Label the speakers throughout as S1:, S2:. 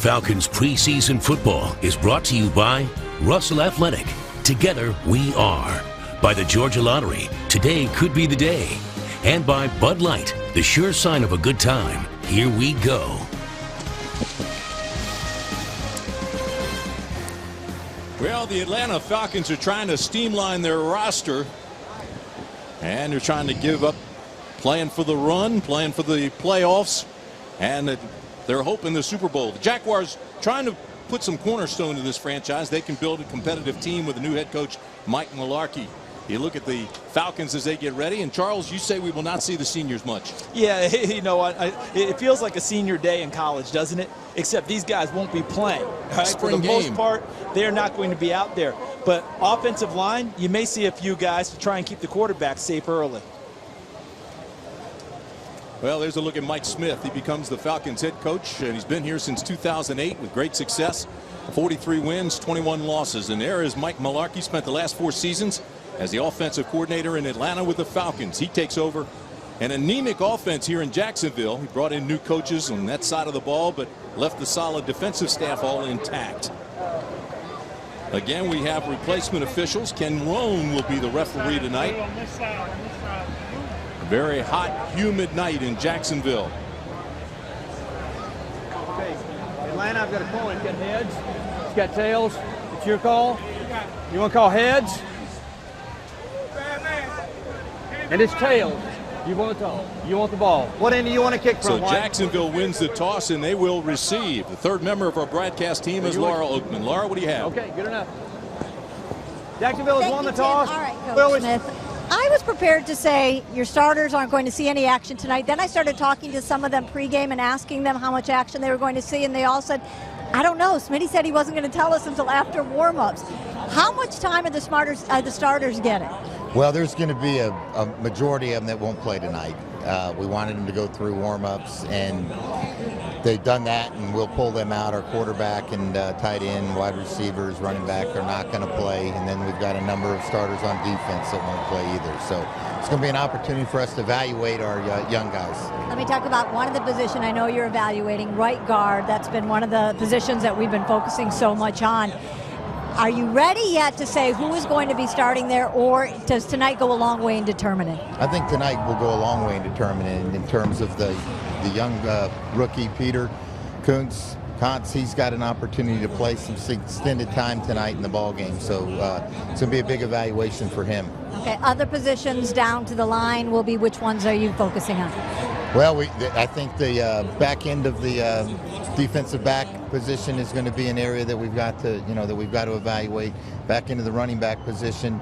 S1: Falcons preseason football is brought to you by Russell Athletic. Together we are. By the Georgia Lottery. Today could be the day. And by Bud Light, the sure sign of a good time. Here we go.
S2: Well, the Atlanta Falcons are trying to streamline their roster. And they're trying to give up playing for the run, playing for the playoffs. And they're hoping the Super Bowl. The Jaguars trying to put some cornerstone to this franchise. They can build a competitive team with a new head coach, Mike Mularkey. You look at the Falcons as they get ready, and Charles, you say we will not see the seniors much.
S3: Yeah, you know, it feels like a senior day in college, doesn't it? Except these guys won't be playing. Right? For the most part, they're not going to be out there. But offensive line, you may see a few guys to try and keep the quarterback safe early.
S2: Well, there's a look at Mike Smith. He becomes the Falcons head coach, and he's been here since 2008 with great success. 43 wins, 21 losses. And there is Mike Mularkey, spent the last 4 seasons as the offensive coordinator in Atlanta with the Falcons. He takes over an anemic offense here in Jacksonville. He brought in new coaches on that side of the ball, but left the solid defensive staff all intact. Again, we have replacement officials. Ken Roan will be the referee tonight. Very hot, humid night in Jacksonville.
S4: Okay, Atlanta, I've got a coin. It's got heads. It's got tails. It's your call. You want to call heads? And it's tails. You want the toss. You want the ball. What end do you want to kick from?
S2: So Jacksonville wins the toss, and they will receive. The third member of our broadcast team is Laura Oakman. Laura, what do you have?
S4: Okay, good enough. Jacksonville has won the toss.
S5: All right, Coach Smith. I was prepared to say your starters aren't going to see any action tonight. Then I started talking to some of them pregame and asking them how much action they were going to see, and they all said, I don't know. Smitty said he wasn't going to tell us until after warm-ups. How much time are the starters getting?
S6: Well, there's going to be a majority of them that won't play tonight. We wanted them to go through warm-ups, and they've done that, and we'll pull them out. Our quarterback and tight end, wide receivers, running back are not going to play, and then we've got a number of starters on defense that won't play either. So it's going to be an opportunity for us to evaluate our young guys.
S5: Let me talk about one of the positions I know you're evaluating, right guard. That's been one of the positions that we've been focusing so much on. Are you ready yet to say who is going to be starting there, or does tonight go a long way in determining?
S6: I think tonight will go a long way in determining in terms of the young rookie, Peter Kuntz. He's got an opportunity to play some extended time tonight in the ball game, so it's going to be a big evaluation for him.
S5: Okay, other positions down to the line will be, which ones are you focusing on?
S6: Well, I think the back end of the defensive back position is going to be an area that we've got to, evaluate. Back into the running back position,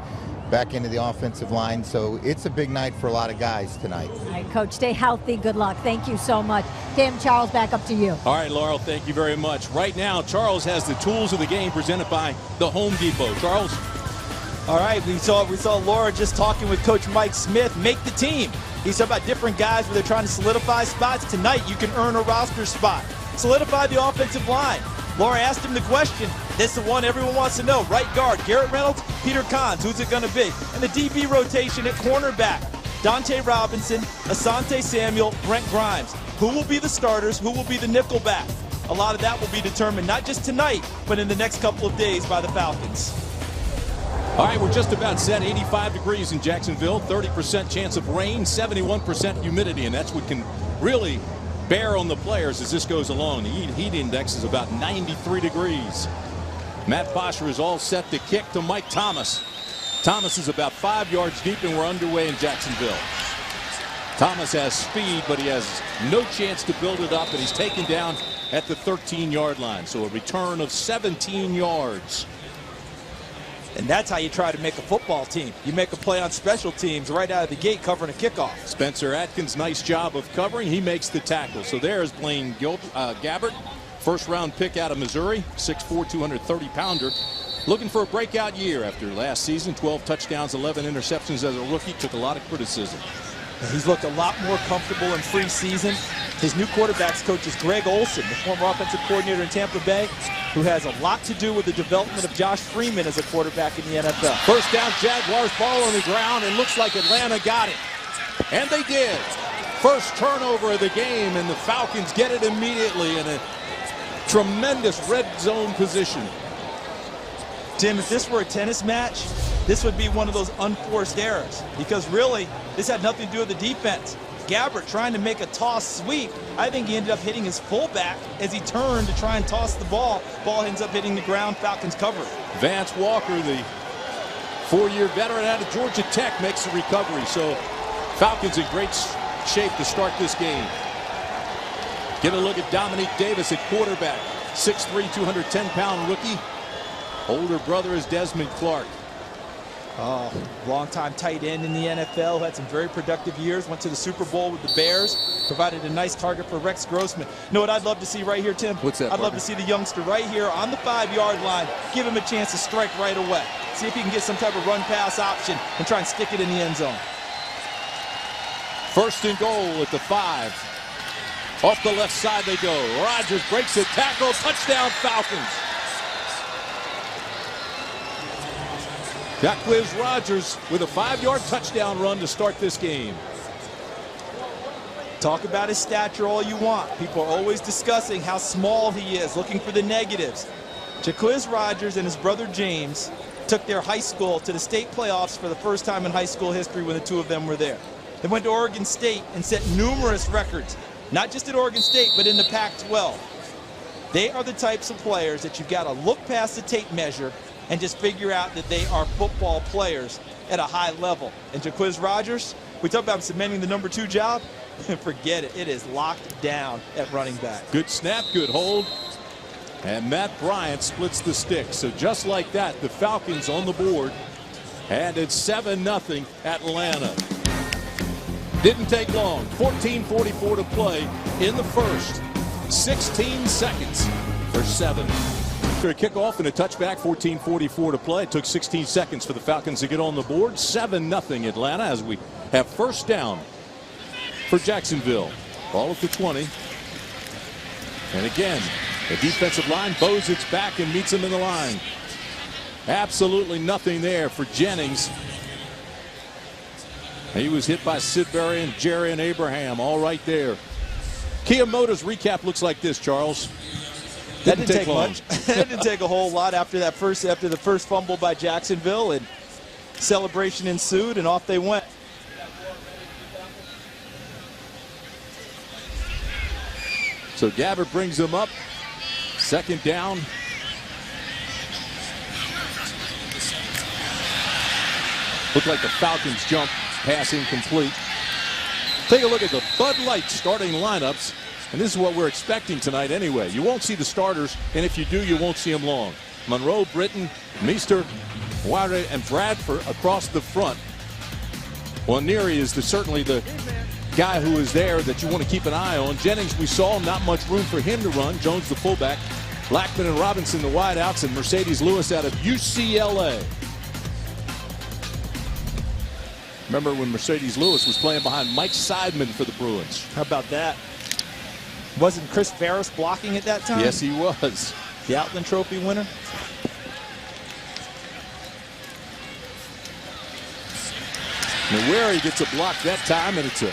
S6: back into the offensive line. So it's a big night for a lot of guys tonight.
S5: All right, Coach, stay healthy. Good luck. Thank you so much. Tim, Charles, back up to you.
S2: All right, Laurel, thank you very much. Right now, Charles has the tools of the game presented by the Home Depot. Charles?
S3: All right, we saw Laura just talking with Coach Mike Smith. Make the team. He's talking about different guys where they're trying to solidify spots. Tonight, you can earn a roster spot. Solidify the offensive line. Laura asked him the question. This is the one everyone wants to know. Right guard, Garrett Reynolds, Peter Kahns. Who's it going to be? And the DB rotation at cornerback, Dante Robinson, Asante Samuel, Brent Grimes. Who will be the starters? Who will be the nickelback? A lot of that will be determined not just tonight, but in the next couple of days by the Falcons.
S2: All right, we're just about set. 85 degrees in Jacksonville, 30% chance of rain, 71% humidity, and that's what can really bear on the players as this goes along. The heat index is about 93 degrees. Matt Bosher is all set to kick to Mike Thomas. Thomas is about 5 yards deep, and we're underway in Jacksonville. Thomas has speed, but he has no chance to build it up, and he's taken down at the 13-yard line. So a return of 17 yards.
S3: And that's how you try to make a football team. You make a play on special teams right out of the gate covering a kickoff.
S2: Spencer Atkins, nice job of covering. He makes the tackle. So there's Blaine Gabbert, first-round pick out of Missouri, 6'4", 230-pounder. Looking for a breakout year after last season. 12 touchdowns, 11 interceptions as a rookie. Took a lot of criticism.
S3: He's looked a lot more comfortable in preseason. His new quarterbacks coach is Greg Olson, the former offensive coordinator in Tampa Bay, who has a lot to do with the development of Josh Freeman as a quarterback in the NFL.
S2: First down, Jaguars, ball on the ground, and looks like Atlanta got it. And they did. First turnover of the game, and the Falcons get it immediately. And a Tremendous red zone position.
S3: Tim, if this were a tennis match, this would be one of those unforced errors, because really, this had nothing to do with the defense. Gabbert trying to make a toss sweep. I think he ended up hitting his fullback as he turned to try and toss the ball. Ball ends up hitting the ground. Falcons cover.
S2: Vance Walker, the four-year veteran out of Georgia Tech, makes the recovery. So Falcons in great shape to start this game. Get a look at Dominique Davis at quarterback. 6'3", 210-pound rookie. Older brother is Desmond Clark.
S3: Oh, longtime tight end in the NFL, had some very productive years, went to the Super Bowl with the Bears, provided a nice target for Rex Grossman. You know what I'd love to see right here, Tim?
S2: What's that,
S3: I'd love to see the youngster right here on the 5-yard line, give him a chance to strike right away. See if he can get some type of run-pass option and try and stick it in the end zone.
S2: First and goal at the 5. Off the left side they go. Rodgers breaks a tackle. Touchdown, Falcons. Jacquizz Rodgers with a 5-yard touchdown run to start this game.
S3: Talk about his stature all you want. People are always discussing how small he is, looking for the negatives. Jacquizz Rodgers and his brother James took their high school to the state playoffs for the first time in high school history when the two of them were there. They went to Oregon State and set numerous records, not just at Oregon State, but in the Pac-12. They are the types of players that you've got to look past the tape measure and just figure out that they are football players at a high level. And Jacquizz Rodgers, we talk about cementing the number 2 job, forget it. It is locked down at running back.
S2: Good snap, good hold. And Matt Bryant splits the stick. So just like that, the Falcons on the board. And it's 7-0 Atlanta. Didn't take long. 14:44 to play in the first. 16 seconds for 7. After a kickoff and a touchback, 14:44 to play. It took 16 seconds for the Falcons to get on the board. 7-0 Atlanta as we have first down for Jacksonville. Ball at the 20. And again, the defensive line bows its back and meets him in the line. Absolutely nothing there for Jennings. He was hit by Sidbury and Jerry and Abraham all right there. Kia Motors recap looks like this, Charles.
S3: That didn't take much. That didn't take a whole lot after the first fumble by Jacksonville, and celebration ensued, and off they went.
S2: So Gabbert brings them up. Second down. Looked like the Falcons jump, pass incomplete. Take a look at the Bud Light starting lineups. And this is what we're expecting tonight anyway. You won't see the starters, and if you do, you won't see them long. Monroe, Britton, Meester, Wire, and Bradford across the front. Well, Neary is certainly the guy who is there that you want to keep an eye on. Jennings, we saw not much room for him to run. Jones, the fullback. Blackman and Robinson, the wideouts, and Mercedes Lewis out of UCLA. Remember when Mercedes Lewis was playing behind Mike Seidman for the Bruins?
S3: How about that? Wasn't Chris Ferris blocking at that time?
S2: Yes, he was.
S3: The Outland Trophy winner.
S2: Newary gets a block that time, and it's a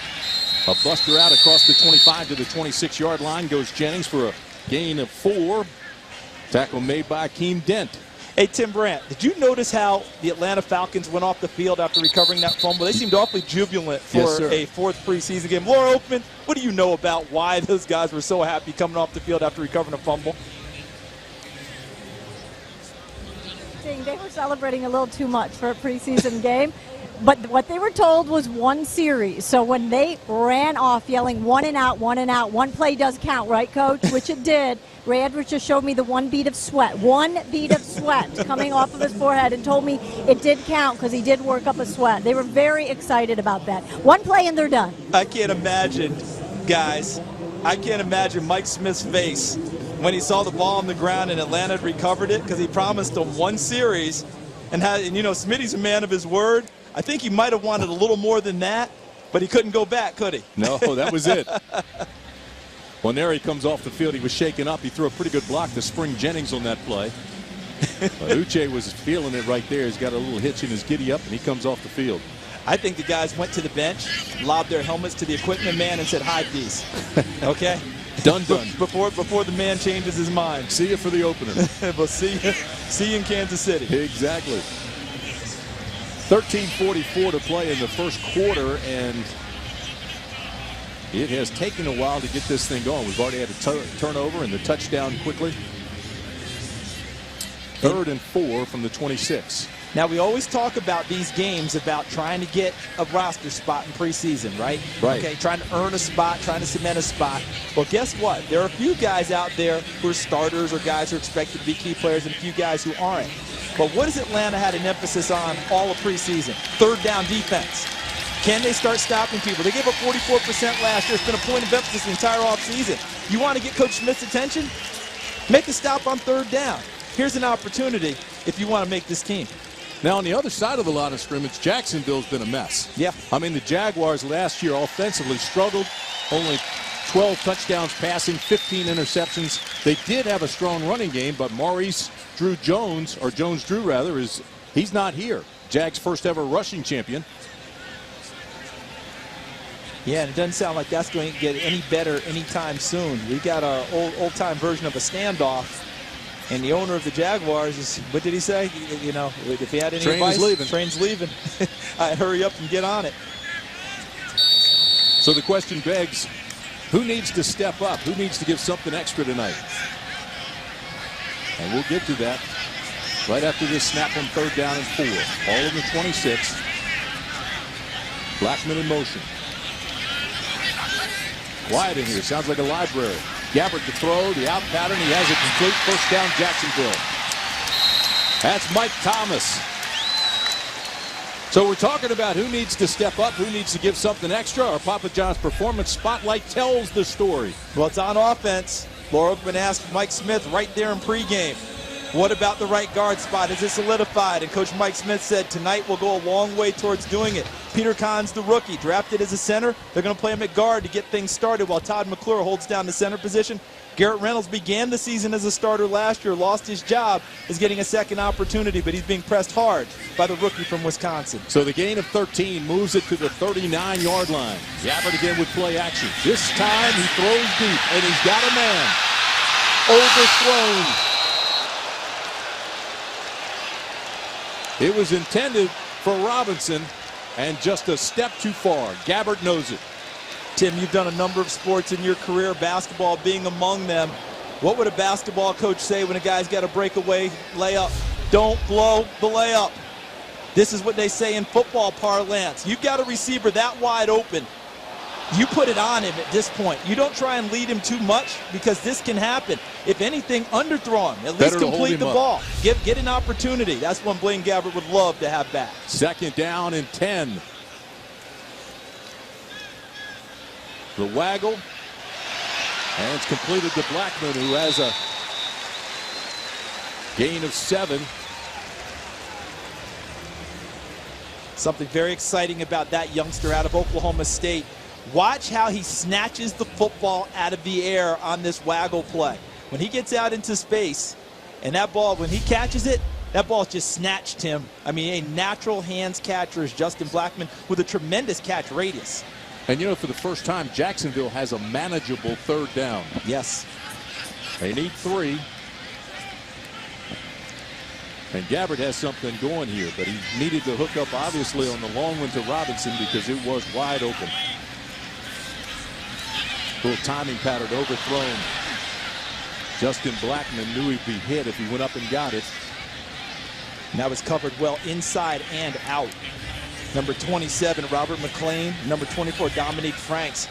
S2: buster out across the 25 to the 26-yard line. Goes Jennings for a gain of 4. Tackle made by Akeem Dent.
S3: Hey, Tim Brandt, did you notice how the Atlanta Falcons went off the field after recovering that fumble? They seemed awfully jubilant for a 4th preseason game. Laura Oakman, what do you know about why those guys were so happy coming off the field after recovering a fumble?
S5: They were celebrating a little too much for a preseason game. But what they were told was one series. So when they ran off yelling 1 and out, 1 and out, one play does count, right, Coach? Which it did. Ray Edwards just showed me the 1 bead of sweat. 1 bead of sweat coming off of his forehead and told me it did count because he did work up a sweat. They were very excited about that. 1 play and they're done.
S3: I can't imagine, guys, I can't imagine Mike Smith's face when he saw the ball on the ground and Atlanta had recovered it, because he promised them 1 series. And you know, Smitty's a man of his word. I think he might have wanted a little more than that, but he couldn't go back, could he?
S2: No, that was it. When there he comes off the field, he was shaken up. He threw a pretty good block to Spring Jennings on that play. Uche was feeling it right there. He's got a little hitch in his giddy up, and he comes off the field.
S3: I think the guys went to the bench, lobbed their helmets to the equipment man, and said, hide these. Okay?
S2: Done.
S3: Before the man changes his mind.
S2: See you for the opener.
S3: We'll see you in Kansas City.
S2: Exactly. 13:44 to play in the first quarter, and it has taken a while to get this thing going. We've already had a turnover and the touchdown quickly. 3rd and 4 from the 26.
S3: Now, we always talk about these games about trying to get a roster spot in preseason, right?
S2: Right.
S3: Okay, trying to earn a spot, trying to cement a spot. Well, guess what? There are a few guys out there who are starters or guys who are expected to be key players and a few guys who aren't. But what has Atlanta had an emphasis on all of preseason? 3rd down defense. Can they start stopping people? They gave up 44% last year. It's been a point of emphasis the entire offseason. You want to get Coach Smith's attention? Make a stop on 3rd down. Here's an opportunity if you want to make this team.
S2: Now, on the other side of the line of scrimmage, Jacksonville's been a mess.
S3: Yeah.
S2: I mean, the Jaguars last year offensively struggled. Only 12 touchdowns passing, 15 interceptions. They did have a strong running game, but Maurice Jones he's not here. Jags' first ever rushing champion.
S3: Yeah, and it doesn't sound like that's going to get any better anytime soon. We got our old-time version of a standoff. And the owner of the Jaguars is, what did he say? You know, if he had any advice, train's leaving. Hurry up and get on it.
S2: So the question begs, who needs to step up? Who needs to give something extra tonight? And we'll get to that right after this snap on 3rd down and 4. All in the 26. Blackman in motion. Quiet in here. Sounds like a library. Gabbert to throw, the out pattern. He has a complete. First down, Jacksonville. That's Mike Thomas. So we're talking about who needs to step up, who needs to give something extra. Our Papa John's Performance Spotlight tells the story.
S3: Well, it's on offense. Laura Oakman asked Mike Smith right there in pregame, what about the right guard spot? Is it solidified? And Coach Mike Smith said tonight will go a long way towards doing it. Peter Kahn's the rookie, drafted as a center. They're going to play him at guard to get things started while Todd McClure holds down the center position. Garrett Reynolds began the season as a starter last year, lost his job, is getting a second opportunity, but he's being pressed hard by the rookie from Wisconsin.
S2: So the gain of 13 moves it to the 39-yard line. Gabbert again with play action. This time he throws deep, and he's got a man. Overthrown. It was intended for Robinson, and just a step too far. Gabbert knows it.
S3: Tim, you've done a number of sports in your career, basketball being among them. What would a basketball coach say when a guy's got a breakaway layup? Don't blow the layup. This is what they say in football parlance. You've got a receiver that wide open. You put it on him at this point. You don't try and lead him too much because this can happen. If anything, underthrow him. At least complete the ball. Get an opportunity. That's one Blaine Gabbert would love to have back.
S2: 2nd down and 10. The waggle. And it's completed to Blackman, who has a gain of 7.
S3: Something very exciting about that youngster out of Oklahoma State. Watch how he snatches the football out of the air on this waggle play. When he gets out into space, and that ball, when he catches it, that ball just snatched him. I mean, a natural hands catcher is Justin Blackman with a tremendous catch radius.
S2: And you know, for the first time, Jacksonville has a manageable 3rd down.
S3: Yes.
S2: They need 3. And Gabbert has something going here, but he needed to hook up, obviously, on the long one to Robinson because it was wide open. Little timing pattern overthrown. Justin Blackman knew he'd be hit if he went up and got it.
S3: And that was covered well inside and out. Number 27, Robert McClain. Number 24, Dominique Franks.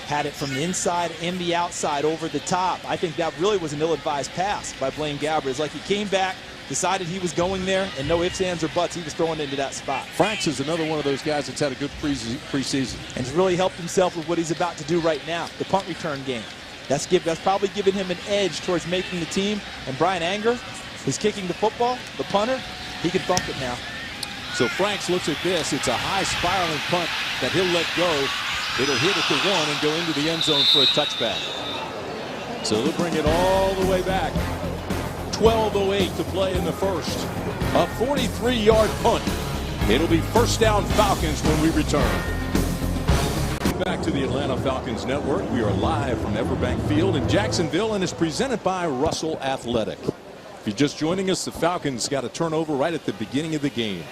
S3: Had it from the inside and the outside over the top. I think that really was an ill-advised pass by Blaine Gabbert. It's like he came back, decided he was going there, and no ifs, ands, or buts. He was throwing into that spot.
S2: Franks is another one of those guys that's had a good preseason.
S3: And he's really helped himself with what he's about to do right now, the punt return game. That's probably given him an edge towards making the team. And Brian Anger, who's kicking the football, the punter, he can bump it now.
S2: So Franks looks at this. It's a high spiraling punt that he'll let go. It'll hit at the 1 and go into the end zone for a touchback. So they'll bring it all the way back. 12:08 to play in the first. A 43-yard punt. It'll be first down Falcons when we return. Welcome back to the Atlanta Falcons Network. We are live from Everbank Field in Jacksonville and is presented by Russell Athletic. If you're just joining us, the Falcons got a turnover right at the beginning of the game.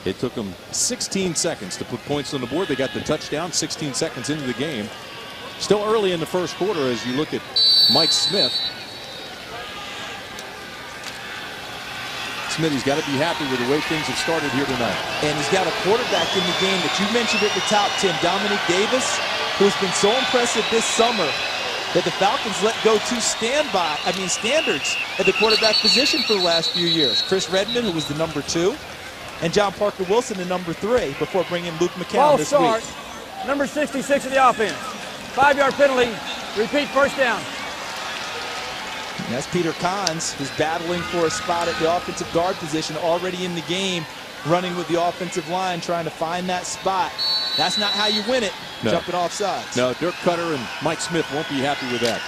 S2: It took them 16 seconds to put points on the board. They got the touchdown 16 seconds into the game. Still early in the first quarter as you look at Mike Smith. Smitty's got to be happy with the way things have started here tonight.
S3: And he's got a quarterback in the game that you mentioned at the top, Tim, Dominic Davis, who's been so impressive this summer that the Falcons let go two standards at the quarterback position for the last few years. Chris Redmond, who was the number 2, and John Parker Wilson, the number 3, before bringing Luke McCown this week.
S4: Number 66 of the offense. 5-yard penalty. Repeat, first down.
S3: And that's Peter Kahns, who's battling for a spot at the offensive guard position, already in the game, running with the offensive line, trying to find that spot. That's not how you win it, jumping off sides.
S2: No, Dirk Cutter and Mike Smith won't be happy with that.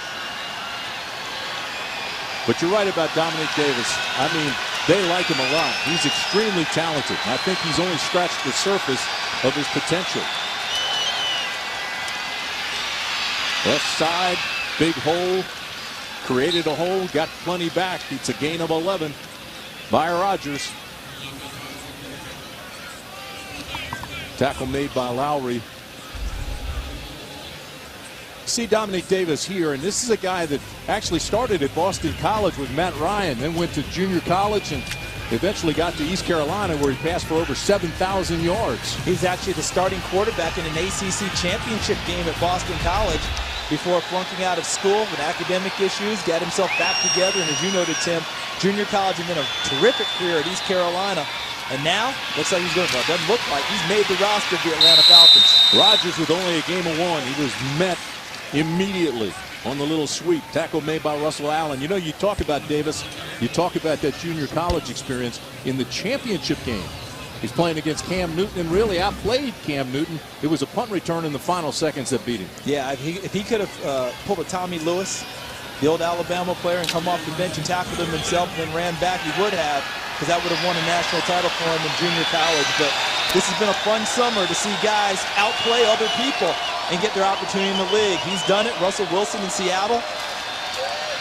S2: But you're right about Dominic Davis. I mean, they like him a lot. He's extremely talented. I think he's only scratched the surface of his potential. Left side, big hole. Created a hole, got plenty back. It's a gain of 11 by Rodgers. Tackle made by Lowry. See Dominic Davis here, and this is a guy that actually started at Boston College with Matt Ryan, then went to junior college and eventually got to East Carolina where he passed for over 7,000 yards.
S3: He's actually the starting quarterback in an ACC championship game at Boston College before flunking out of school with academic issues, got himself back together, and as you noted, Tim, junior college and then a terrific career at East Carolina. And now, looks like he's going, well, it doesn't look like he's made the roster of the Atlanta Falcons.
S2: Rodgers with only a game of 1. He was met immediately on the little sweep. Tackle made by Russell Allen. You know, you talk about Davis, you talk about that junior college experience in the championship game. He's playing against Cam Newton and really outplayed Cam Newton. It was a punt return in the final seconds that beat him.
S3: Yeah, if he could have pulled a Tommy Lewis, the old Alabama player, and come off the bench and tackled him himself and then ran back, he would have, because that would have won a national title for him in junior college. But this has been a fun summer to see guys outplay other people and get their opportunity in the league. He's done it. Russell Wilson in Seattle.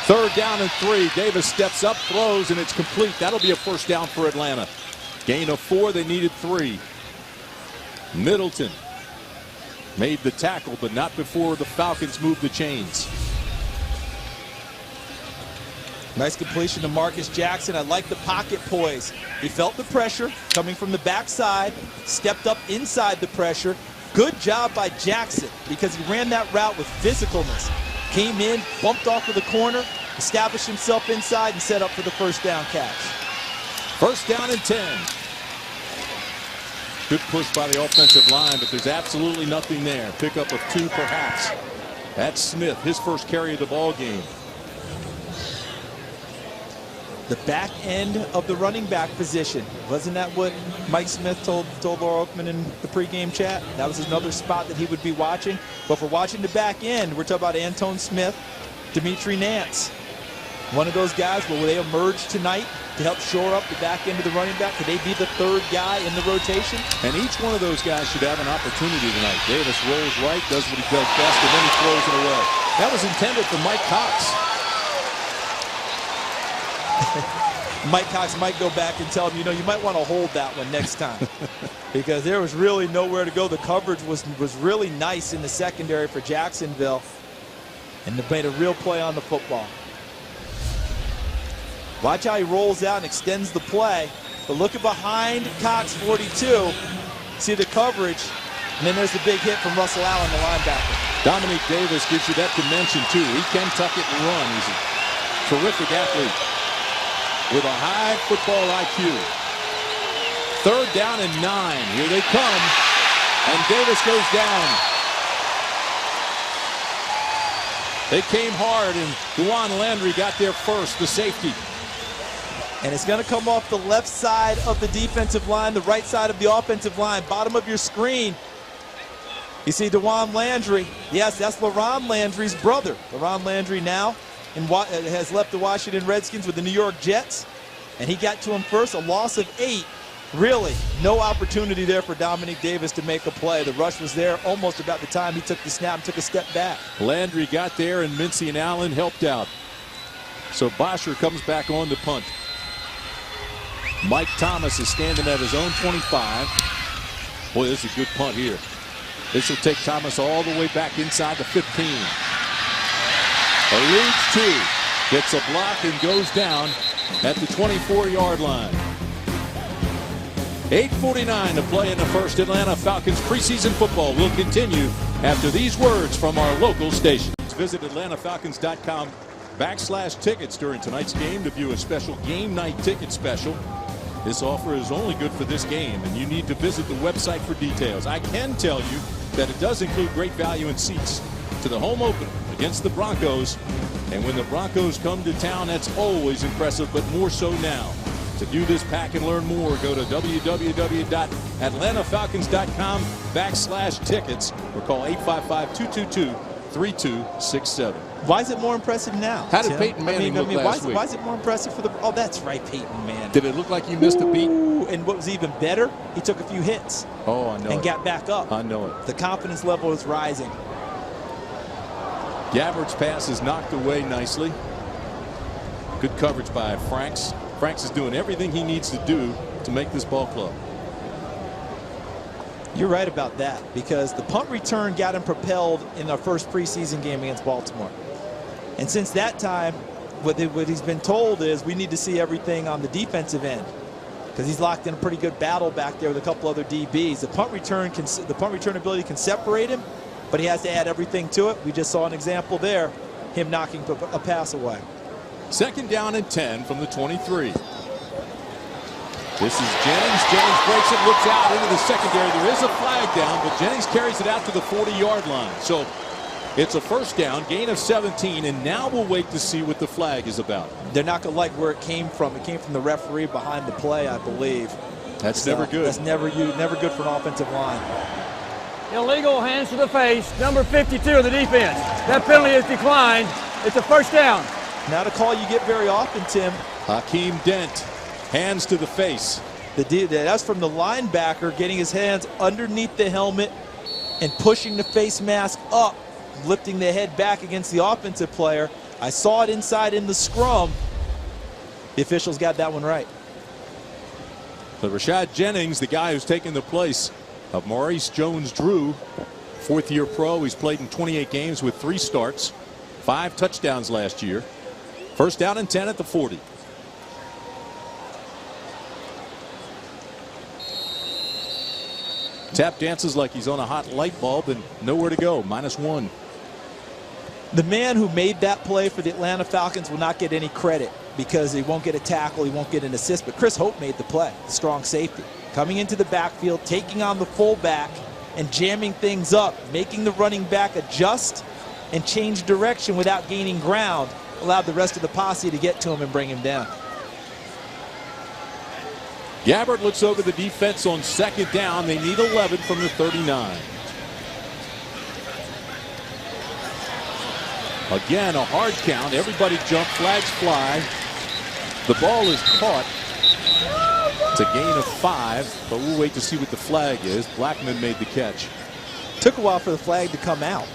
S2: 3rd down and 3. Davis steps up, throws, and it's complete. That'll be a first down for Atlanta. Gain of 4, they needed 3. Middleton made the tackle, but not before the Falcons moved the chains.
S3: Nice completion to Marcus Jackson. I like the pocket poise. He felt the pressure coming from the backside, stepped up inside the pressure. Good job by Jackson because he ran that route with physicalness. Came in, bumped off of the corner, established himself inside, and set up for the first down catch.
S2: First down and 10. Good push by the offensive line, but there's absolutely nothing there. Pickup of 2 perhaps. That's Smith, his first carry of the ball game.
S3: The back end of the running back position. Wasn't that what Mike Smith told Laura Oakman in the pregame chat? That was another spot that he would be watching. But for watching the back end, we're talking about Antone Smith, Dimitri Nance. One of those guys, will they emerge tonight to help shore up the back end of the running back? Could they be the 3rd guy in the rotation?
S2: And each one of those guys should have an opportunity tonight. Davis rolls right, does what he does best, and then he throws it away. That was intended for Mike Cox.
S3: Mike Cox might go back and tell him, you know, you might want to hold that one next time. Because there was really nowhere to go. The coverage was really nice in the secondary for Jacksonville. And they made a real play on the football. Watch how he rolls out and extends the play. But look at behind Cox, 42. See the coverage. And then there's the big hit from Russell Allen, the linebacker.
S2: Dominic Davis gives you that dimension, too. He can tuck it and run. He's a terrific athlete with a high football IQ. 3rd down and 9. Here they come. And Davis goes down. They came hard, and Juwan Landry got there first, the safety.
S3: And it's going to come off the left side of the defensive line, the right side of the offensive line, bottom of your screen. You see Juwan Landry. Yes, that's LaRon Landry's brother. LaRon Landry now has left the Washington Redskins with the New York Jets. And he got to him first, a loss of 8. Really, no opportunity there for Dominique Davis to make a play. The rush was there almost about the time he took the snap and took a step back.
S2: Landry got there, and Mincy and Allen helped out. So Bosher comes back on the punt. Mike Thomas is standing at his own 25. Boy, this is a good punt here. This will take Thomas all the way back inside the 15. Eludes two, gets a block and goes down at the 24-yard line. 8:49 to play in the first. Atlanta Falcons preseason football will continue after these words from our local stations. Visit AtlantaFalcons.com/tickets during tonight's game to view a special game night ticket special. This offer is only good for this game, and you need to visit the website for details. I can tell you that it does include great value in seats to the home opener against the Broncos. And when the Broncos come to town, that's always impressive, but more so now. To view this pack and learn more, go to www.atlantafalcons.com/tickets or call 855-222-3267.
S3: Why is it more impressive now?
S2: How did
S3: Tim?
S2: Peyton Manning look last week?
S3: Why is it more impressive for the? Oh, that's right, Peyton Manning.
S2: Did it look like he missed a beat?
S3: And what was even better, he took a few hits.
S2: Oh, I know
S3: and
S2: it.
S3: got back up.
S2: I know it.
S3: The confidence level is rising.
S2: Gabbard's pass is knocked away nicely. Good coverage by Franks. Franks is doing everything he needs to do to make this ball club.
S3: You're right about that, because the punt return got him propelled in our first preseason game against Baltimore. And since that time, what he's been told is we need to see everything on the defensive end, because he's locked in a pretty good battle back there with a couple other DBs. The punt return ability can separate him, but he has to add everything to it. We just saw an example there, him knocking a pass away.
S2: Second down and 10 from the 23. This is Jennings. Jennings breaks it, looks out into the secondary. There is a flag down, but Jennings carries it out to the 40-yard line. So it's a first down, gain of 17, and now we'll wait to see what the flag is about.
S3: They're not going to like where it came from. It came from the referee behind the play, I believe.
S2: That's never good.
S3: That's never good for an offensive line.
S4: Illegal, hands to the face, number 52 of the defense. That penalty is declined. It's a first down.
S3: Not a call you get very often, Tim.
S2: Hakeem Dent, hands to the face.
S3: That's from the linebacker getting his hands underneath the helmet and pushing the face mask up, lifting the head back against the offensive player. I saw it inside in the scrum. The officials got that one right.
S2: But Rashad Jennings, the guy who's taken the place of Maurice Jones-Drew, fourth-year pro. He's played in 28 games with 3 starts, 5 touchdowns last year. First down and 10 at the 40. Tap dances like he's on a hot light bulb and nowhere to go. -1.
S3: The man who made that play for the Atlanta Falcons will not get any credit because he won't get a tackle, he won't get an assist. But Chris Hope made the play, the strong safety. Coming into the backfield, taking on the fullback and jamming things up, making the running back adjust and change direction without gaining ground, allowed the rest of the posse to get to him and bring him down.
S2: Gabbard looks over the defense on second down. They need 11 from the 39. Again, a hard count. Everybody jump, flags fly. The ball is caught. It's a gain of 5, but we'll wait to see what the flag is. Blackman made the catch.
S3: Took a while for the flag to come out.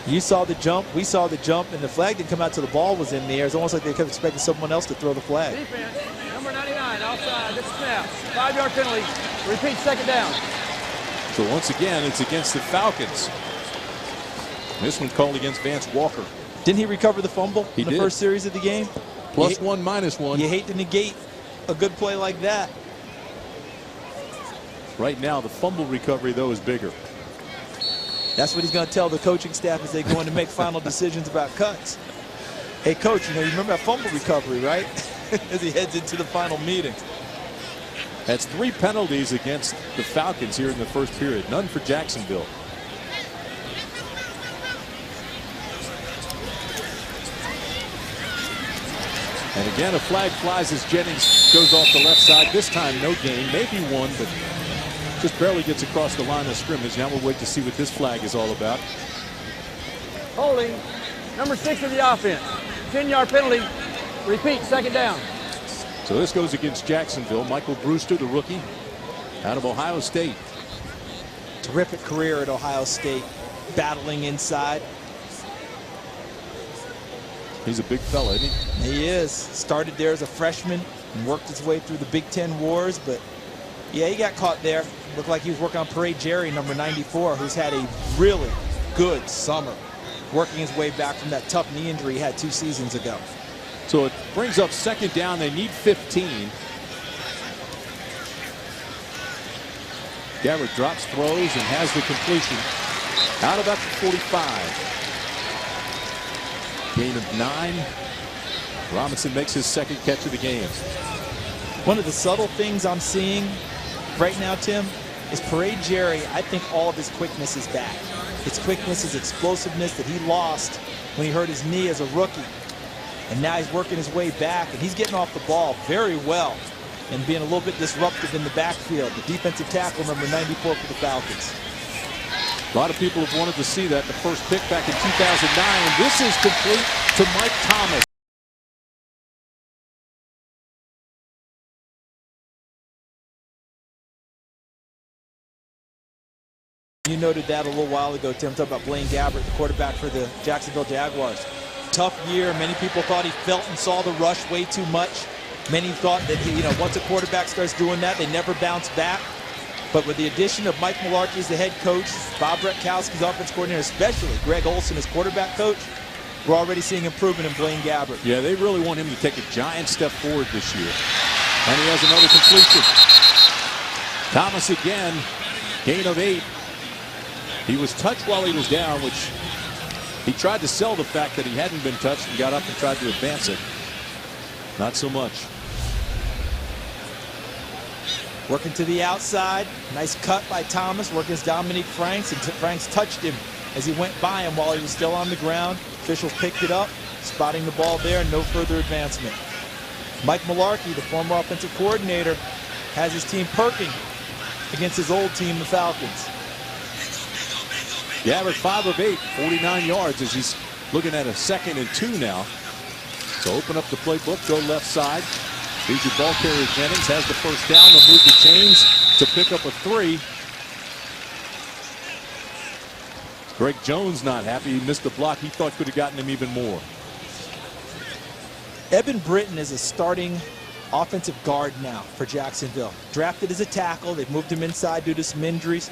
S3: You saw the jump, we saw the jump, and the flag didn't come out till the ball was in the air. It's almost like they kept expecting someone else to throw the flag.
S4: Defense, number 99, outside, this snap. 5-yard penalty, repeat second down.
S2: So once again, it's against the Falcons. This one called against Vance Walker.
S3: Didn't he recover the fumble in the first series of the game?
S2: +1, -1.
S3: You hate to negate a good play like that.
S2: Right now, the fumble recovery, though, is bigger.
S3: That's what he's going to tell the coaching staff as they go in to make final decisions about cuts. Hey, Coach, you remember that fumble recovery, right? As he heads into the final meeting.
S2: That's 3 penalties against the Falcons here in the first period. None for Jacksonville. And again, a flag flies as Jennings goes off the left side. This time, no gain. Maybe 1, but just barely gets across the line of scrimmage. Now we'll wait to see what this flag is all about.
S4: Holding, number 6 of the offense. 10-yard penalty, repeat second down.
S2: So this goes against Jacksonville. Michael Brewster, the rookie, out of Ohio State.
S3: Terrific career at Ohio State, battling inside.
S2: He's a big fella, isn't he?
S3: He is. Started there as a freshman and worked his way through the Big Ten wars, but yeah, he got caught there. Looked like he was working on Parade Jerry, number 94, who's had a really good summer, working his way back from that tough knee injury he had 2 seasons ago.
S2: So it brings up second down. They need 15. Gabbert drops, throws, and has the completion. Out about the 45. Gain of 9. Robinson makes his second catch of the game.
S3: One of the subtle things I'm seeing right now, Tim, is Parade Jerry. I think all of his quickness is back. His quickness, his explosiveness that he lost when he hurt his knee as a rookie. And now he's working his way back, and he's getting off the ball very well and being a little bit disruptive in the backfield. The defensive tackle, number 94 for the Falcons.
S2: A lot of people have wanted to see that. The first pick back in 2009. This is complete to Mike Thomas.
S3: You noted that a little while ago, Tim, talking about Blaine Gabbert, the quarterback for the Jacksonville Jaguars. Tough year. Many people thought he felt and saw the rush way too much. Many thought that he, once a quarterback starts doing that, they never bounce back. But with the addition of Mike Mularkey as the head coach, Bob Bretkowski's offense coordinator, especially Greg Olson as quarterback coach, we're already seeing improvement in Blaine Gabbert.
S2: Yeah, they really want him to take a giant step forward this year. And he has another completion. Thomas again, gain of 8. He was touched while he was down, which he tried to sell the fact that he hadn't been touched and got up and tried to advance it. Not so much.
S3: Working to the outside. Nice cut by Thomas, working as Dominique Franks, and Franks touched him as he went by him while he was still on the ground. Officials picked it up, spotting the ball there, no further advancement. Mike Mularkey, the former offensive coordinator, has his team perking against his old team, the Falcons.
S2: Gabbert 5 of 8, 49 yards as he's looking at a 2nd and 2 now. So open up the playbook, go left side. Here's your ball carrier, Jennings has the first down. They'll move the chains to pick up a 3. Greg Jones not happy. He missed the block he thought could have gotten him even more.
S3: Eben Britton is a starting offensive guard now for Jacksonville. Drafted as a tackle. They've moved him inside due to some injuries.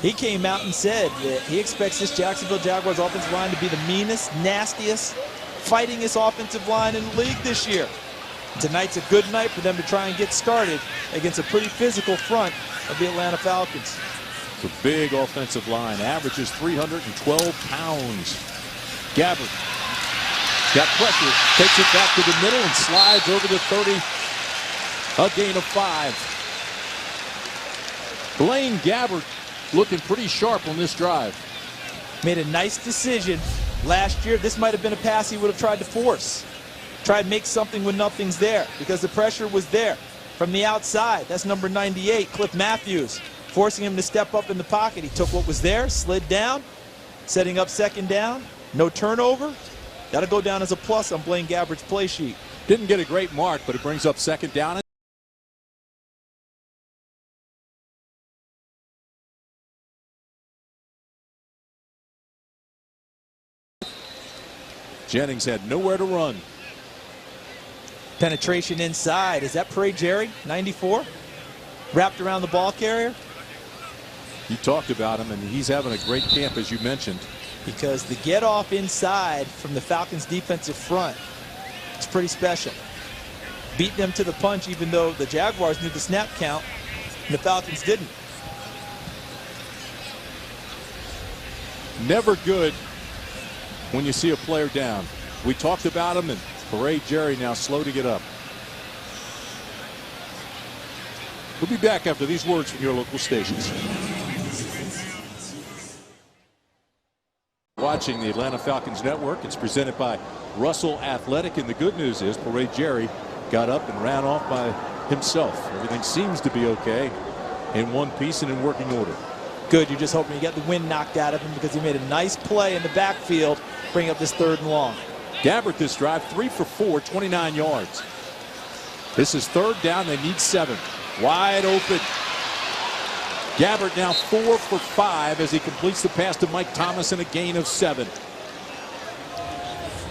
S3: He came out and said that he expects this Jacksonville Jaguars offensive line to be the meanest, nastiest, fightingest offensive line in the league this year. Tonight's a good night for them to try and get started against a pretty physical front of the Atlanta Falcons.
S2: It's a big offensive line. Averages 312 pounds. Gabbert got pressure. Takes it back to the middle and slides over the 30. A gain of 5. Blaine Gabbert looking pretty sharp on this drive.
S3: Made a nice decision last year. This might have been a pass he would have tried to force. Tried to make something when nothing's there because the pressure was there from the outside. That's number 98, Cliff Matthews, forcing him to step up in the pocket. He took what was there, slid down, setting up 2nd down. No turnover. That'll go down as a plus on Blaine Gabbert's play sheet.
S2: Didn't get a great mark, but it brings up 2nd down. Jennings had nowhere to run.
S3: Penetration inside. Is that Parade Jerry, 94? Wrapped around the ball carrier?
S2: You talked about him, and he's having a great camp, as you mentioned.
S3: Because the get off inside from the Falcons defensive front is pretty special. Beat them to the punch, even though the Jaguars knew the snap count and the Falcons didn't.
S2: Never good when you see a player down. We talked about him, and Parade Jerry now slow to get up. We'll be back after these words from your local stations. Watching the Atlanta Falcons Network. It's presented by Russell Athletic, and the good news is Parade Jerry got up and ran off by himself. Everything seems to be okay in one piece and in working order.
S3: Good. You're just hoping you get the wind knocked out of him because he made a nice play in the backfield, bring up this 3rd and long.
S2: Gabbert this drive, 3 for 4, 29 yards. This is 3rd down. They need 7. Wide open. Gabbert now 4 for 5 as he completes the pass to Mike Thomas and a gain of 7.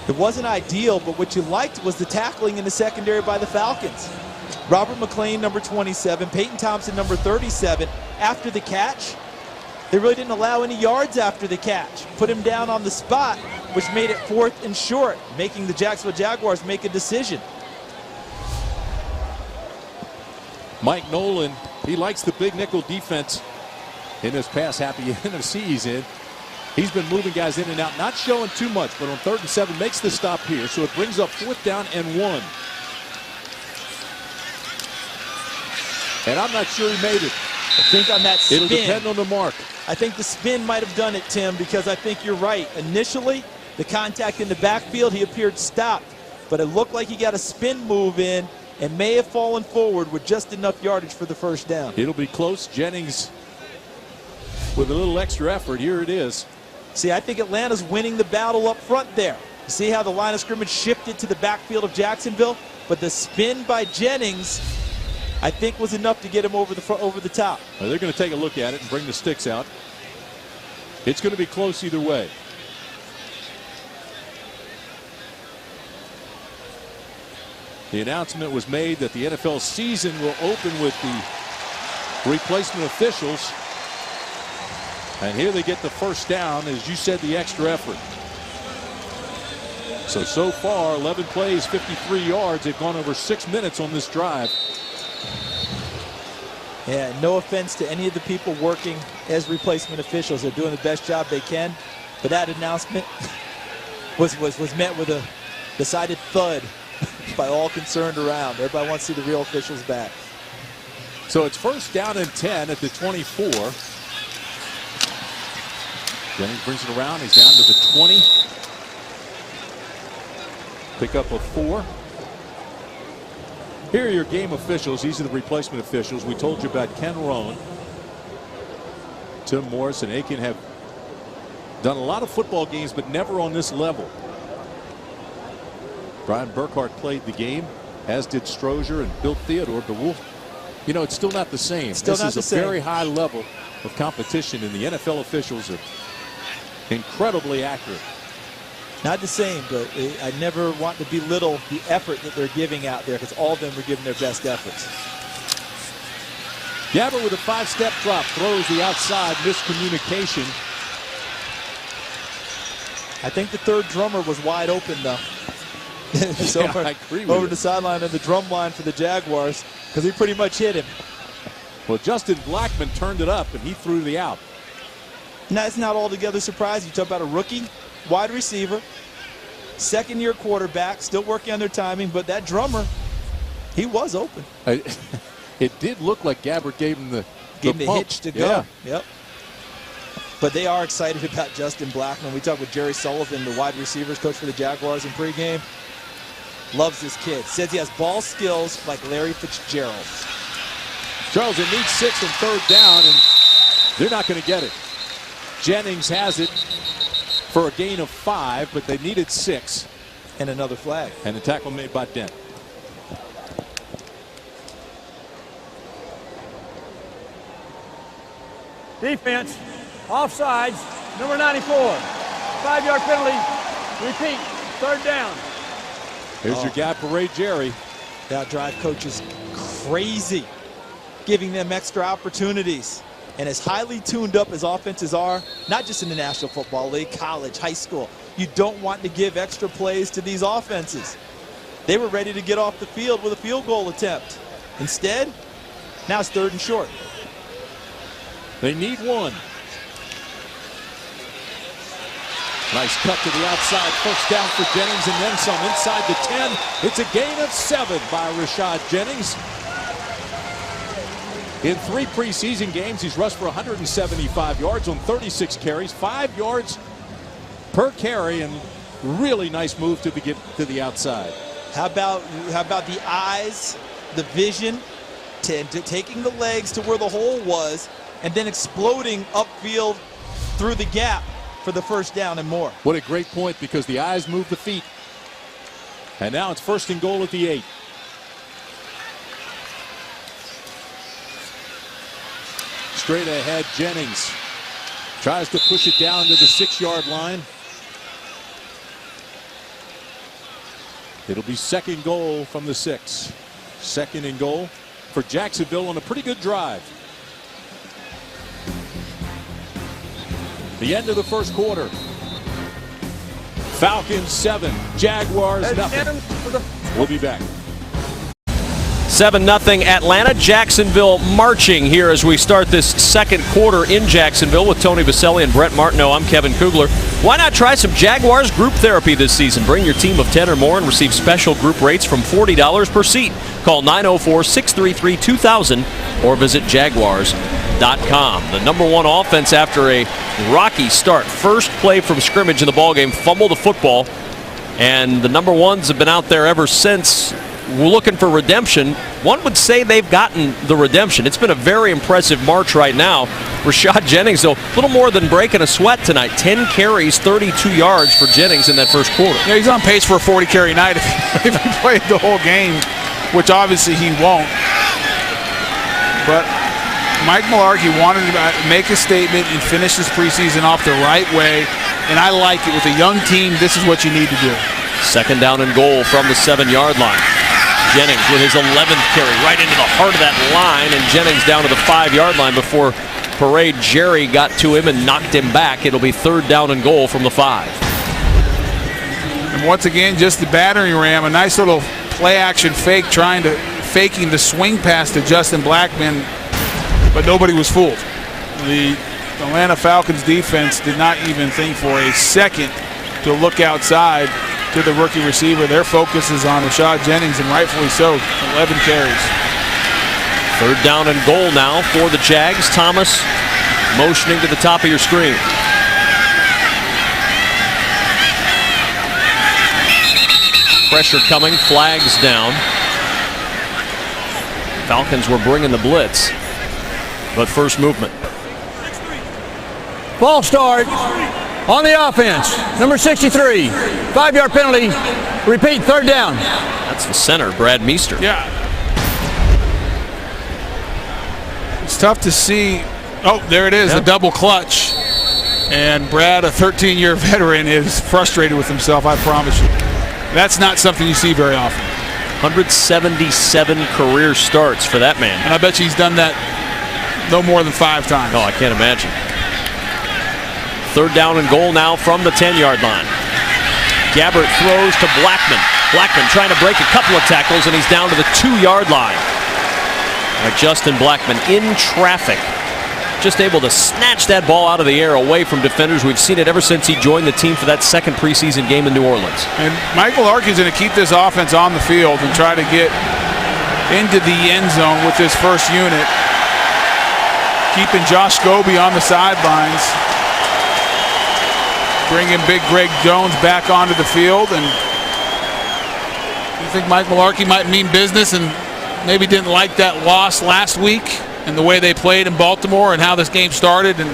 S3: It wasn't ideal, but what you liked was the tackling in the secondary by the Falcons. Robert McClain, number 27, Peyton Thompson, number 37. After the catch, they really didn't allow any yards after the catch. Put him down on the spot, which made it 4th and short, making the Jacksonville Jaguars make a decision.
S2: Mike Nolan, he likes the big nickel defense in this pass-happy NFC he's in. He's been moving guys in and out, not showing too much, but on 3rd and 7 makes the stop here, so it brings up 4th down and 1. And I'm not sure he made it.
S3: I think on that spin,
S2: it'll depend on the mark.
S3: I think the spin might have done it, Tim, because I think you're right. Initially, the contact in the backfield, he appeared stopped, but it looked like he got a spin move in and may have fallen forward with just enough yardage for the 1st down.
S2: It'll be close. Jennings with a little extra effort. Here it is.
S3: See, I think Atlanta's winning the battle up front there. See how the line of scrimmage shifted to the backfield of Jacksonville? But the spin by Jennings, I think, was enough to get him over the top.
S2: Well, they're going to take a look at it and bring the sticks out. It's going to be close either way. The announcement was made that the NFL season will open with the replacement officials. And here they get the 1st down, as you said, the extra effort. So far, 11 plays, 53 yards. They've gone over 6 minutes on this drive.
S3: Yeah, no offense to any of the people working as replacement officials. They're doing the best job they can. But that announcement was met with a decided thud by all concerned around. Everybody wants to see the real officials back.
S2: So it's 1st down and 10 at the 24. Jennings brings it around. He's down to the 20. Pick up a 4. Here are your game officials. These are the replacement officials. We told you about Ken Roan. Tim Morris and Aiken have done a lot of football games, but never on this level. Brian Burkhart played the game, as did Strozier and Bill Theodore, but you know, it's still not the same. This is a very high level of competition, and the NFL officials are incredibly accurate.
S3: Not the same, but I never want to belittle the effort that they're giving out there, because all of them are giving their best efforts.
S2: Gabbert with a 5-step drop, throws the outside, miscommunication.
S3: I think the 3rd drummer was wide open, though. So
S2: yeah, I agree with
S3: over
S2: you.
S3: the sideline of the drum line for the Jaguars, because he pretty much hit him.
S2: Well, Justin Blackman turned it up, and he threw the out.
S3: Now, it's not altogether surprising. You talk about a rookie wide receiver, 2nd-year quarterback, still working on their timing, but that drummer, he was open.
S2: It did look like Gabbert gave him the
S3: hitch to go.
S2: Yeah.
S3: Yep. But they are excited about Justin Blackman. We talked with Jerry Sullivan, the wide receivers coach for the Jaguars in pregame. Loves this kid. Says he has ball skills like Larry Fitzgerald.
S2: Charles, they need 6 on 3rd down, and they're not going to get it. Jennings has it for a gain of 5, but they needed 6.
S3: And another flag.
S2: And the tackle made by Dent.
S4: Defense, offsides, number 94. 5-yard penalty. Repeat, 3rd down.
S2: Here's your gap parade, Jerry.
S3: That drive coach is crazy, giving them extra opportunities. And as highly tuned up as offenses are, not just in the National Football League, college, high school, you don't want to give extra plays to these offenses. They were ready to get off the field with a field goal attempt. Instead, now it's 3rd and short.
S2: They need 1. Nice cut to the outside. 1st down for Jennings, and then some inside the 10. It's a gain of 7 by Rashad Jennings. In 3 preseason games, he's rushed for 175 yards on 36 carries, 5 yards per carry, and really nice move to get to the outside.
S3: How about the eyes, the vision, to taking the legs to where the hole was, and then exploding upfield through the gap for the 1st down and more.
S2: What a great point, because the eyes move the feet. And now it's 1st and goal at the 8. Straight ahead, Jennings tries to push it down to the 6-yard line. It'll be second goal from the 6. Second and goal for Jacksonville on a pretty good drive. The end of the first quarter. Falcons 7, Jaguars nothing. We'll be back.
S7: 7-0 Atlanta. Jacksonville marching here as we start this second quarter in Jacksonville with Tony Baselli and Brett Martineau. I'm Kevin Kugler. Why not try some Jaguars group therapy this season? Bring your team of 10 or more and receive special group rates from $40 per seat. Call 904-633-2000 or visit Jaguars.com. The #1 offense after a rocky start. First play from scrimmage in the ballgame, fumble the football, and the #1s have been out there ever since. We're looking for redemption. One would say they've gotten the redemption. It's been a very impressive march right now. Rashad Jennings, though, a little more than breaking a sweat tonight. 10 carries, 32 yards for Jennings in that first quarter.
S8: Yeah, he's on pace for a 40-carry night if he played the whole game, which obviously he won't. But Mike Mularkey wanted to make a statement and finish this preseason off the right way, and I like it. With a young team, this is what you need to do.
S7: Second down and goal from the 7-yard line. Jennings with his 11th carry right into the heart of that line, and Jennings down to the 5-yard line before Parade Jerry got to him and knocked him back. It'll be third down and goal from the 5.
S8: And once again, just the battering ram, a nice little play-action fake, faking the swing pass to Justin Blackman, but nobody was fooled. The Atlanta Falcons defense did not even think for a second to look outside to the rookie receiver. Their focus is on Rashad Jennings, and rightfully so. 11 carries.
S7: Third down and goal now for the Jags. Thomas motioning to the top of your screen. Pressure coming, flags down. Falcons were bringing the blitz, but first movement.
S4: Ball start on the offense. Number 63. 5-yard penalty. Repeat, third down.
S7: That's the center, Brad Meester.
S8: Yeah. It's tough to see. Oh, there it is, the double clutch. And Brad, a 13-year veteran, is frustrated with himself, I promise you. That's not something you see very often.
S7: 177 career starts for that man.
S8: And I bet you he's done that no more than 5 times.
S7: Oh, I can't imagine. Third down and goal now from the 10-yard line. Gabbert throws to Blackman. Blackman trying to break a couple of tackles, and he's down to the 2-yard line. Justin Blackman in traffic, just able to snatch that ball out of the air away from defenders. We've seen it ever since he joined the team for that second preseason game in New Orleans.
S8: And Michael Mularkey's going to keep this offense on the field and try to get into the end zone with this first unit, keeping Josh Scobie on the sidelines, bringing big Greg Jones back onto the field. And you think Mike Mularkey might mean business and maybe didn't like that loss last week and the way they played in Baltimore and how this game started. And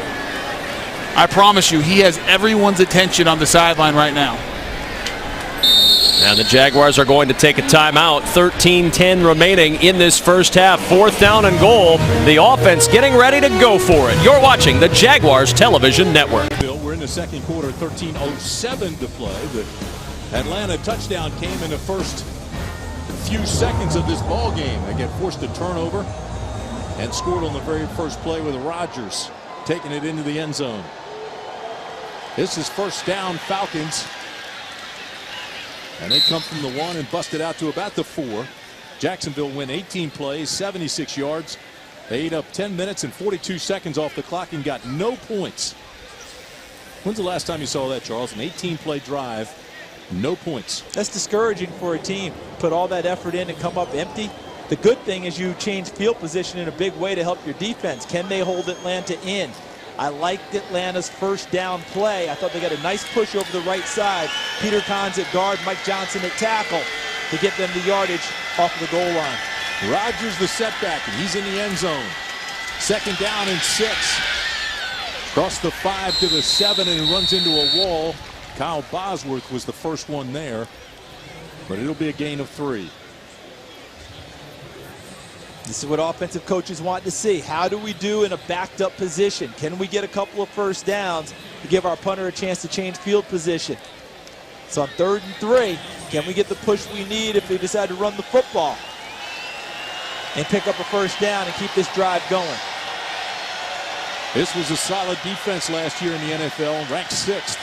S8: I promise you, he has everyone's attention on the sideline right now.
S7: And the Jaguars are going to take a timeout. 13-10 remaining in this first half. Fourth down and goal. The offense getting ready to go for it. You're watching the Jaguars Television Network.
S2: We're in the second quarter, 13:07 to play. The Atlanta touchdown came in the first few seconds of this ball game. They get forced to turnover and scored on the very first play with Rodgers taking it into the end zone. This is first down, Falcons. And they come from the 1 and bust it out to about the 4. Jacksonville win 18 plays, 76 yards. They ate up 10 minutes and 42 seconds off the clock and got no points. When's the last time you saw that, Charles? An 18-play drive, no points.
S3: That's discouraging for a team. Put all that effort in and come up empty. The good thing is you change field position in a big way to help your defense. Can they hold Atlanta in? I liked Atlanta's first down play. I thought they got a nice push over the right side. Peter Kahn's at guard, Mike Johnson at tackle to get them the yardage off of the goal line.
S2: Rodgers the setback, and he's in the end zone. Second down and 6. Across the 5 to the 7 and runs into a wall. Kyle Bosworth was the first one there, but it'll be a gain of 3.
S3: This is what offensive coaches want to see. How do we do in a backed up position? Can we get a couple of first downs to give our punter a chance to change field position? So on 3rd and 3, can we get the push we need if they decide to run the football and pick up a first down and keep this drive going?
S2: This was a solid defense last year in the NFL, ranked 6th.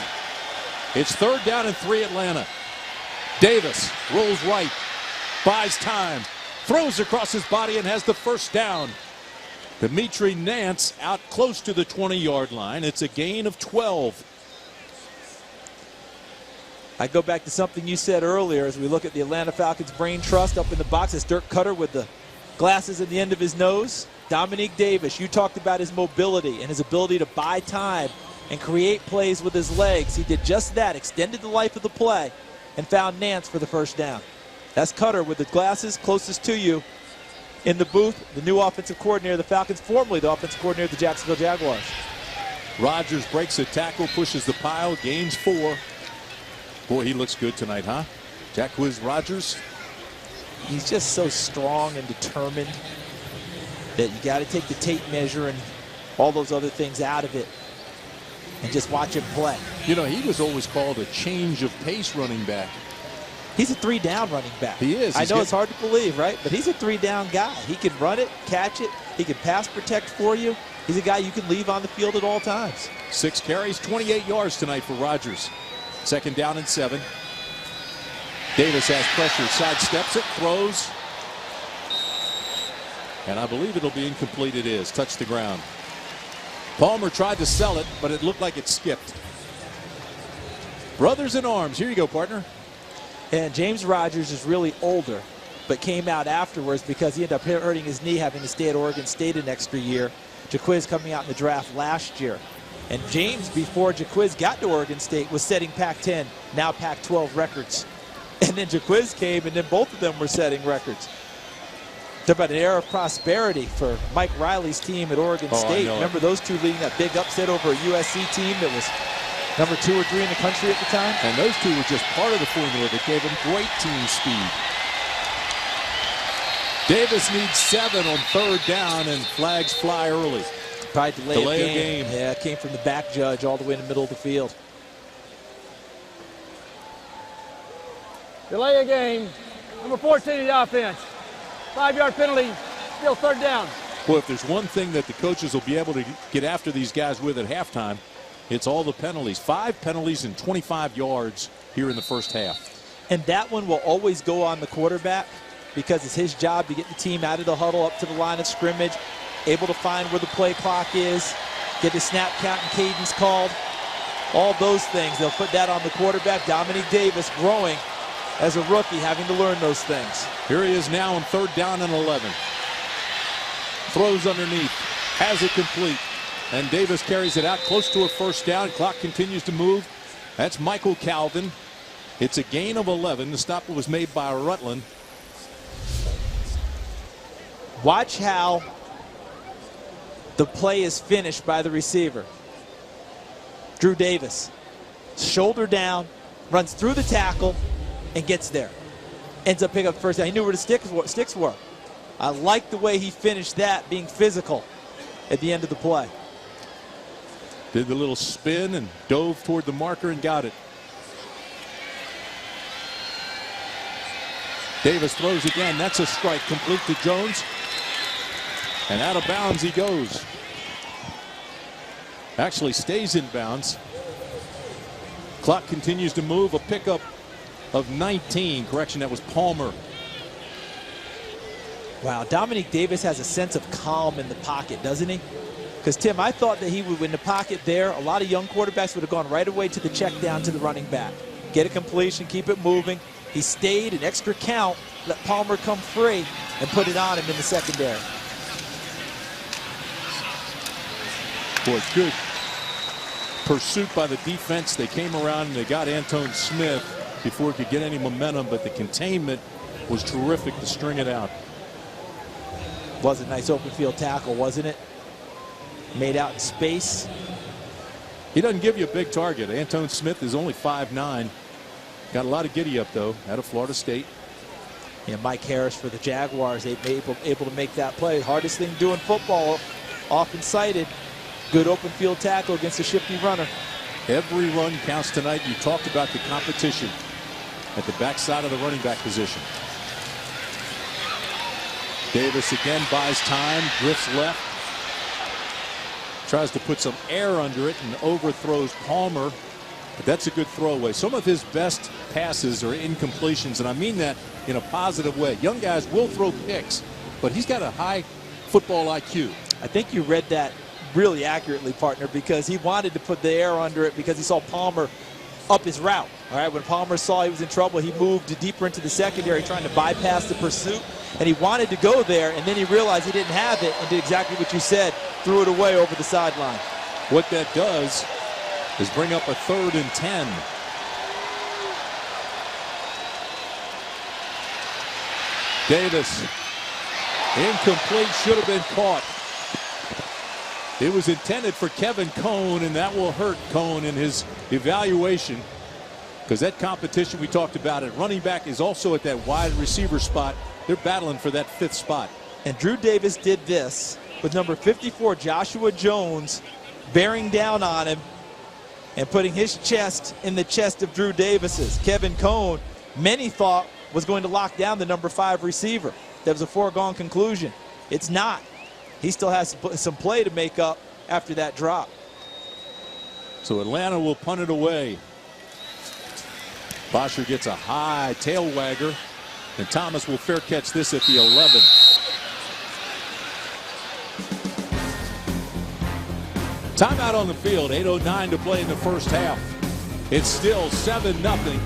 S2: It's 3rd down and 3 Atlanta. Davis rolls right, buys time, throws across his body and has the first down. Dimitri Nance out close to the 20-yard line. It's a gain of 12.
S3: I go back to something you said earlier as we look at the Atlanta Falcons brain trust up in the box. It's Dirk Cutter with the glasses at the end of his nose. Dominique Davis, you talked about his mobility and his ability to buy time and create plays with his legs. He did just that, extended the life of the play, and found Nance for the first down. That's Cutter with the glasses closest to you in the booth, the new offensive coordinator of the Falcons, formerly the offensive coordinator of the Jacksonville Jaguars.
S2: Rodgers breaks a tackle, pushes the pile, gains 4. Boy, he looks good tonight, huh? Jacquizz Rodgers.
S3: He's just so strong and determined that you got to take the tape measure and all those other things out of it and just watch him play.
S2: You know, he was always called a change of pace running back.
S3: He's a 3-down running back.
S2: He is.
S3: I know it's hard to believe, right? But he's a 3-down guy. He can run it, catch it. He can pass protect for you. He's a guy you can leave on the field at all times.
S2: 6 carries, 28 yards tonight for Rodgers. 2nd down and 7. Davis has pressure, sidesteps it, throws. And I believe it'll be incomplete. It is. Touched the ground. Palmer tried to sell it, but it looked like it skipped. Brothers in arms. Here you go, partner.
S3: And James Rodgers is really older, but came out afterwards because he ended up hurting his knee, having to stay at Oregon State an extra year. Jacquizz coming out in the draft last year. And James, before Jacquizz got to Oregon State, was setting Pac-10, now Pac-12 records. And then Jacquizz came, and then both of them were setting records. Talk about an era of prosperity for Mike Riley's team at Oregon State. Remember those two leading that big upset over a USC team that was number 2 or 3 in the country at the time?
S2: And those two were just part of the formula that gave him great team speed. Davis needs 7 on 3rd down, and flags fly early.
S3: Probably delay a game.
S2: Yeah,
S3: it came from the back judge all the way in the middle of the field.
S4: Delay a game. Number 14 in the offense. 5-yard penalty. Still 3rd down.
S2: Well, if there's one thing that the coaches will be able to get after these guys with at halftime, it's all the penalties. 5 penalties and 25 yards here in the first half.
S3: And that one will always go on the quarterback because it's his job to get the team out of the huddle up to the line of scrimmage, able to find where the play clock is, get the snap count and cadence called. All those things, they'll put that on the quarterback. Dominique Davis growing as a rookie, having to learn those things.
S2: Here he is now on 3rd down and 11. Throws underneath, has it complete. And Davis carries it out close to a first down. Clock continues to move. That's Michael Calvin. It's a gain of 11. The stop was made by Rutland.
S3: Watch how the play is finished by the receiver. Drew Davis, shoulder down, runs through the tackle, and gets there. Ends up picking up first down. He knew where the sticks were. I like the way he finished that, being physical at the end of the play.
S2: Did the little spin and dove toward the marker and got it. Davis throws again. That's a strike, complete to Jones. And out of bounds he goes. Actually stays in bounds. Clock continues to move. A pickup of 19. Correction, that was Palmer.
S3: Wow, Dominique Davis has a sense of calm in the pocket, doesn't he? Because, Tim, I thought that he would, in the pocket there, a lot of young quarterbacks would have gone right away to the check down to the running back. Get a completion, keep it moving. He stayed an extra count, let Palmer come free, and put it on him in the secondary.
S2: Boy, good pursuit by the defense. They came around and they got Antone Smith before he could get any momentum, but the containment was terrific to string it out.
S3: Was a nice open field tackle, wasn't it? Made out in space.
S2: He doesn't give you a big target. Antone Smith is only 5'9". Got a lot of giddy up, though, out of Florida State.
S3: Yeah, Mike Harris for the Jaguars, able to make that play. Hardest thing to do in football, often cited. Good open field tackle against a shifty runner.
S2: Every run counts tonight. You talked about the competition at the backside of the running back position. Davis again buys time, drifts left. Tries to put some air under it and overthrows Palmer. But that's a good throwaway. Some of his best passes are incompletions, and I mean that in a positive way. Young guys will throw picks, but he's got a high football IQ.
S3: I think you read that really accurately, partner, because he wanted to put the air under it because he saw Palmer up his route. All right, when Palmer saw he was in trouble, he moved deeper into the secondary trying to bypass the pursuit, and he wanted to go there, and then he realized he didn't have it and did exactly what you said, threw it away over the sideline.
S2: What that does is bring up a 3rd and 10. Davis, incomplete, should have been caught. It was intended for Kevin Cone, and that will hurt Cone in his evaluation, because that competition we talked about at running back is also at that wide receiver spot. They're battling for that 5th spot.
S3: And Drew Davis did this with number 54, Joshua Jones, bearing down on him and putting his chest in the chest of Drew Davis's. Kevin Cone, many thought was going to lock down the number 5 receiver. That was a foregone conclusion. It's not. He still has some play to make up after that drop.
S2: So Atlanta will punt it away. Bosher gets a high tail wagger, and Thomas will fair catch this at the 11. Timeout on the field, 8:09 to play in the first half. It's still 7-0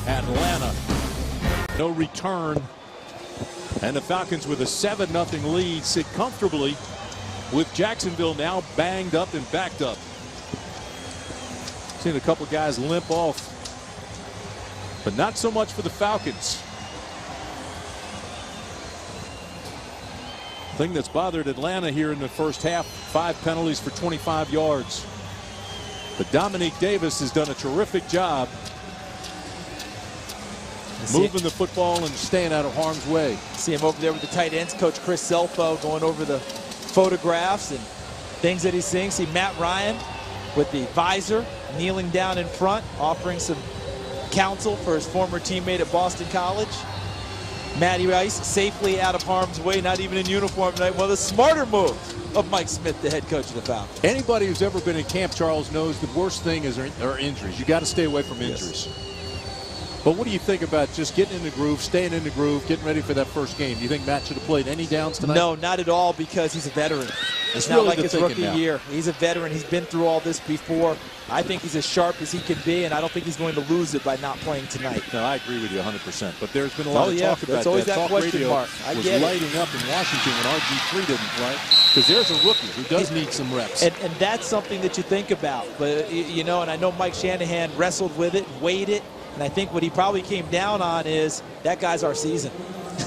S2: Atlanta. No return. And the Falcons with a 7-0 lead sit comfortably with Jacksonville now banged up and backed up. Seen a couple guys limp off, but not so much for the Falcons. Thing that's bothered Atlanta here in the first half, 5 penalties for 25 yards. But Dominique Davis has done a terrific job moving the football and staying out of harm's way.
S3: See him over there with the tight ends, Coach Chris Selfo, going over the photographs and things that he's seeing. See Matt Ryan with the visor, kneeling down in front, offering some counsel for his former teammate at Boston College. Matty Rice safely out of harm's way, not even in uniform tonight. One of the smarter moves of Mike Smith, the head coach of the Falcons.
S2: Anybody who's ever been in camp, Charles, knows the worst thing are injuries. You got to stay away from injuries. Yes. But what do you think about just getting in the groove, staying in the groove, getting ready for that first game? Do you think Matt should have played any downs tonight?
S3: No, not at all, because he's a veteran. It's not like his rookie year. He's a veteran. He's been through all this before. I think he's as sharp as he can be, and I don't think he's going to lose it by not playing tonight.
S2: No, I agree with you 100%. But there's been a lot of talk about that.
S3: Always that question
S2: radio
S3: mark. I
S2: was
S3: get
S2: lighting up in Washington when RG3 didn't play, because there's a rookie who does need some reps.
S3: And that's something that you think about. But, you know, and I know Mike Shanahan wrestled with it, weighed it. And I think what he probably came down on is that guy's our season.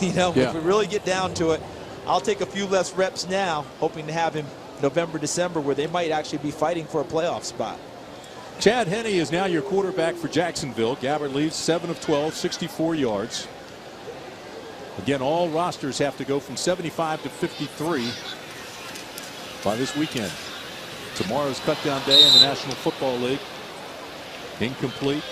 S3: You know, if we really get down to it, I'll take a few less reps now, hoping to have him November, December, where they might actually be fighting for a playoff spot.
S2: Chad Henne is now your quarterback for Jacksonville. Gabbert leads 7 of 12, 64 yards. Again, all rosters have to go from 75 to 53 by this weekend. Tomorrow's cutdown day in the National Football League. Incomplete.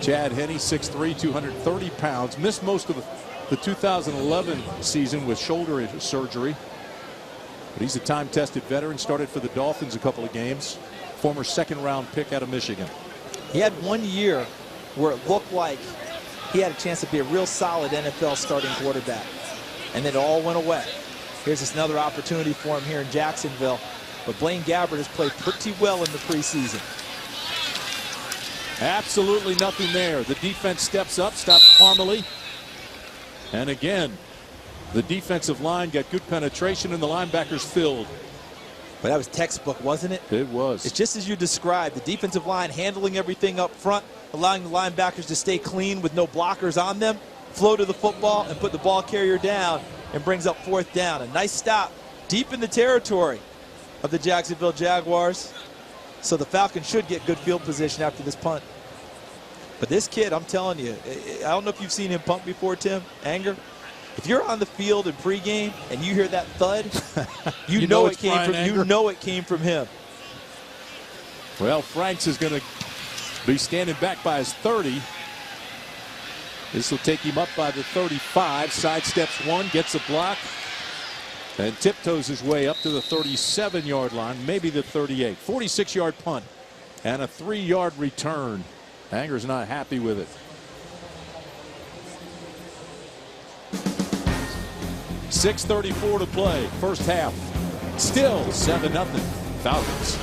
S2: Chad Henne, 6'3", 230 pounds. Missed most of the 2011 season with shoulder surgery. But he's a time-tested veteran. Started for the Dolphins a couple of games. Former second-round pick out of Michigan.
S3: He had 1 year where it looked like he had a chance to be a real solid NFL starting quarterback. And then it all went away. Here's another opportunity for him here in Jacksonville. But Blaine Gabbert has played pretty well in the preseason.
S2: Absolutely nothing there. The defense steps up, stops Parmalee. And again, the defensive line got good penetration and the linebackers filled.
S3: But that was textbook, wasn't it?
S2: It was.
S3: It's just as you described. The defensive line handling everything up front, allowing the linebackers to stay clean with no blockers on them, flow to the football and put the ball carrier down, and brings up 4th down. A nice stop deep in the territory of the Jacksonville Jaguars. So the Falcons should get good field position after this punt. But this kid, I'm telling you, I don't know if you've seen him pump before, Tim, Anger. If you're on the field in pregame and you hear that thud, you know it came from
S2: Anger.
S3: you know it came from him.
S2: Well, Franks is going to be standing back by his 30. This will take him up by the 35. Sidesteps one, gets a block, and tiptoes his way up to the 37-yard line, maybe the 38. 46-yard punt and a 3-yard return. Anger's not happy with it. 6:34 to play. First half. Still 7-0 Falcons.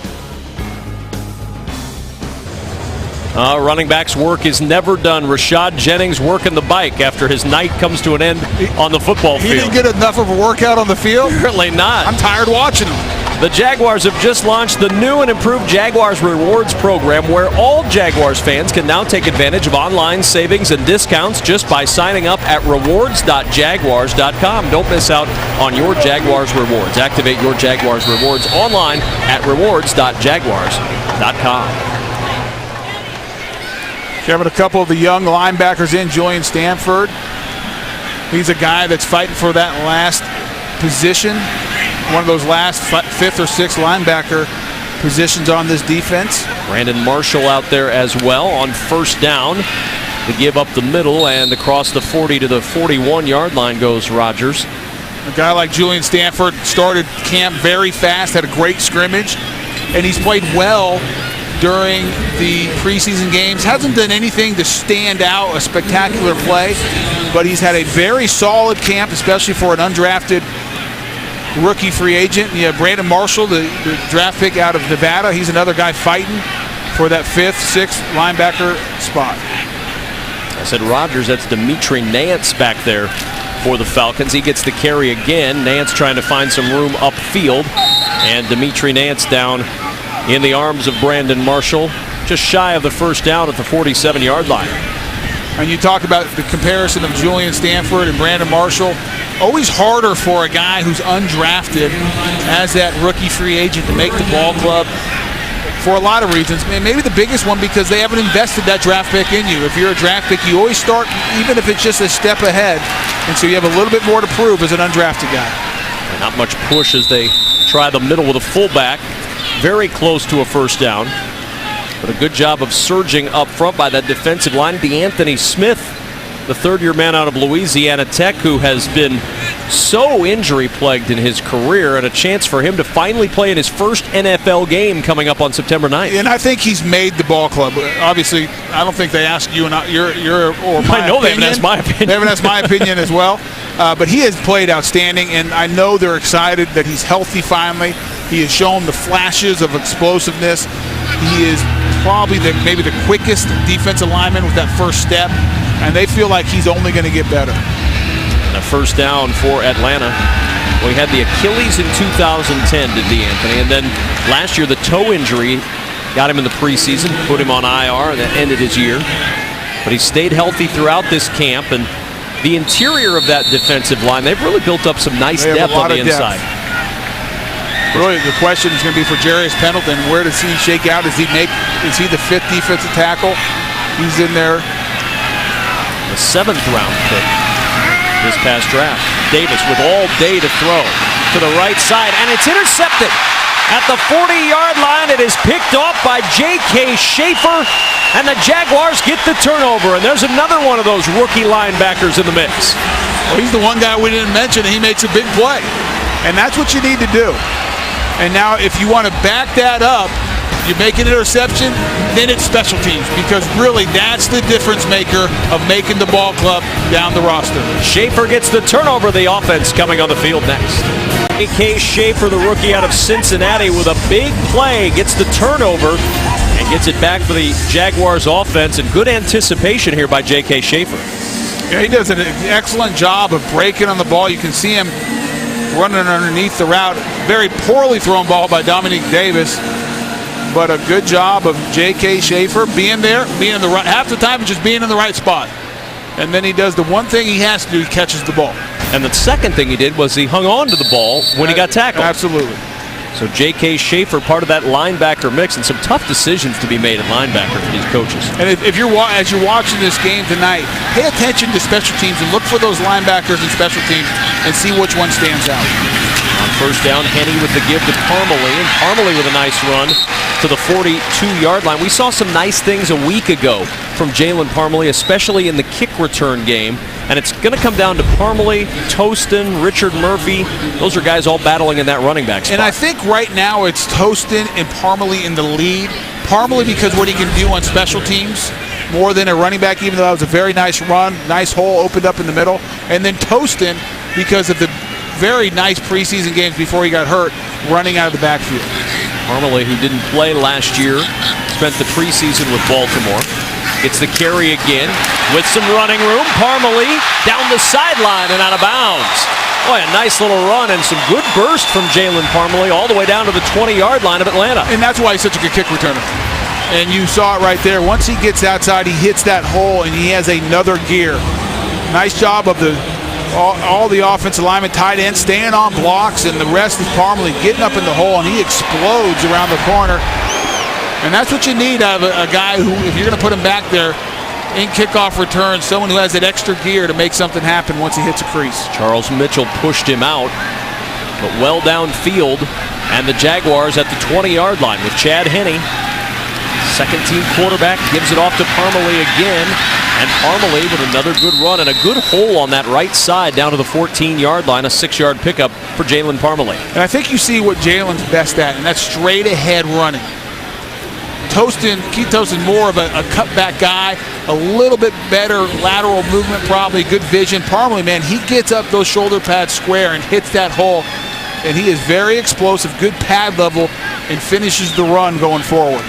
S7: Running back's work is never done. Rashad Jennings working the bike after his night comes to an end on the football field.
S8: He didn't get enough of a workout on the field?
S7: Apparently not.
S8: I'm tired watching him.
S7: The Jaguars have just launched the new and improved Jaguars Rewards program, where all Jaguars fans can now take advantage of online savings and discounts just by signing up at rewards.jaguars.com. Don't miss out on your Jaguars Rewards. Activate your Jaguars Rewards online at rewards.jaguars.com.
S8: Having a couple of the young linebackers in, Julian Stanford. He's a guy that's fighting for that last position, one of those last 5th or 6th linebacker positions on this defense.
S7: Brandon Marshall out there as well on first down. To give up the middle and across the 40 to the 41-yard line goes Rodgers.
S8: A guy like Julian Stanford started camp very fast, had a great scrimmage, and he's played well during the preseason games. Hasn't done anything to stand out, a spectacular play, but he's had a very solid camp, especially for an undrafted rookie free agent. Yeah, Brandon Marshall, the draft pick out of Nevada, he's another guy fighting for that 5th, 6th linebacker spot.
S7: I said Rodgers, that's Dimitri Nance back there for the Falcons. He gets the carry again. Nance trying to find some room upfield, and Dimitri Nance down in the arms of Brandon Marshall, just shy of the first down at the 47-yard line.
S8: And you talk about the comparison of Julian Stanford and Brandon Marshall. Always harder for a guy who's undrafted as that rookie free agent to make the ball club for a lot of reasons. Maybe the biggest one because they haven't invested that draft pick in you. If you're a draft pick, you always start, even if it's just a step ahead. And so you have a little bit more to prove as an undrafted guy.
S7: And not much push as they try the middle with a fullback. Very close to a first down. But a good job of surging up front by that defensive line. DeAnthony Smith, the third-year man out of Louisiana Tech, who has been so injury-plagued in his career, and a chance for him to finally play in his first NFL game coming up on September 9th.
S8: And I think he's made the ball club. Obviously, I don't think they ask you and your or my
S7: I know
S8: opinion.
S7: they haven't asked my opinion.
S8: They haven't asked my opinion as well. But he has played outstanding, and I know they're excited that he's healthy finally. He has shown the flashes of explosiveness. He is probably maybe the quickest defensive lineman with that first step, and they feel like he's only going to get better.
S7: And a first down for Atlanta. Well, he had the Achilles in 2010 to DeAnthony, and then last year the toe injury got him in the preseason, put him on IR, and that ended his year. But he stayed healthy throughout this camp, and the interior of that defensive line, they've really built up some nice depth on the inside.
S8: Really, the question is going to be for Jarius Pendleton. Where does he shake out? Is he the 5th defensive tackle? He's in there.
S7: The 7th round pick this past draft. Davis with all day to throw to the right side, and it's intercepted. At the 40-yard line, it is picked off by J.K. Schaefer, and the Jaguars get the turnover. And there's another one of those rookie linebackers in the mix.
S8: Well, he's the one guy we didn't mention, and he makes a big play. And that's what you need to do. And now if you want to back that up, you make an interception, then it's special teams, because really that's the difference maker of making the ball club down the roster.
S7: Schaefer gets the turnover. The offense coming on the field next. J.K. Schaefer, the rookie out of Cincinnati, with a big play, gets the turnover and gets it back for the Jaguars offense. And good anticipation here by J.K. Schaefer.
S8: Yeah, he does an excellent job of breaking on the ball. You can see him running underneath the route. Very poorly thrown ball by Dominique Davis, but a good job of J.K. Schaefer being there, being in the right, half the time just being in the right spot. And then he does the one thing he has to do, he catches the ball.
S7: And the second thing he did was he hung on to the ball when he got tackled.
S8: Absolutely.
S7: So J.K. Schaefer, part of that linebacker mix, and some tough decisions to be made at linebacker for these coaches.
S8: And if you're as you're watching this game tonight, pay attention to special teams and look for those linebackers and special teams and see which one stands out.
S7: On first down, Henne with the give to Parmalee, and Parmalee with a nice run to the 42-yard line. We saw some nice things a week ago from Jalen Parmalee, especially in the kick return game. And it's going to come down to Parmalee, Tostin, Richard Murphy. Those are guys all battling in that running back spot.
S8: And I think right now it's Tostin and Parmalee in the lead. Parmalee because what he can do on special teams more than a running back, even though that was a very nice run, nice hole opened up in the middle. And then Tostin because of the very nice preseason games before he got hurt, running out of the backfield.
S7: Parmalee, who didn't play last year, spent the preseason with Baltimore. Gets the carry again with some running room. Parmalee down the sideline and out of bounds. Boy, a nice little run and some good burst from Jalen Parmalee all the way down to the 20-yard line of Atlanta.
S8: And that's why he's such a good kick returner. And you saw it right there. Once he gets outside, he hits that hole and he has another gear. Nice job of all the offensive linemen, tight ends, staying on blocks, and the rest is Parmalee getting up in the hole, and he explodes around the corner. And that's what you need out of a guy who, if you're going to put him back there in kickoff return, someone who has that extra gear to make something happen once he hits a crease.
S7: Charles Mitchell pushed him out, but well downfield, and the Jaguars at the 20-yard line with Chad Henne. Second-team quarterback gives it off to Parmalee again, and Parmalee with another good run and a good hole on that right side down to the 14-yard line, a 6-yard pickup for Jalen Parmalee.
S8: And I think you see what Jalen's best at, and that's straight-ahead running. Keith Tostin more of a cutback guy, a little bit better lateral movement, probably good vision. Parmalee, man, he gets up those shoulder pads square and hits that hole, and he is very explosive, good pad level, and finishes the run going forward.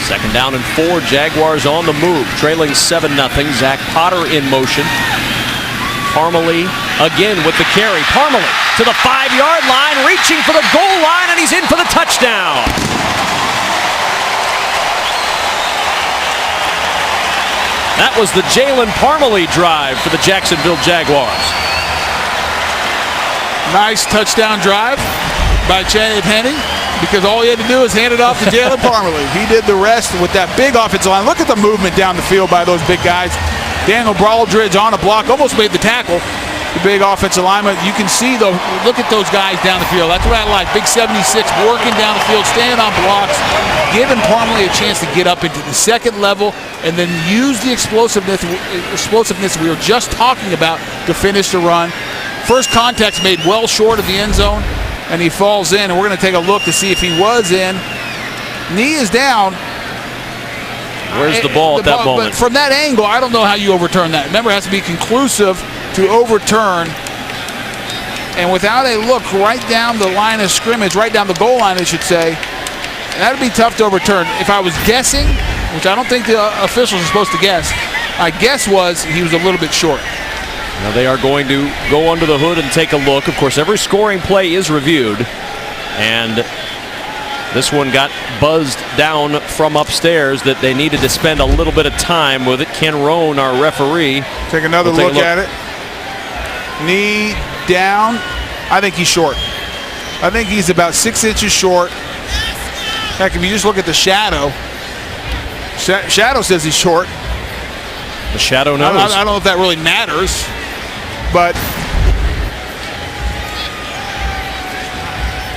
S7: Second down and 4, Jaguars on the move, trailing 7-0. Zach Potter in motion. Parmalee again with the carry. Parmalee to the 5-yard line, reaching for the goal line, and he's in for the touchdown. That was the Jalen Parmalee drive for the Jacksonville Jaguars.
S8: Nice touchdown drive by Chad Henne, because all he had to do is hand it off to Jalen Parmalee. He did the rest with that big offensive line. Look at the movement down the field by those big guys. Daniel Baldridge on a block, almost made the tackle. The big offensive lineman. You can see, though, look at those guys down the field. That's what I like. Big 76 working down the field, staying on blocks, giving Parmalee a chance to get up into the second level and then use the explosiveness we were just talking about to finish the run. First contact's made well short of the end zone, and he falls in, and we're going to take a look to see if he was in. Knee is down.
S7: Where's the ball at that moment?
S8: But from that angle, I don't know how you overturn that. Remember, it has to be conclusive to overturn. And without a look right down the line of scrimmage, right down the goal line, I should say, that would be tough to overturn. If I was guessing, which I don't think the officials are supposed to guess, my guess was he was a little bit short.
S7: Now they are going to go under the hood and take a look. Of course, every scoring play is reviewed. And this one got buzzed down from upstairs that they needed to spend a little bit of time with it. Ken Rohn, our referee.
S8: Take another look at it. Knee down. I think he's short. I think he's about 6 inches short. Heck, if you just look at the shadow, shadow says he's short.
S7: The shadow knows.
S8: I don't know if that really matters, but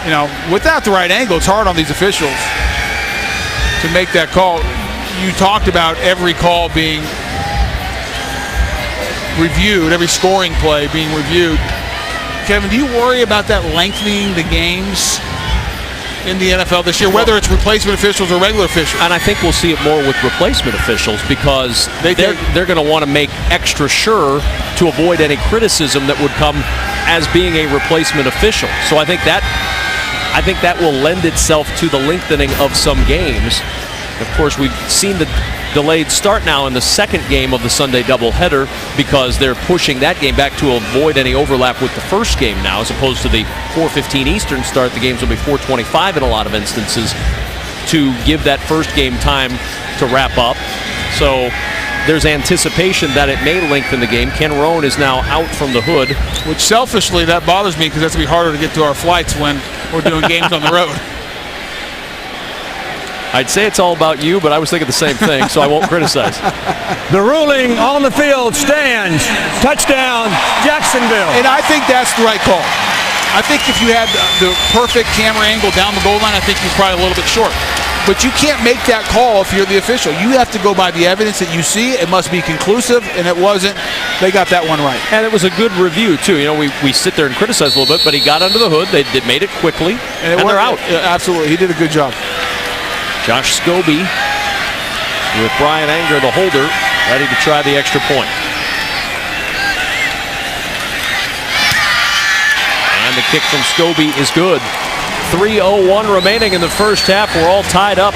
S8: you know, without the right angle, it's hard on these officials to make that call. You talked about every call being reviewed, every scoring play being reviewed. Kevin, do you worry about that lengthening the games in the NFL this year, whether it's replacement officials or regular officials?
S7: And I think we'll see it more with replacement officials because they're going to want to make extra sure to avoid any criticism that would come as being a replacement official. So I think that will lend itself to the lengthening of some games. Of course, we've seen the delayed start now in the second game of the Sunday doubleheader because they're pushing that game back to avoid any overlap with the first game now, as opposed to the 4:15 Eastern start. The games will be 4:25 in a lot of instances to give that first game time to wrap up. So there's anticipation that it may lengthen the game. Ken Roan is now out from the hood.
S8: Which selfishly, that bothers me because that's going to be harder to get to our flights when we're doing games on the road.
S7: I'd say it's all about you, but I was thinking the same thing, so I won't criticize.
S4: The ruling on the field stands. Touchdown, Jacksonville.
S8: And I think that's the right call. I think if you had the perfect camera angle down the goal line, I think he's probably a little bit short. But you can't make that call if you're the official. You have to go by the evidence that you see. It must be conclusive, and it wasn't. They got that one right.
S7: And it was a good review, too. You know, we sit there and criticize a little bit, but he got under the hood. They made it quickly, and they're out.
S8: Absolutely. He did a good job.
S7: Josh Scobie with Brian Anger, the holder, ready to try the extra point. And the kick from Scobie is good. 3:01 remaining in the first half. We're all tied up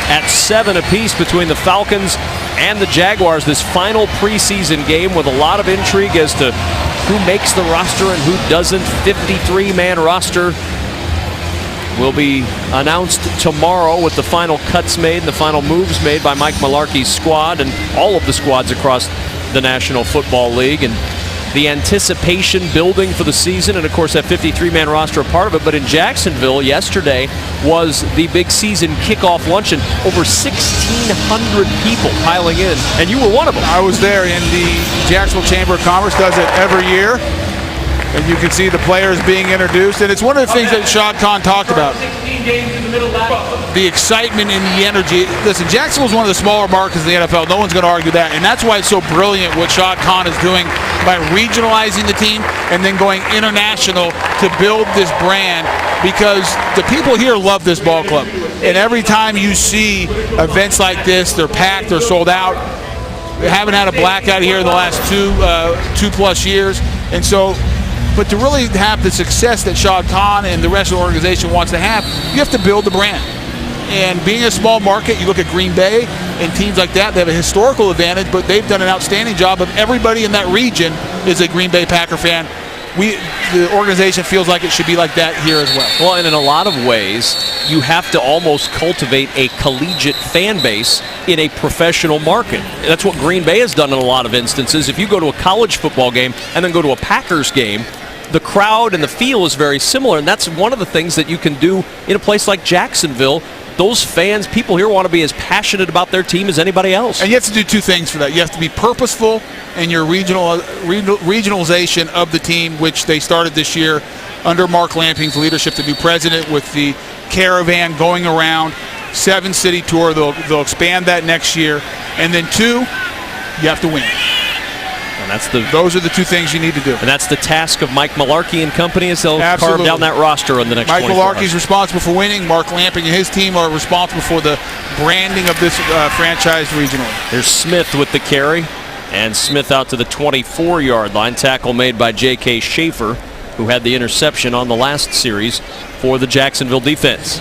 S7: at 7 apiece between the Falcons and the Jaguars. This final preseason game with a lot of intrigue as to who makes the roster and who doesn't. 53-man roster will be announced tomorrow with the final cuts made and the final moves made by Mike Mularkey's squad and all of the squads across the National Football League. And the anticipation building for the season, and of course that 53-man roster a part of it. But in Jacksonville yesterday was the big season kickoff luncheon. Over 1,600 people piling in, and you were one of them.
S8: I was there, and the Jacksonville Chamber of Commerce does it every year. And you can see the players being introduced. And it's one of the things that Shad Khan talked about. The excitement and the energy. Listen, Jacksonville's one of the smaller markets in the NFL. No one's going to argue that. And that's why it's so brilliant what Shad Khan is doing by regionalizing the team and then going international to build this brand, because the people here love this ball club. And every time you see events like this, they're packed, they're sold out. We haven't had a blackout here in the last two plus years. And so, but to really have the success that Shad Khan and the rest of the organization wants to have, you have to build the brand. And being a small market, you look at Green Bay and teams like that, they have a historical advantage, but they've done an outstanding job of everybody in that region is a Green Bay Packer fan. The organization feels like it should be like that here as well.
S7: Well, and in a lot of ways, you have to almost cultivate a collegiate fan base in a professional market. That's what Green Bay has done in a lot of instances. If you go to a college football game and then go to a Packers game, the crowd and the feel is very similar, and that's one of the things that you can do in a place like Jacksonville. Those fans, people here want to be as passionate about their team as anybody else.
S8: And you have to do two things for that. You have to be purposeful in your regionalization of the team, which they started this year under Mark Lamping's leadership, the new president, with the caravan going around, 7-city tour. They'll expand that next year. And then two, you have to win.
S7: And
S8: those are the two things you need to do.
S7: And that's the task of Mike Mularkey and company as they'll carve down that roster in the next 24
S8: Mike Mularkey's responsible for winning. Mark Lamping and his team are responsible for the branding of this franchise regionally.
S7: There's Smith with the carry, and Smith out to the 24-yard line. Tackle made by J.K. Schaefer, who had the interception on the last series for the Jacksonville defense.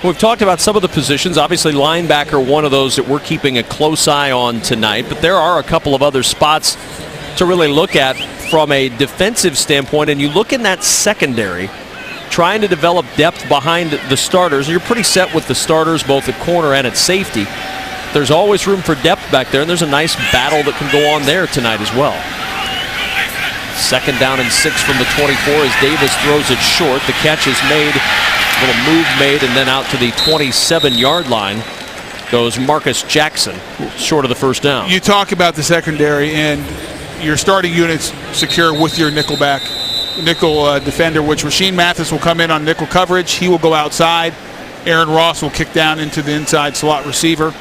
S7: We've talked about some of the positions. Obviously, linebacker, one of those that we're keeping a close eye on tonight. But there are a couple of other spots to really look at from a defensive standpoint. And you look in that secondary, trying to develop depth behind the starters. You're pretty set with the starters, both at corner and at safety. There's always room for depth back there, and there's a nice battle that can go on there tonight as well. 2nd down and 6 from the 24 as Davis throws it short. The catch is made, a little move made, and then out to the 27-yard line goes Marcus Jackson, short of the first down.
S8: You talk about the secondary and your starting units secure with your nickel defender, which Rasheem Mathis will come in on nickel coverage. He will go outside. Aaron Ross will kick down into the inside slot receiver.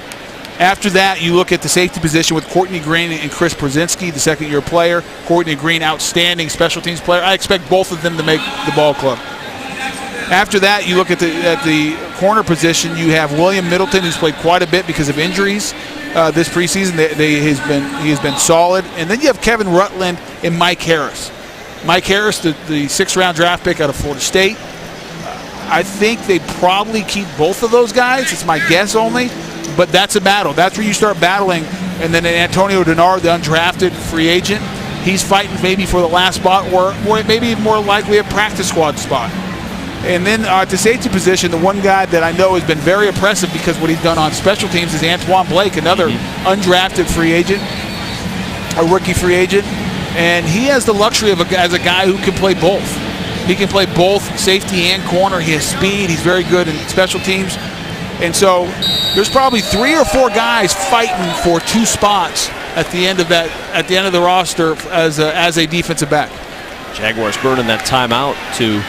S8: After that, you look at the safety position with Courtney Green and Chris Brzezinski, the second-year player. Courtney Green, outstanding special teams player. I expect both of them to make the ball club. After that, you look at the corner position. You have William Middleton, who's played quite a bit because of injuries this preseason. He has been solid. And then you have Kevin Rutland and Mike Harris. Mike Harris, the 6th-round draft pick out of Florida State. I think they probably keep both of those guys. It's my guess only. But that's a battle. That's where you start battling. And then Antonio Denard, the undrafted free agent, he's fighting maybe for the last spot or maybe more likely a practice squad spot. And then at the safety position, the one guy that I know has been very impressive because what he's done on special teams is Antoine Blake, another undrafted free agent, a rookie free agent. And he has the luxury of as a guy who can play both. He can play both safety and corner. He has speed. He's very good in special teams. And so there's probably 3 or 4 guys fighting for 2 spots at the end of the roster as a defensive back.
S7: Jaguars burning that timeout to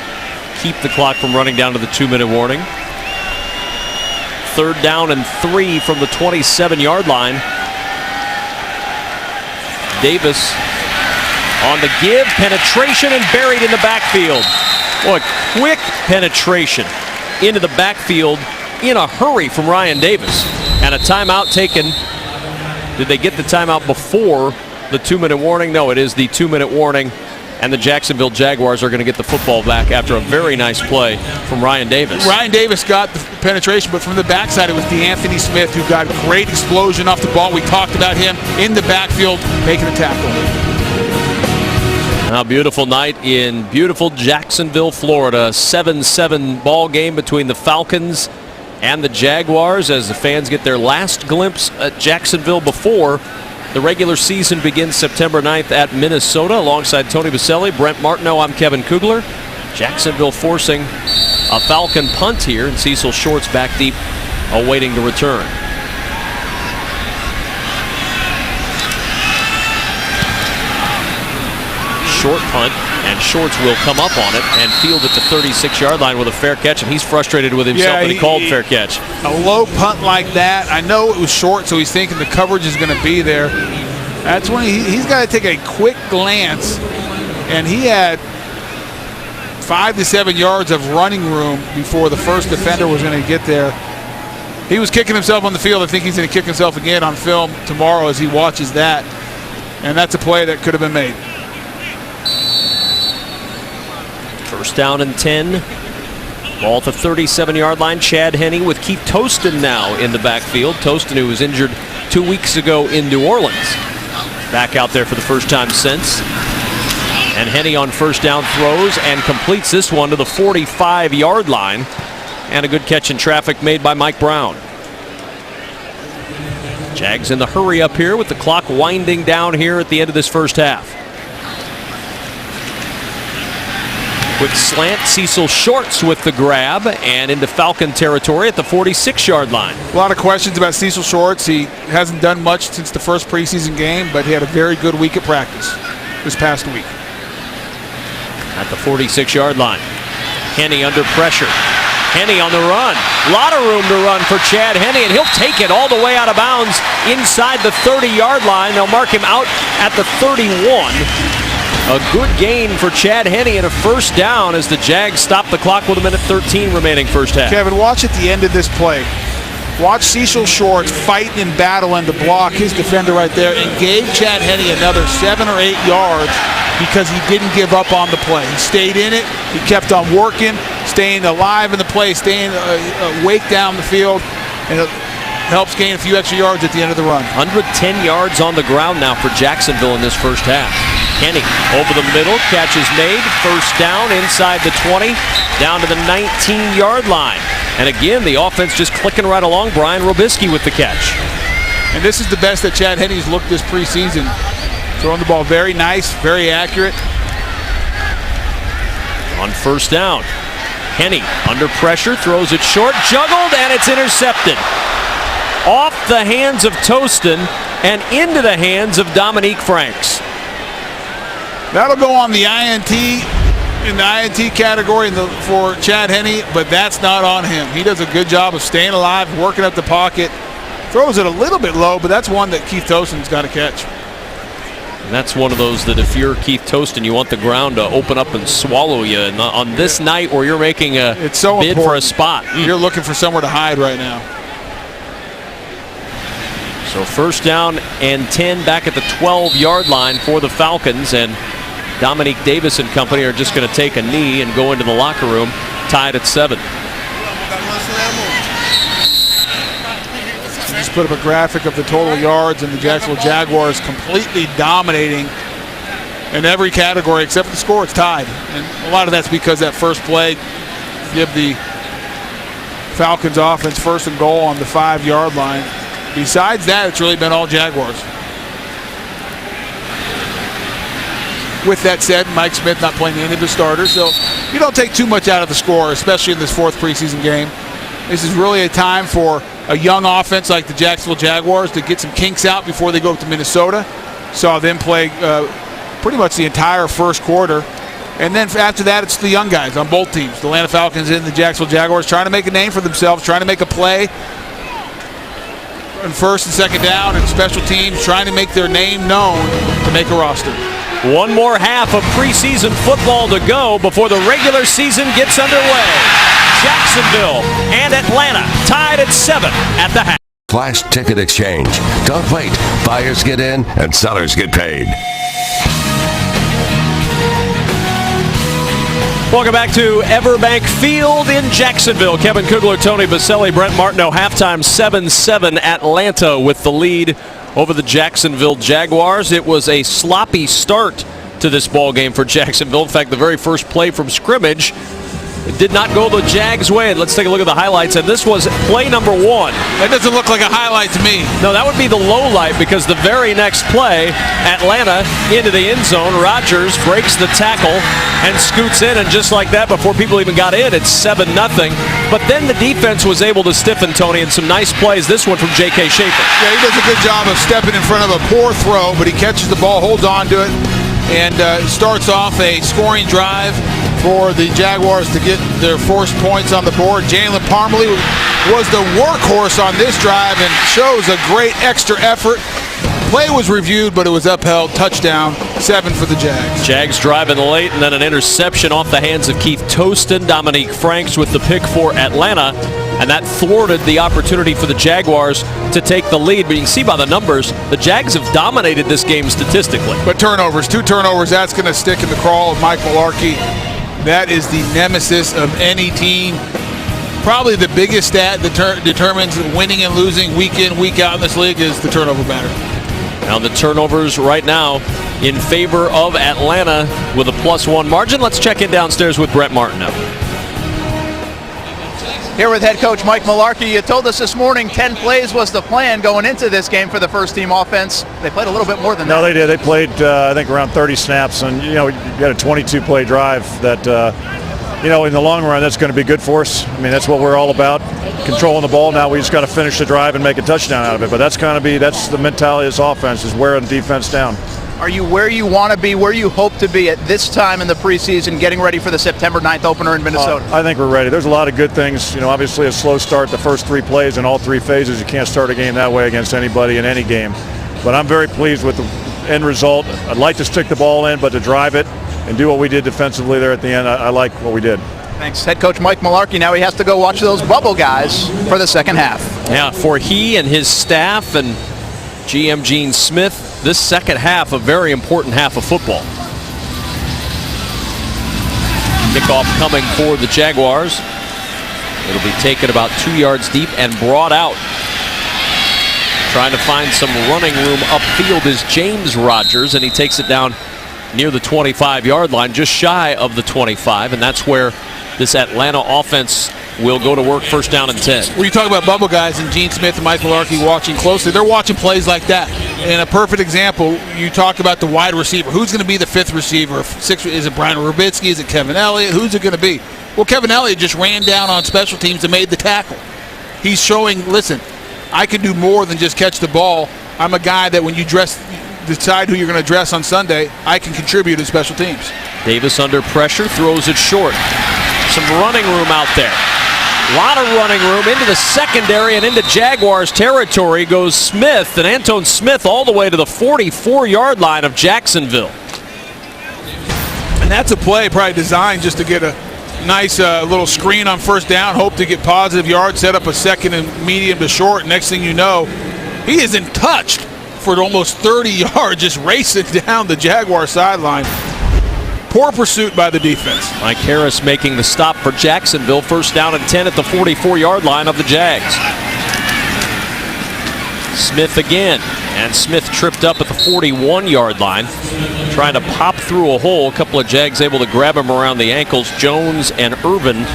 S7: keep the clock from running down to the 2-minute warning. 3rd down and 3 from the 27-yard line. Davis on the give, penetration, and buried in the backfield. Boy, quick penetration into the backfield in a hurry from Ryan Davis. And a timeout taken. Did they get the timeout before the 2-minute warning? No, it is the 2-minute warning. And the Jacksonville Jaguars are going to get the football back after a very nice play from Ryan Davis.
S8: Ryan Davis got the penetration, but from the backside it was DeAnthony Smith who got a great explosion off the ball. We talked about him in the backfield making a tackle.
S7: A beautiful night in beautiful Jacksonville, Florida. 7-7 ball game between the Falcons and the Jaguars as the fans get their last glimpse at Jacksonville before the regular season begins September 9th at Minnesota. Alongside Tony Baselli, Brent Martineau, I'm Kevin Kugler. Jacksonville forcing a Falcon punt here, and Cecil Shorts back deep, awaiting the return. Short punt, and Shorts will come up on it and field at the 36-yard line with a fair catch, and he's frustrated with himself that he called fair catch.
S8: A low punt like that, I know it was short, so he's thinking the coverage is going to be there. That's when he's got to take a quick glance, and he had 5 to 7 yards of running room before the first defender was going to get there. He was kicking himself on the field. I think he's going to kick himself again on film tomorrow as he watches that, and that's a play that could have been made.
S7: 1st down and 10. Ball at the 37-yard line. Chad Henne with Keith Toston now in the backfield. Toston, who was injured 2 weeks ago in New Orleans. Back out there for the first time since. And Henne on 1st down throws and completes this one to the 45-yard line. And a good catch in traffic made by Mike Brown. Jags in the hurry up here with the clock winding down here at the end of this first half. Quick slant, Cecil Shorts with the grab and into Falcon territory at the 46-yard line.
S8: A lot of questions about Cecil Shorts. He hasn't done much since the first preseason game, but he had a very good week at practice this past week.
S7: At the 46-yard line, Henne under pressure. Henne on the run. A lot of room to run for Chad Henne, and he'll take it all the way out of bounds inside the 30-yard line. They'll mark him out at the 31. A good gain for Chad Henne and a 1st down as the Jags stop the clock with 1:13 remaining first half.
S8: Kevin, watch at the end of this play. Watch Cecil Shorts fighting and battling to block his defender right there and gave Chad Henne another 7 or 8 yards because he didn't give up on the play. He stayed in it. He kept on working, staying alive in the play, staying awake down the field, and it helps gain a few extra yards at the end of the run.
S7: 110 yards on the ground now for Jacksonville in this first half. Henne over the middle, catch is made, 1st down inside the 20, down to the 19-yard line. And again, the offense just clicking right along. Brian Robisky with the catch.
S8: And this is the best that Chad Henne's looked this preseason. Throwing the ball very nice, very accurate.
S7: On 1st down, Henne under pressure, throws it short, juggled, and it's intercepted. Off the hands of Toston and into the hands of Dominique Franks.
S8: That'll go on the INT, in the INT category for Chad Henne, but that's not on him. He does a good job of staying alive, working up the pocket. Throws it a little bit low, but that's one that Keith Toston's got to catch.
S7: And that's one of those that if you're Keith Toston, you want the ground to open up and swallow you. And on this night where you're making a
S8: it's so
S7: bid
S8: important.
S7: For a spot.
S8: You're looking for somewhere to hide right now.
S7: So 1st down and 10 back at the 12-yard line for the Falcons, and Dominique Davis and company are just going to take a knee and go into the locker room, tied at 7.
S8: Just put up a graphic of the total yards, and the Jacksonville Jaguars completely dominating in every category except for the score. It's tied, and a lot of that's because that first play, give the Falcons offense 1st and goal on the 5-yard line. Besides that, it's really been all Jaguars. With that said, Mike Smith not playing any of his starters, so you don't take too much out of the score, especially in this 4th preseason game. This is really a time for a young offense like the Jacksonville Jaguars to get some kinks out before they go up to Minnesota. Saw them play pretty much the entire 1st quarter. And then after that, it's the young guys on both teams, the Atlanta Falcons and the Jacksonville Jaguars, trying to make a name for themselves, trying to make a play on 1st and 2nd down, and special teams trying to make their name known to make a roster.
S7: One more half of preseason football to go before the regular season gets underway. Jacksonville and Atlanta tied at 7 at the half.
S9: Flash Ticket Exchange. Don't wait. Buyers get in and sellers get paid.
S7: Welcome back to Everbank Field in Jacksonville. Kevin Kugler, Tony Baselli, Brent Martineau. Halftime 7-7. Atlanta with the lead over the Jacksonville Jaguars. It was a sloppy start to this ball game for Jacksonville. In fact, the very first play from scrimmage, it did not go the Jags' way. Let's take a look at the highlights. And this was play number 1.
S8: That doesn't look like a highlight to me.
S7: No, that would be the low light, because the very next play, Atlanta into the end zone. Rodgers breaks the tackle and scoots in. And just like that, before people even got in, it's 7-0. But then the defense was able to stiffen, Tony, and some nice plays. This one from J.K. Schaefer.
S8: Yeah, he does a good job of stepping in front of a poor throw, but he catches the ball, holds on to it, and starts off a scoring drive for the Jaguars to get their first points on the board. Jalen Parmalee was the workhorse on this drive and shows a great extra effort. Play was reviewed, but it was upheld. Touchdown, 7 for the Jags.
S7: Jags driving late, and then an interception off the hands of Keith Toston. Dominique Franks with the pick for Atlanta, and that thwarted the opportunity for the Jaguars to take the lead. But you can see by the numbers, the Jags have dominated this game statistically.
S8: But turnovers, 2 turnovers, that's going to stick in the crawl of Mike Mularkey. That is the nemesis of any team. Probably the biggest stat that determines winning and losing week in, week out in this league is the turnover battle.
S7: Now the turnovers right now in favor of Atlanta with a +1 margin. Let's check in downstairs with Brent Martineau.
S10: Here with head coach Mike Mularkey. You told us this morning 10 plays was the plan going into this game for the first team offense. They played a little bit more than that.
S11: No, they did. They played, I think, around 30 snaps. And, you know, you got a 22-play drive that, you know, in the long run, that's going to be good for us. I mean, that's what we're all about, controlling the ball. Now we just got to finish the drive and make a touchdown out of it. But that's the mentality of this offense, is wearing the defense down.
S10: Are you where you want to be, where you hope to be at this time in the preseason, getting ready for the September 9th opener in Minnesota?
S11: I think we're ready. There's a lot of good things. You know, obviously a slow start the first 3 plays in all 3 phases. You can't start a game that way against anybody in any game. But I'm very pleased with the end result. I'd like to stick the ball in, but to drive it and do what we did defensively there at the end, I like what we did.
S10: Thanks. Head coach Mike Mularkey. Now he has to go watch those bubble guys for the second half.
S7: Yeah, for he and his staff and GM Gene Smith, this second half, a very important half of football. Kickoff coming for the Jaguars. It'll be taken about 2 yards deep and brought out. Trying to find some running room upfield is James Rodgers, and he takes it down near the 25-yard line, just shy of the 25, and that's where this Atlanta offense will go to work. First down and 10.
S8: When you talk about bubble guys and Gene Smith and Mike Mularkey watching closely, they're watching plays like that. And a perfect example, you talk about the wide receiver. Who's going to be the 5th receiver? 6th, is it Brian Rubitsky? Is it Kevin Elliott? Who's it going to be? Well, Kevin Elliott just ran down on special teams and made the tackle. He's showing, listen, I can do more than just catch the ball. I'm a guy that when you decide who you're going to dress on Sunday, I can contribute to special teams.
S7: Davis under pressure, throws it short. Some running room out there. A lot of running room into the secondary and into Jaguars territory goes Smith, and Anton Smith all the way to the 44-yard line of Jacksonville.
S8: And that's a play probably designed just to get a nice little screen on first down, hope to get positive yards, set up a second and medium to short. Next thing you know, he isn't touched for almost 30 yards, just racing down the Jaguar sideline. Poor pursuit by the defense.
S7: Mike Harris making the stop for Jacksonville. First down and 10 at the 44-yard line of the Jags. Smith again, and Smith tripped up at the 41-yard line, trying to pop through a hole. A couple of Jags able to grab him around the ankles. Jones and Irvin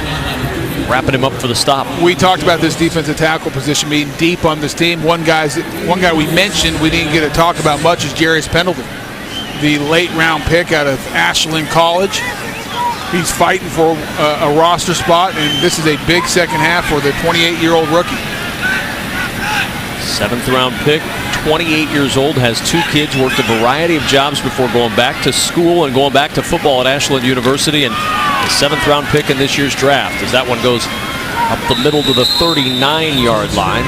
S7: wrapping him up for the stop.
S8: We talked about this defensive tackle position being deep on this team. One guy we mentioned we didn't get to talk about much is Jarius Pendleton, the late round pick out of Ashland College. He's fighting for a roster spot, and this is a big second half for the 28-year-old rookie.
S7: 7th round pick, 28 years old, has 2 kids, worked a variety of jobs before going back to school and going back to football at Ashland University, and the 7th round pick in this year's draft, as that one goes up the middle to the 39-yard line.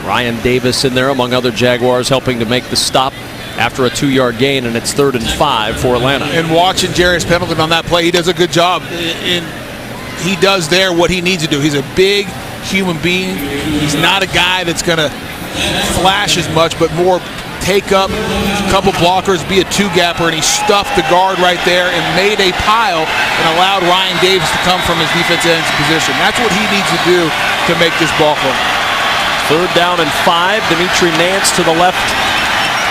S7: Ryan Davis in there, among other Jaguars, helping to make the stop after a 2-yard gain, and it's 3rd and 5 for Atlanta.
S8: And watching Jarius Pendleton on that play, he does a good job. He does there what he needs to do. He's a big human being. He's not a guy that's going to flash as much, but more take up a couple blockers, be a 2-gapper, and he stuffed the guard right there and made a pile and allowed Ryan Davis to come from his defensive end position. That's what he needs to do to make this ball play.
S7: 3rd down and 5. Dimitri Nance to the left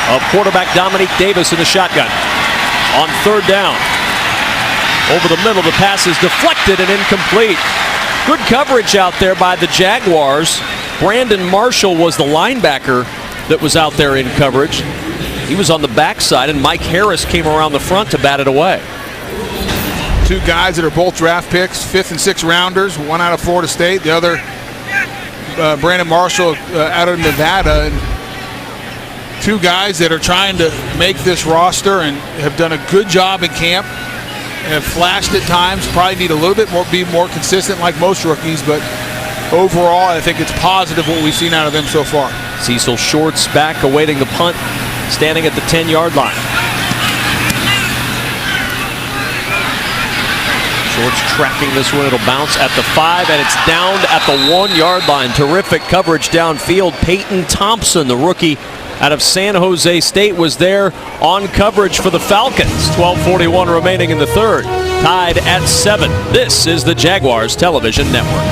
S7: of quarterback Dominique Davis in the shotgun. On 3rd down, over the middle, the pass is deflected and incomplete. Good coverage out there by the Jaguars. Brandon Marshall was the linebacker that was out there in coverage. He was on the backside, and Mike Harris came around the front to bat it away.
S8: 2 guys that are both draft picks, 5th and 6th rounders, one out of Florida State, the other Brandon Marshall out of Nevada. And 2 guys that are trying to make this roster and have done a good job in camp. Have flashed at times, probably need a little bit more, be more consistent like most rookies, but overall I think it's positive what we've seen out of them so far.
S7: Cecil Shorts back awaiting the punt, standing at the 10-yard line. Shorts tracking this one, it'll bounce at the 5, and it's downed at the 1-yard line. Terrific coverage downfield. Peyton Thompson, the rookie out of San Jose State, was there on coverage for the Falcons. 12:41 remaining in the 3rd. Tied at 7. This is the Jaguars Television Network.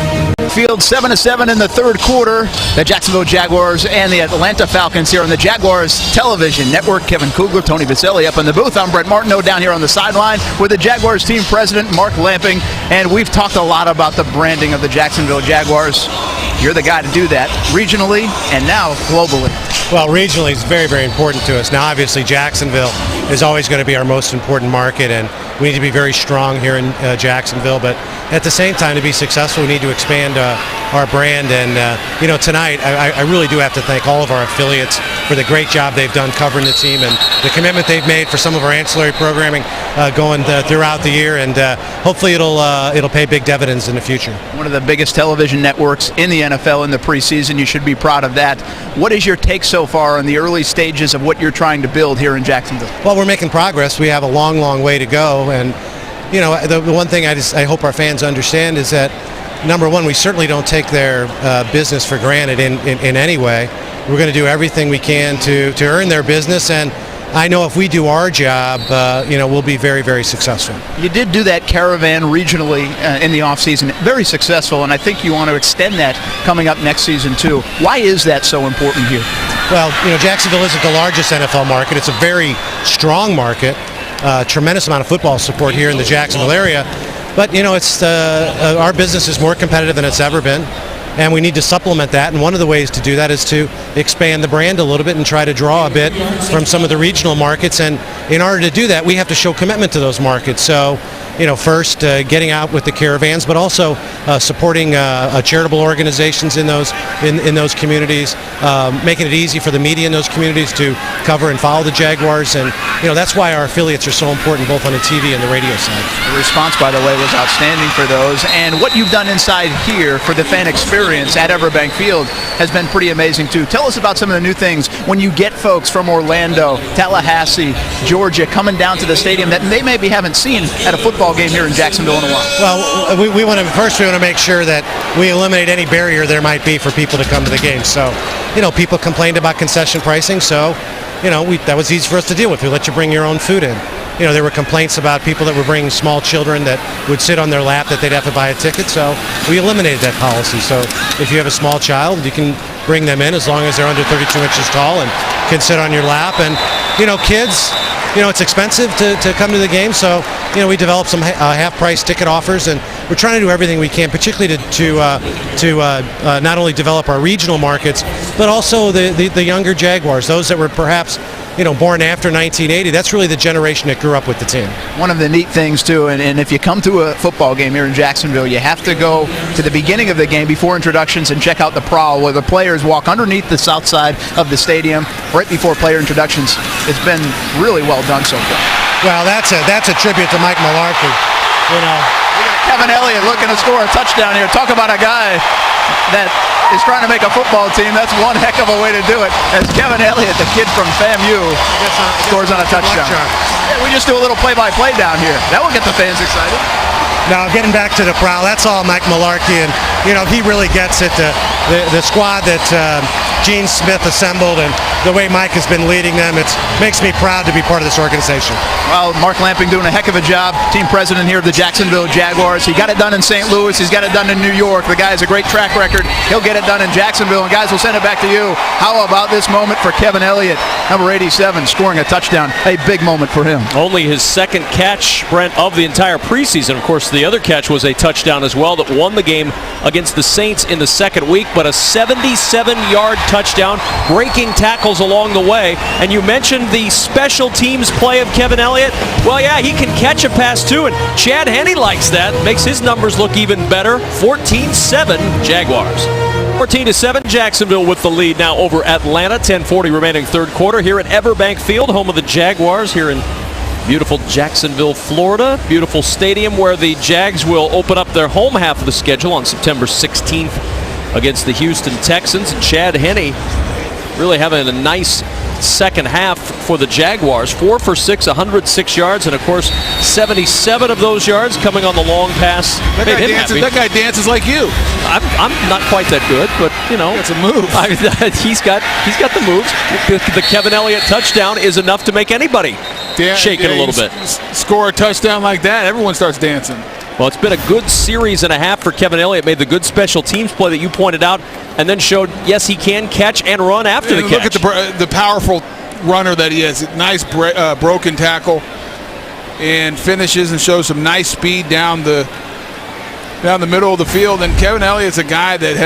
S10: Field 7-7 in the 3rd quarter. The Jacksonville Jaguars and the Atlanta Falcons here on the Jaguars Television Network. Kevin Kugler, Tony Vaselli up in the booth. I'm Brett Martineau down here on the sideline with the Jaguars team president, Mark Lamping. And we've talked a lot about the branding of the Jacksonville Jaguars. You're the guy to do that regionally and now globally.
S12: Well, regionally is very, very important to us. Now, obviously, Jacksonville is always going to be our most important market, and we need to be very strong here in Jacksonville. But at the same time, to be successful, we need to expand our brand. And, tonight, I really do have to thank all of our affiliates for the great job they've done covering the team and the commitment they've made for some of our ancillary programming going throughout the year. And hopefully it'll pay big dividends in the future.
S10: One of the biggest television networks in the NFL in the preseason. You should be proud of that. What is your take so far in the early stages of what you're trying to build here in Jacksonville?
S12: Well, we're making progress. We have a long, long way to go. And, the one thing I hope our fans understand is that, number one, we certainly don't take their business for granted in any way. We're going to do everything we can to earn their business, and I know if we do our job, we'll be very, very successful.
S10: You did do that caravan regionally in the offseason. Very successful, and I think you want to extend that coming up next season, too. Why is that so important here?
S12: Well, Jacksonville isn't the largest NFL market. It's a very strong market. Tremendous amount of football support here in the Jacksonville area. But, it's our business is more competitive than it's ever been. And we need to supplement that, and one of the ways to do that is to expand the brand a little bit and try to draw a bit from some of the regional markets. And in order to do that, we have to show commitment to those markets. So, first getting out with the caravans, but also supporting charitable organizations in those communities, making it easy for the media in those communities to cover and follow the Jaguars. And that's why our affiliates are so important, both on the TV and the radio side.
S10: The response, by the way, was outstanding for those. And what you've done inside here for the fan experience at Everbank Field has been pretty amazing too. Tell us about some of the new things when you get folks from Orlando, Tallahassee, Georgia coming down to the stadium that they maybe haven't seen at a football game here in Jacksonville in a while.
S12: Well, we want to make sure that we eliminate any barrier there might be for people to come to the game. So, people complained about concession pricing, so that was easy for us to deal with. We let you bring your own food in. There were complaints about people that were bringing small children that would sit on their lap that they'd have to buy a ticket, so we eliminated that policy. So if you have a small child, you can bring them in as long as they're under 32 inches tall and can sit on your lap. And, kids, it's expensive to come to the game, so we developed some half-price ticket offers, and we're trying to do everything we can, particularly to not only develop our regional markets, but also the younger Jaguars, those that were perhaps born after 1980. That's really the generation that grew up with the team.
S10: One of the neat things, too, and if you come to a football game here in Jacksonville, you have to go to the beginning of the game before introductions and check out the prowl, where the players walk underneath the south side of the stadium right before player introductions. It's been really well done so far.
S12: Well, that's a tribute to Mike Mularkey.
S10: We got Kevin Elliott looking to score a touchdown here. Talk about a guy that is trying to make a football team. That's one heck of a way to do it. As Kevin Elliott, the kid from FAMU, scores on a touchdown. Yeah, we just do a little play-by-play down here. That will get the fans excited.
S12: Now, getting back to the prowl, that's all Mike Mularkey, and he really gets it. The squad that Gene Smith assembled and the way Mike has been leading them, it makes me proud to be part of this organization.
S10: Well, Mark Lamping doing a heck of a job. Team president here of the Jacksonville Jaguars. He got it done in St. Louis. He's got it done in New York. The guy has a great track record. He'll get it done in Jacksonville. And guys, we'll send it back to you. How about this moment for Kevin Elliott, number 87, scoring a touchdown? A big moment for him.
S7: Only his second catch, Brent, of the entire preseason. Of course, the other catch was a touchdown as well that won the game against the Saints in the second week, but a 77-yard touchdown, breaking tackles along the way. And you mentioned the special teams play of Kevin Elliott. Well, yeah, he can catch a pass too, and Chad Henne likes that. Makes his numbers look even better. 14-7 Jaguars. 14-7 Jacksonville with the lead now over Atlanta. 10:40 remaining third quarter here at Everbank Field, home of the Jaguars here in beautiful Jacksonville, Florida. Beautiful stadium where the Jags will open up their home half of the schedule on September 16th against the Houston Texans. And Chad Henne really having a nice second half for the Jaguars. 4 for 6, 106 yards, and of course 77 of those yards coming on the long pass.
S8: That guy dances like you.
S7: I'm not quite that good, but
S8: it's a move.
S7: He's got the moves. The Kevin Elliott touchdown is enough to make anybody shake it a little bit.
S8: Score a touchdown like that, everyone starts dancing.
S7: Well, it's been a good series and a half for Kevin Elliott. Made the good special teams play that you pointed out, and then showed, yes, he can catch and run after the catch.
S8: Look at the powerful runner that he is. Nice broken tackle, and finishes and shows some nice speed down the middle of the field. And Kevin Elliott's a guy that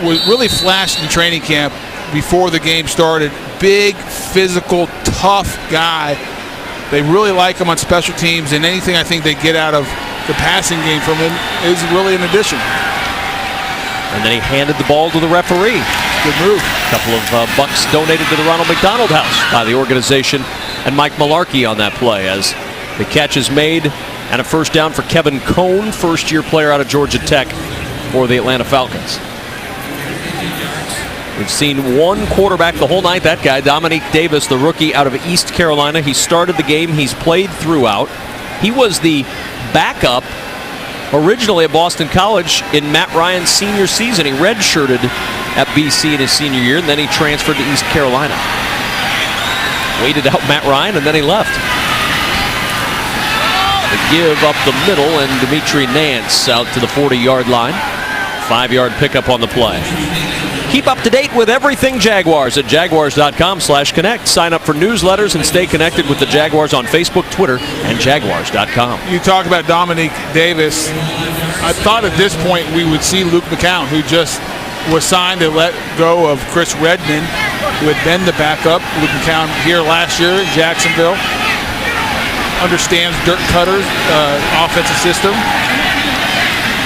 S8: was really flashed in training camp before the game started. Big, physical, tough guy. They really like him on special teams, and anything I think they get out of the passing game from him is really an addition.
S7: And then he handed the ball to the referee.
S8: Good move.
S7: A couple of bucks donated to the Ronald McDonald House by the organization and Mike Mularkey on that play, as the catch is made and a first down for Kevin Cohn, first-year player out of Georgia Tech for the Atlanta Falcons. We've seen one quarterback the whole night, that guy, Dominique Davis, the rookie out of East Carolina. He started the game. He's played throughout. He was the backup originally at Boston College in Matt Ryan's senior season. He redshirted at BC in his senior year, and then he transferred to East Carolina. Waited out Matt Ryan, and then he left. The give up the middle, and Dimitri Nance out to the 40-yard line. 5-yard pickup on the play. Keep up to date with everything Jaguars at jaguars.com/connect. Sign up for newsletters and stay connected with the Jaguars on Facebook, Twitter, and jaguars.com.
S8: You talk about Dominique Davis. I thought at this point we would see Luke McCown, who just was signed to let go of Chris Redman, who had been the backup. Luke McCown here last year in Jacksonville. Understands Dirk Cutter's offensive system.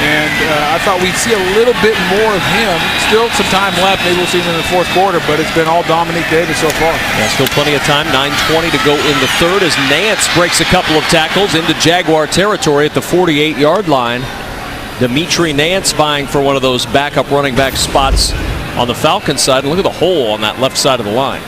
S8: And I thought we'd see a little bit more of him. Still some time left. Maybe we'll see him in the fourth quarter, but it's been all Dominique Davis so far.
S7: Yeah, still plenty of time. 9:20 to go in the third as Nance breaks a couple of tackles into Jaguar territory at the 48-yard line. Dimitri Nance vying for one of those backup running back spots on the Falcons side. And look at the hole on that left side of the line.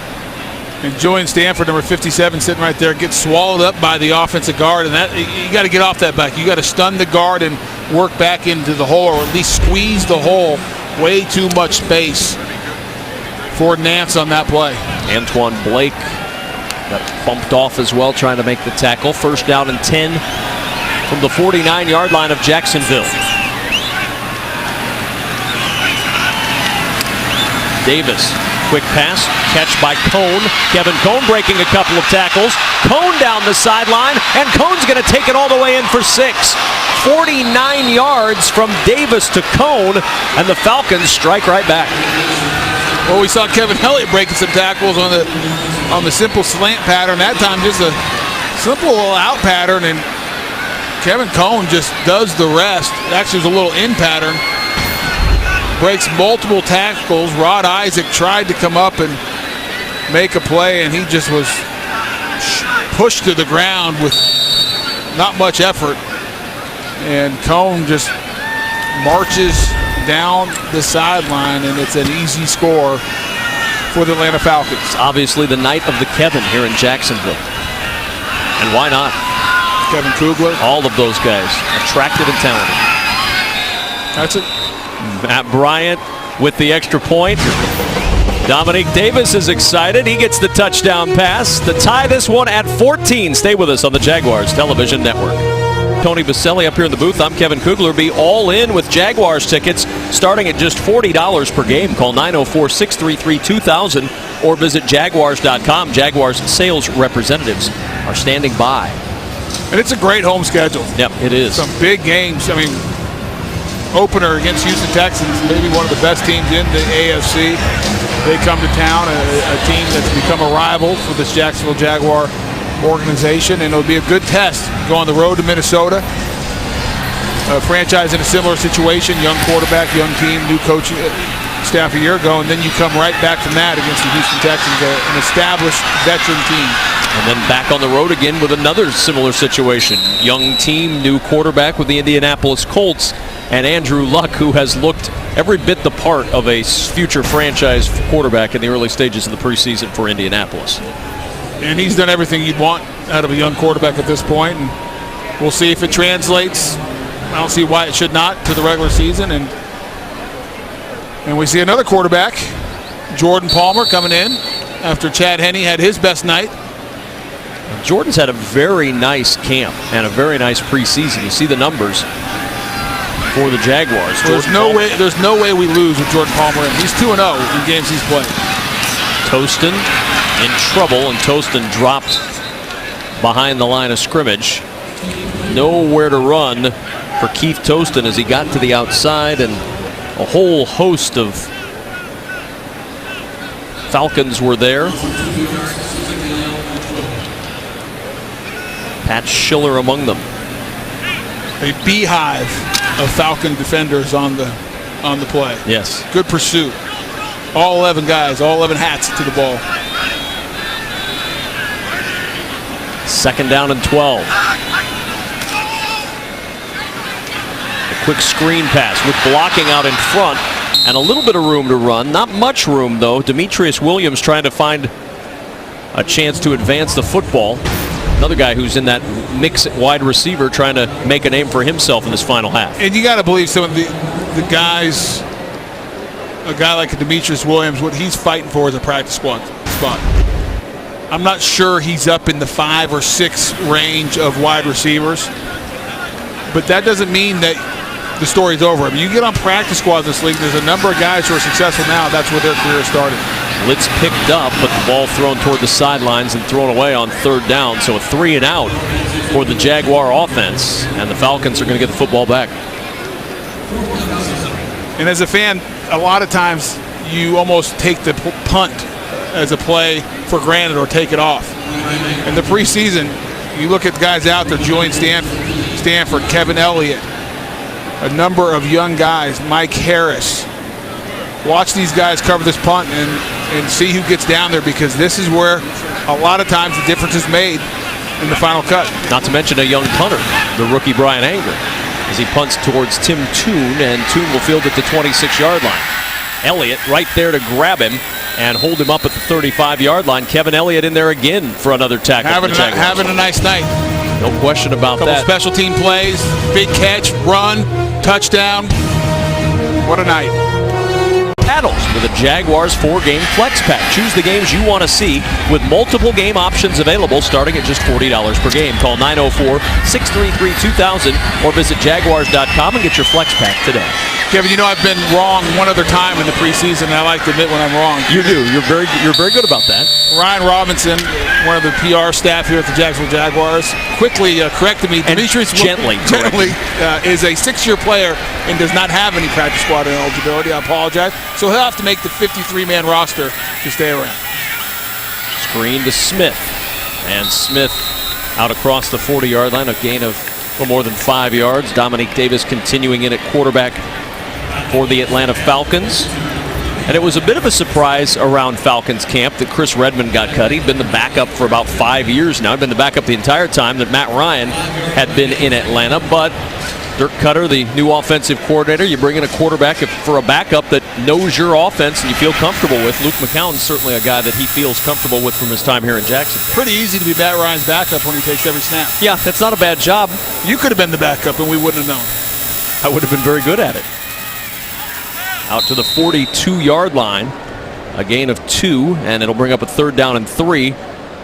S8: And Julian Stanford, number 57, sitting right there, gets swallowed up by the offensive guard. And that you got to get off that back. You got to stun the guard and work back into the hole, or at least squeeze the hole. Way too much space for Nance on that play.
S7: Antoine Blake got bumped off as well, trying to make the tackle. First down and 10 from the 49-yard line of Jacksonville. Davis Quick pass, catch by Cone. Kevin Cone breaking a couple of tackles. Cone down the sideline, and Cone's going to take it all the way in for 6. 49 yards from Davis to Cone, and the Falcons strike right back.
S8: Well, we saw Kevin Elliott breaking some tackles on the simple slant pattern. That time, just a simple little out pattern, and Kevin Cone just does the rest. Actually, it was a little in pattern. Breaks multiple tackles. Rod Isaac tried to come up and make a play, and he just was pushed to the ground with not much effort. And Cone just marches down the sideline, and it's an easy score for the Atlanta Falcons.
S7: It's obviously the night of the Kevin here in Jacksonville. And why not?
S8: Kevin Kugler.
S7: All of those guys, attractive and talented.
S8: That's it.
S7: Matt Bryant with the extra point. Dominique Davis is excited. He gets the touchdown pass to tie this one at 14. Stay with us on the Jaguars Television Network. Tony Baselli up here in the booth. I'm Kevin Kugler. Be all in with Jaguars tickets starting at just $40 per game. Call 904-633-2000 or visit Jaguars.com. Jaguars sales representatives are standing by.
S8: And it's a great home schedule.
S7: Yep, it is.
S8: Some big games. I mean, opener against Houston Texans, maybe one of the best teams in the AFC. They come to town, a team that's become a rival for this Jacksonville Jaguar organization, and it'll be a good test. Go on the road to Minnesota. A franchise in a similar situation, young quarterback, young team, new coaching staff a year ago, and then you come right back from that against the Houston Texans, an established veteran team.
S7: And then back on the road again with another similar situation. Young team, new quarterback with the Indianapolis Colts, and Andrew Luck, who has looked every bit the part of a future franchise quarterback in the early stages of the preseason for Indianapolis.
S8: And he's done everything you'd want out of a young quarterback at this point, and we'll see if it translates. I don't see why it should not to the regular season. And we see another quarterback, Jordan Palmer, coming in after Chad Henne had his best night.
S7: Jordan's had a very nice camp and a very nice preseason. You see the numbers for the Jaguars.
S8: There's no way we lose with Jordan Palmer. He's 2-0 in games he's played.
S7: Tostin in trouble, and Tostin dropped behind the line of scrimmage. Nowhere to run for Keith Tostin as he got to the outside, and a whole host of Falcons were there. Pat Schiller among them.
S8: A beehive of Falcon defenders on the play.
S7: Yes.
S8: Good pursuit. All 11 guys, all 11 hats to the ball.
S7: 2nd down and 12. A quick screen pass with blocking out in front and a little bit of room to run. Not much room, though. Demetrius Williams trying to find a chance to advance the football. Another guy who's in that mix at wide receiver trying to make a name for himself in this final half.
S8: And you got to believe some of the guys, a guy like Demetrius Williams, what he's fighting for is a practice squad spot. I'm not sure he's up in the 5 or 6 range of wide receivers, but that doesn't mean that the story's over. I mean, you get on practice squads this league, there's a number of guys who are successful now. That's where their career started.
S7: Blitz picked up, but the ball thrown toward the sidelines and thrown away on 3rd down. So a 3 and out for the Jaguar offense, and the Falcons are going to get the football back.
S8: And as a fan, a lot of times you almost take the punt as a play for granted or take it off. In the preseason, you look at the guys out there, Julian Stanford, Kevin Elliott, a number of young guys, Mike Harris. Watch these guys cover this punt and see who gets down there, because this is where a lot of times the difference is made in the final cut.
S7: Not to mention a young punter, the rookie Brian Anger, as he punts towards Tim Toon, and Toon will field at the 26-yard line. Elliott right there to grab him and hold him up at the 35-yard line. Kevin Elliott in there again for another tackle.
S8: Having a nice night.
S7: No question about
S8: Couple
S7: that.
S8: Special team plays, big catch, run, touchdown. What a night.
S7: At Finals with a Jaguars 4-game flex pack. Choose the games you want to see with multiple game options available starting at just $40 per game. Call 904-633-2000 or visit Jaguars.com and get your flex pack today.
S8: Kevin, you know I've been wrong one other time in the preseason, and I like to admit when I'm wrong.
S7: You do. You're very good about that.
S8: Ryan Robinson, one of the PR staff here at the Jacksonville Jaguars, quickly corrected me.
S7: Demetrius gently
S8: is a 6-year player and does not have any practice squad eligibility. I apologize. So he'll have to make the 53-man roster to stay around.
S7: Screen to Smith. And Smith out across the 40-yard line, a gain of a little more than 5 yards. Dominique Davis continuing in at quarterback for the Atlanta Falcons. And it was a bit of a surprise around Falcons camp that Chris Redmond got cut. He'd been the backup for about 5 years now. He'd been the backup the entire time that Matt Ryan had been in Atlanta. But Dirk Cutter, the new offensive coordinator, you bring in a quarterback for a backup that knows your offense and you feel comfortable with. Luke McCown's certainly a guy that he feels comfortable with from his time here in Jacksonville.
S8: Pretty easy to be Matt Ryan's backup when he takes every snap.
S7: Yeah, that's not a bad job.
S8: You could have been the backup and we wouldn't have known.
S7: I would have been very good at it. Out to the 42-yard line. A gain of 2, and it'll bring up a 3rd down and 3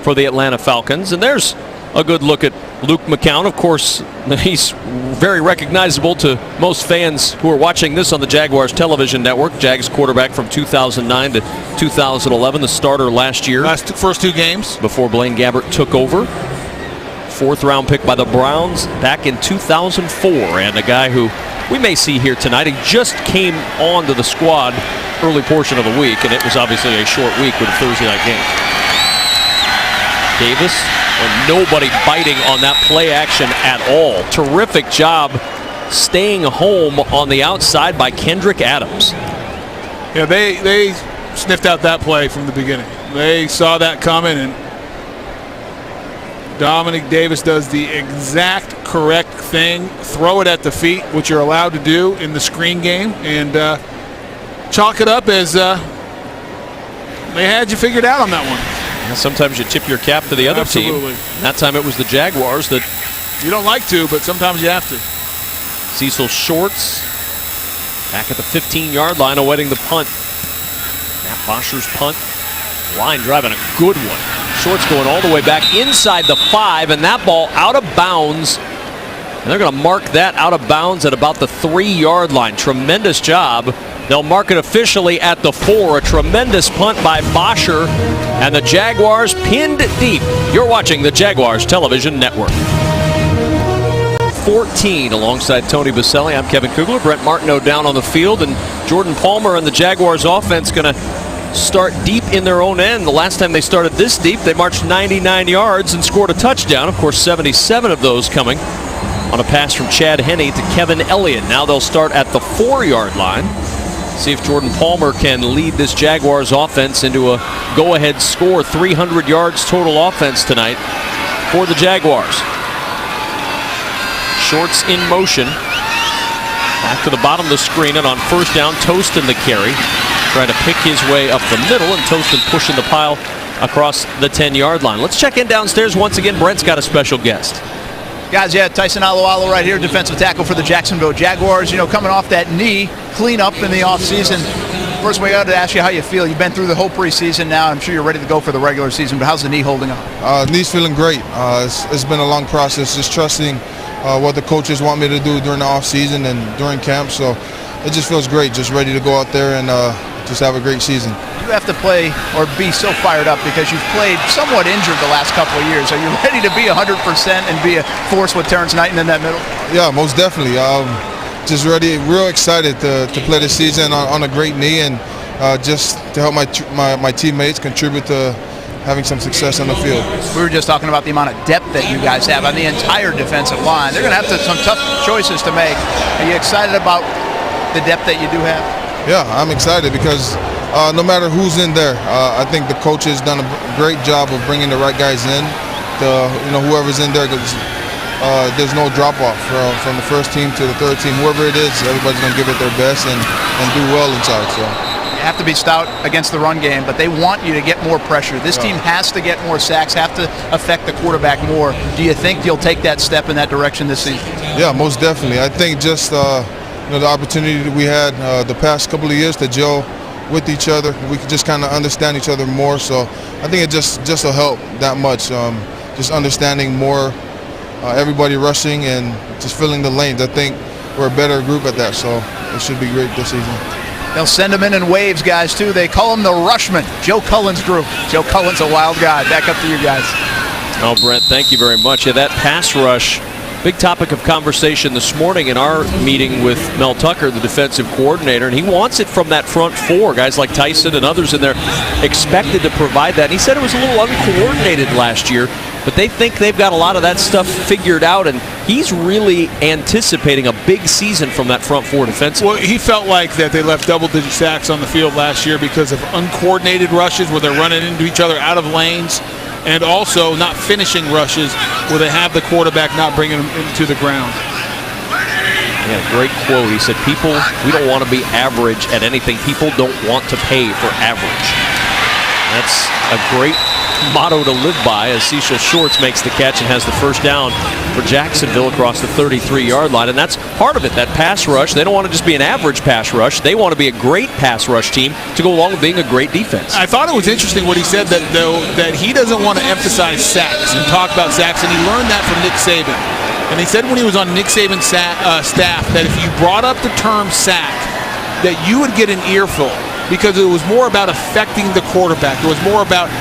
S7: for the Atlanta Falcons. And there's a good look at Luke McCown. Of course, he's very recognizable to most fans who are watching this on the Jaguars television network. Jags quarterback from 2009 to 2011, the starter last year.
S8: First 2 games.
S7: Before Blaine Gabbert took over. 4th-round pick by the Browns back in 2004, and a guy who we may see here tonight. He just came onto the squad early portion of the week, and it was obviously a short week with a Thursday night game. Davis, nobody biting on that play action at all. Terrific job staying home on the outside by Kendrick Adams.
S8: Yeah, they sniffed out that play from the beginning. They saw that coming, and Dominique Davis does the exact correct thing. Throw it at the feet, which you're allowed to do in the screen game, and chalk it up as they had you figured out on that one.
S7: And sometimes you tip your cap to the other
S8: Absolutely.
S7: team. That time it was the Jaguars that...
S8: You don't like to, but sometimes you have to.
S7: Cecil Shorts back at the 15-yard line awaiting the punt. Matt Bosher's punt. Line driving a good one. Shorts going all the way back inside the 5, and that ball out of bounds. And they're going to mark that out of bounds at about the 3-yard line. Tremendous job. They'll mark it officially at the 4. A tremendous punt by Bosher, and the Jaguars pinned deep. You're watching the Jaguars Television Network. 14 alongside Tony Baselli. I'm Kevin Kugler. Brent Martineau down on the field, and Jordan Palmer and the Jaguars offense going to start deep in their own end. The last time they started this deep, they marched 99 yards and scored a touchdown. Of course, 77 of those coming on a pass from Chad Henne to Kevin Elliott. Now they'll start at the 4-yard line. See if Jordan Palmer can lead this Jaguars offense into a go-ahead score. 300 yards total offense tonight for the Jaguars. Shorts in motion. Back to the bottom of the screen, and on 1st down, Tostin the carry. Trying to pick his way up the middle, and Tostin pushing the pile across the 10-yard line. Let's check in downstairs once again. Brent's got a special guest.
S10: Guys, yeah, Tyson Alualu right here, defensive tackle for the Jacksonville Jaguars. You know, coming off that knee cleanup in the offseason. First, we got to ask you how you feel. You've been through the whole preseason now. I'm sure you're ready to go for the regular season, but how's the knee holding up?
S13: Knee's feeling great. It's been a long process, just trusting what the coaches want me to do during the offseason and during camp. So it just feels great, just ready to go out there and just have a great season.
S10: You have to play or be so fired up because you've played somewhat injured the last couple of years. Are you ready to be 100% and be a force with Terrence Knighton in that middle?
S13: Yeah, most definitely. Just ready, real excited to play this season on a great knee and just to help my teammates contribute to having some success on the field.
S10: We were just talking about the amount of depth that you guys have on the entire defensive line. They're going to have some tough choices to make. Are you excited about the depth that you do have?
S13: Yeah, I'm excited because no matter who's in there, I think the coach has done a great job of bringing the right guys in. Whoever's in there, there's no drop-off from the first team to the third team. Whoever it is, everybody's going to give it their best and do well inside. So
S10: you have to be stout against the run game, but they want you to get more pressure. This team has to get more sacks, have to affect the quarterback more. Do you think you'll take that step in that direction this season?
S13: Yeah, most definitely. I think just the opportunity that we had the past couple of years to gel with each other. We can just kind of understand each other more. So I think it just will help that much. Just understanding more, everybody rushing and just filling the lanes. I think we're a better group at that, so it should be great this season.
S10: They'll send them in waves, guys, too. They call them the Rushmen. Joe Cullen's group. Joe Cullen's a wild guy. Back up to you guys.
S7: Oh, Brent, thank you very much. Yeah, that pass rush, big topic of conversation this morning in our meeting with Mel Tucker, the defensive coordinator, and he wants it from that front four. Guys like Tyson and others in there expected to provide that. And he said it was a little uncoordinated last year, but they think they've got a lot of that stuff figured out, and he's really anticipating a big season from that front four defensive.
S8: Well, he felt like that they left double-digit sacks on the field last year because of uncoordinated rushes where they're running into each other out of lanes, and also not finishing rushes where they have the quarterback not bringing them into the ground.
S7: Yeah, great quote. He said, we don't want to be average at anything. People don't want to pay for average. That's a great motto to live by as Cecil Shorts makes the catch and has the first down for Jacksonville across the 33-yard line. And that's part of it, that pass rush. They don't want to just be an average pass rush. They want to be a great pass rush team to go along with being a great defense.
S8: I thought it was interesting what he said, that he doesn't want to emphasize sacks and talk about sacks, and he learned that from Nick Saban. And he said when he was on Nick Saban's staff that if you brought up the term sack, that you would get an earful because it was more about affecting the quarterback. It was more about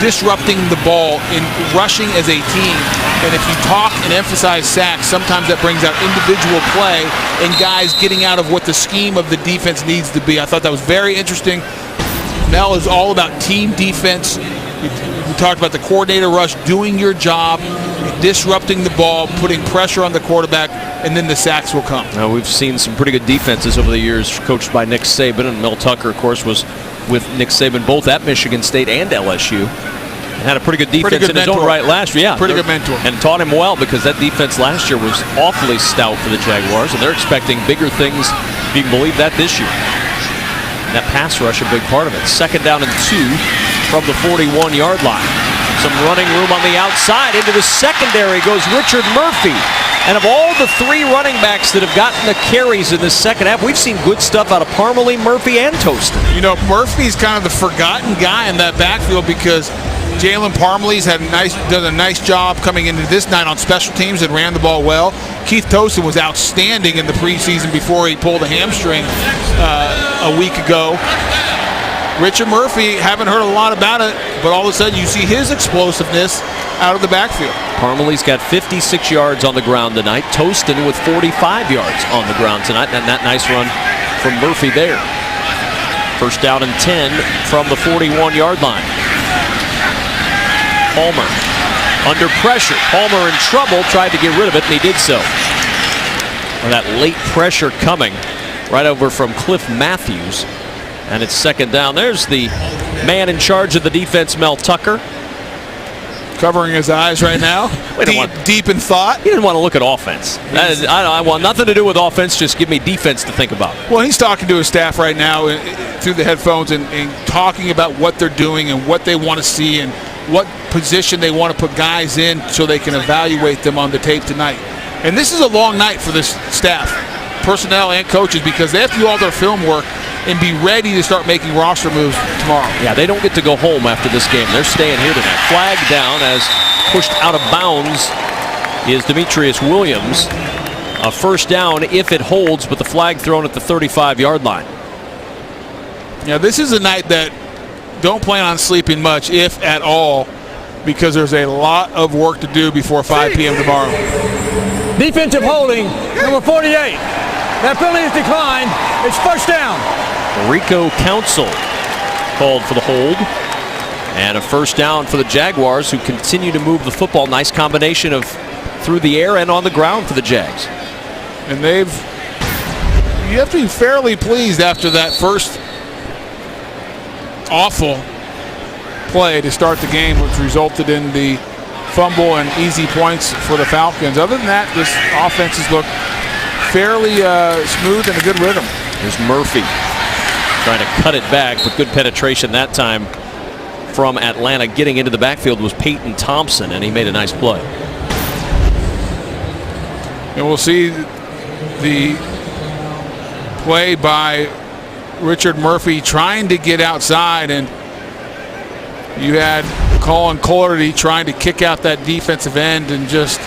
S8: disrupting the ball and rushing as a team. And if you talk and emphasize sacks, sometimes that brings out individual play and guys getting out of what the scheme of the defense needs to be. I thought that was very interesting. Mel is all about team defense. We talked about the coordinator rush, doing your job, disrupting the ball, putting pressure on the quarterback, and then the sacks will come.
S7: Now, we've seen some pretty good defenses over the years coached by Nick Saban, and Mel Tucker, of course, was with Nick Saban both at Michigan State and LSU. And had a pretty good defense in his own right last year. Yeah,
S8: pretty good mentor.
S7: And taught him well because that defense last year was awfully stout for the Jaguars, and they're expecting bigger things, if you can believe that, this year. And that pass rush, a big part of it. Second down and 2 from the 41-yard line. Some running room on the outside. Into the secondary goes Richard Murphy. And of all the three running backs that have gotten the carries in this second half, we've seen good stuff out of Parmalee, Murphy, and Toaston.
S8: You know, Murphy's kind of the forgotten guy in that backfield because Jalen Parmalee's done a nice job coming into this night on special teams and ran the ball well. Keith Toaston was outstanding in the preseason before he pulled a hamstring a week ago. Richard Murphy, haven't heard a lot about it, but all of a sudden you see his explosiveness out of the backfield.
S7: Parmalee's got 56 yards on the ground tonight. Toaston with 45 yards on the ground tonight, and that nice run from Murphy there. First down and 10 from the 41-yard line. Palmer under pressure. Palmer in trouble, tried to get rid of it, and he did so. Well, that late pressure coming right over from Cliff Matthews. And it's second down. There's the man in charge of the defense, Mel Tucker.
S8: Covering his eyes right now. deep in thought.
S7: He didn't want to look at offense. I want nothing to do with offense. Just give me defense to think about.
S8: Well, he's talking to his staff right now through the headphones and talking about what they're doing and what they want to see and what position they want to put guys in so they can evaluate them on the tape tonight. And this is a long night for this staff, personnel and coaches, because they have to do all their film work and be ready to start making roster moves tomorrow.
S7: Yeah, they don't get to go home after this game. They're staying here tonight. Flag down as pushed out of bounds is Demetrius Williams. A first down if it holds, but the flag thrown at the 35-yard line.
S8: Yeah, this is a night that don't plan on sleeping much, if at all, because there's a lot of work to do before 5 p.m. tomorrow.
S4: Defensive holding, number 48. That penalty is declined. It's first down.
S7: Rico Council called for the hold. And a first down for the Jaguars, who continue to move the football. Nice combination of through the air and on the ground for the Jags.
S8: And you have to be fairly pleased after that first awful play to start the game, which resulted in the fumble and easy points for the Falcons. Other than that, this offense has looked fairly smooth and a good rhythm.
S7: There's Murphy trying to cut it back, but good penetration that time from Atlanta. Getting into the backfield was Peyton Thompson, and he made a nice play.
S8: And we'll see the play by Richard Murphy trying to get outside, and you had Colin Colarty trying to kick out that defensive end, and just